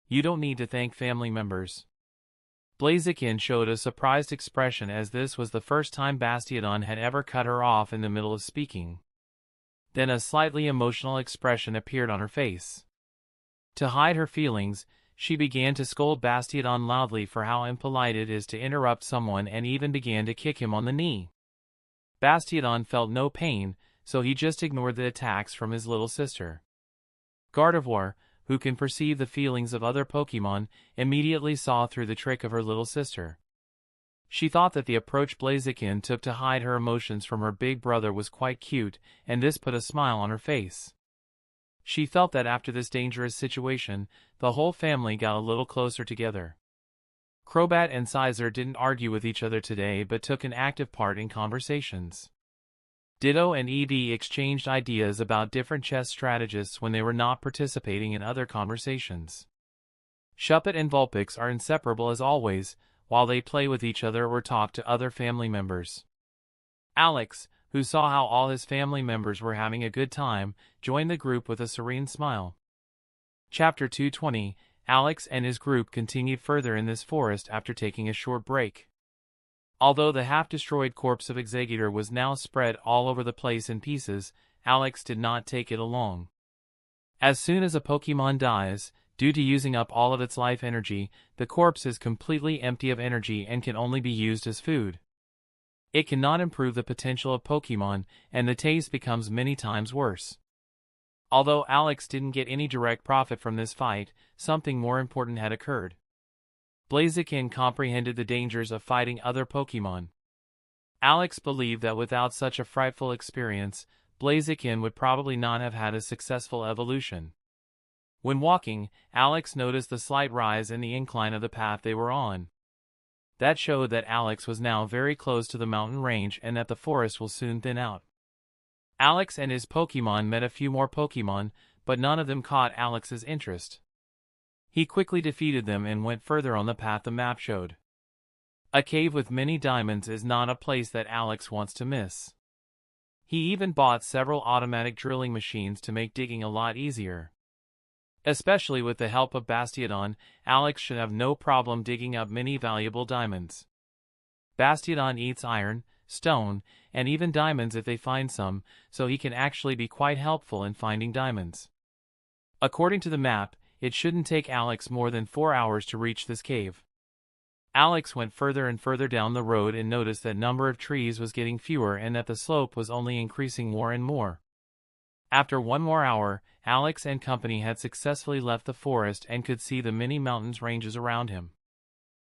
You don't need to thank family members." Blaziken showed a surprised expression as this was the first time Bastiodon had ever cut her off in the middle of speaking. Then a slightly emotional expression appeared on her face. To hide her feelings, she began to scold Bastiodon loudly for how impolite it is to interrupt someone and even began to kick him on the knee. Bastiodon felt no pain, so he just ignored the attacks from his little sister. Gardevoir, who can perceive the feelings of other Pokémon, immediately saw through the trick of her little sister. She thought that the approach Blaziken took to hide her emotions from her big brother was quite cute, and this put a smile on her face. She felt that after this dangerous situation, the whole family got a little closer together. Crobat and Sizer didn't argue with each other today but took an active part in conversations. Ditto and Eevee exchanged ideas about different chess strategists when they were not participating in other conversations. Shuppet and Vulpix are inseparable as always, while they play with each other or talk to other family members. Alex, who saw how all his family members were having a good time, joined the group with a serene smile. Chapter 220, Alex and his group continued further in this forest after taking a short break. Although the half-destroyed corpse of Exeggutor was now spread all over the place in pieces, Alex did not take it along. As soon as a Pokémon dies, due to using up all of its life energy, the corpse is completely empty of energy and can only be used as food. It cannot improve the potential of Pokémon, and the taste becomes many times worse. Although Alex didn't get any direct profit from this fight, something more important had occurred. Blaziken comprehended the dangers of fighting other Pokémon. Alex believed that without such a frightful experience, Blaziken would probably not have had a successful evolution. When walking, Alex noticed the slight rise in the incline of the path they were on. That showed that Alex was now very close to the mountain range and that the forest will soon thin out. Alex and his Pokémon met a few more Pokémon, but none of them caught Alex's interest. He quickly defeated them and went further on the path the map showed. A cave with many diamonds is not a place that Alex wants to miss. He even bought several automatic drilling machines to make digging a lot easier. Especially with the help of Bastiodon, Alex should have no problem digging up many valuable diamonds. Bastiodon eats iron, stone, and even diamonds if they find some, so he can actually be quite helpful in finding diamonds. According to the map, it shouldn't take Alex more than 4 hours to reach this cave. Alex went further and further down the road and noticed that number of trees was getting fewer and that the slope was only increasing more and more. After 1 more hour, Alex and company had successfully left the forest and could see the many mountains ranges around him.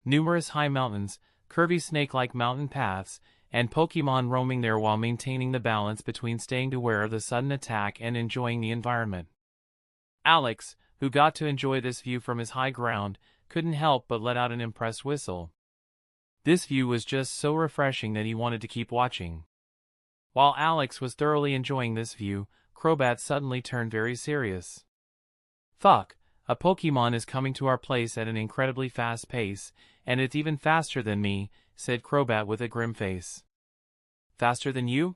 Numerous high mountains, curvy snake-like mountain paths, and Pokémon roaming there while maintaining the balance between staying aware of the sudden attack and enjoying the environment. Alex, who got to enjoy this view from his high ground, couldn't help but let out an impressed whistle. This view was just so refreshing that he wanted to keep watching. While Alex was thoroughly enjoying this view, Crobat suddenly turned very serious. "Fuck, a Pokémon is coming to our place at an incredibly fast pace, and it's even faster than me," said Crobat with a grim face. "Faster than you?"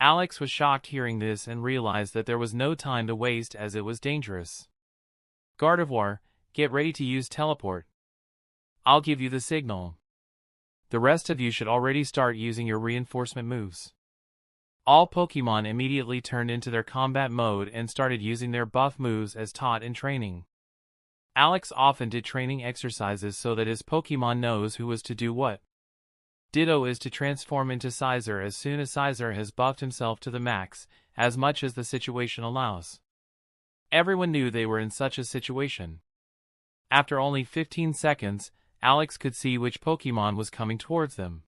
Alex was shocked hearing this and realized that there was no time to waste as it was dangerous. "Gardevoir, get ready to use teleport. I'll give you the signal. The rest of you should already start using your reinforcement moves." All Pokemon immediately turned into their combat mode and started using their buff moves as taught in training. Alex often did training exercises so that his Pokemon knows who was to do what. Ditto is to transform into Scizor as soon as Scizor has buffed himself to the max, as much as the situation allows. Everyone knew they were in such a situation. After only 15 seconds, Alex could see which Pokemon was coming towards them.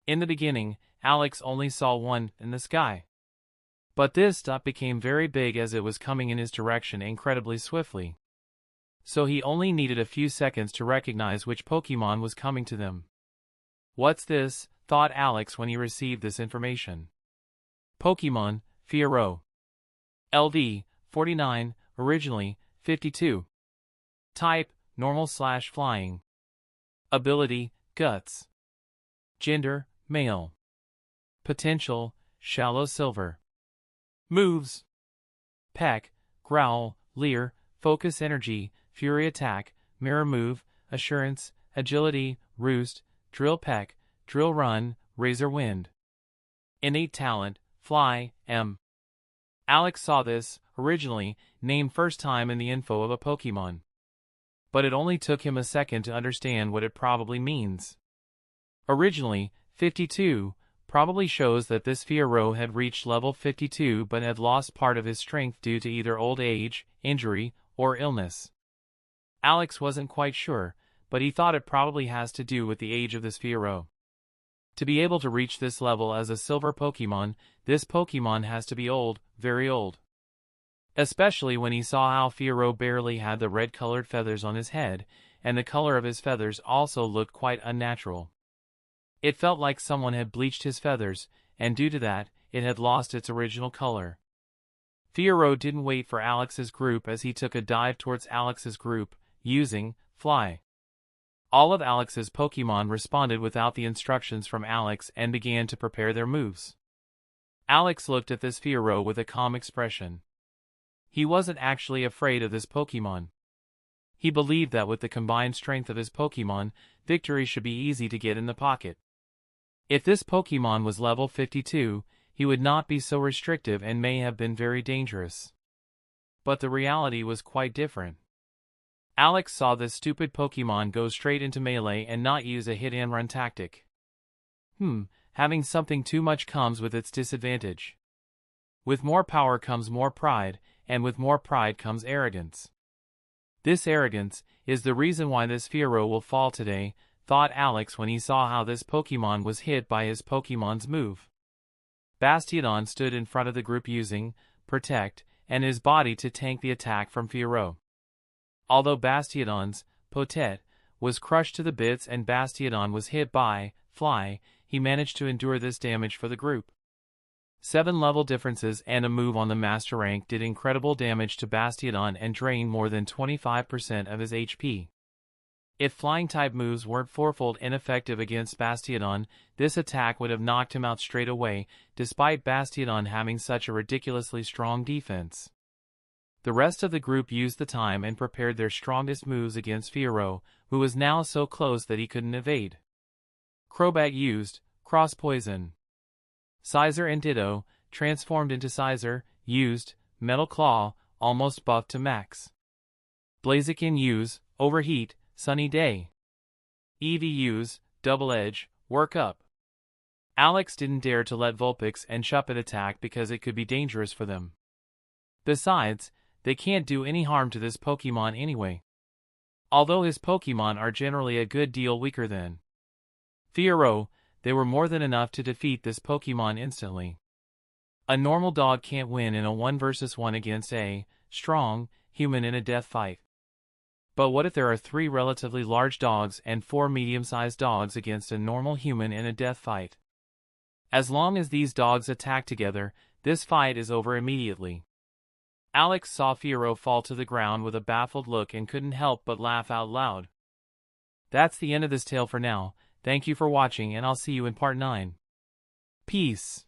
In the beginning, Alex only saw one in the sky. But this dot became very big as it was coming in his direction incredibly swiftly. So he only needed a few seconds to recognize which Pokemon was coming to them. What's this? Thought Alex when he received this information. Pokemon, Fiero. LD, 49, originally, 52. Type, normal/flying. Ability, Guts. Gender, male. Potential, Shallow Silver. Moves: Peck, Growl, Leer, Focus Energy, Fury Attack, Mirror Move, Assurance, Agility, Roost, Drill Peck, Drill Run, Razor Wind. Innate Talent, Fly, M. Alex saw this, originally, named first time in the info of a Pokemon. But it only took him a second to understand what it probably means. Originally, 52, probably shows that this Fiero had reached level 52 but had lost part of his strength due to either old age, injury, or illness. Alex wasn't quite sure, but he thought it probably has to do with the age of this Fiero. To be able to reach this level as a silver Pokemon, this Pokemon has to be old, very old. Especially when he saw how Fiero barely had the red-colored feathers on his head, and the color of his feathers also looked quite unnatural. It felt like someone had bleached his feathers, and due to that, it had lost its original color. Fiero didn't wait for Alex's group as he took a dive towards Alex's group, using Fly. All of Alex's Pokemon responded without the instructions from Alex and began to prepare their moves. Alex looked at this Fiero with a calm expression. He wasn't actually afraid of this Pokemon. He believed that with the combined strength of his Pokemon, victory should be easy to get in the pocket. If this Pokemon was level 52, he would not be so restrictive and may have been very dangerous. But the reality was quite different. Alex saw this stupid Pokemon go straight into melee and not use a hit-and-run tactic. Having something too much comes with its disadvantage. With more power comes more pride, and with more pride comes arrogance. This arrogance is the reason why this Fiero will fall today, thought Alex when he saw how this Pokemon was hit by his Pokemon's move. Bastiodon stood in front of the group using Protect and his body to tank the attack from Fiero. Although Bastiodon's Potet was crushed to the bits and Bastiodon was hit by Fly, he managed to endure this damage for the group. 7 level differences and a move on the master rank did incredible damage to Bastiodon and drained more than 25% of his HP. If flying-type moves weren't fourfold ineffective against Bastiodon, this attack would have knocked him out straight away, despite Bastiodon having such a ridiculously strong defense. The rest of the group used the time and prepared their strongest moves against Fiero, who was now so close that he couldn't evade. Crobat used Cross Poison. Scizor and Ditto, transformed into Scizor, used Metal Claw, almost buffed to max. Blaziken use Overheat, Sunny Day. Eevee use Double Edge, Work Up. Alex didn't dare to let Vulpix and Shuppet attack because it could be dangerous for them. Besides, they can't do any harm to this Pokemon anyway. Although his Pokemon are generally a good deal weaker than Fiero, they were more than enough to defeat this Pokemon instantly. A normal dog can't win in a 1 versus 1 against a strong human in a death fight. But what if there are 3 relatively large dogs and 4 medium-sized dogs against a normal human in a death fight? As long as these dogs attack together, this fight is over immediately. Alex saw Fiero fall to the ground with a baffled look and couldn't help but laugh out loud. That's the end of this tale for now. Thank you for watching and I'll see you in part 9. Peace.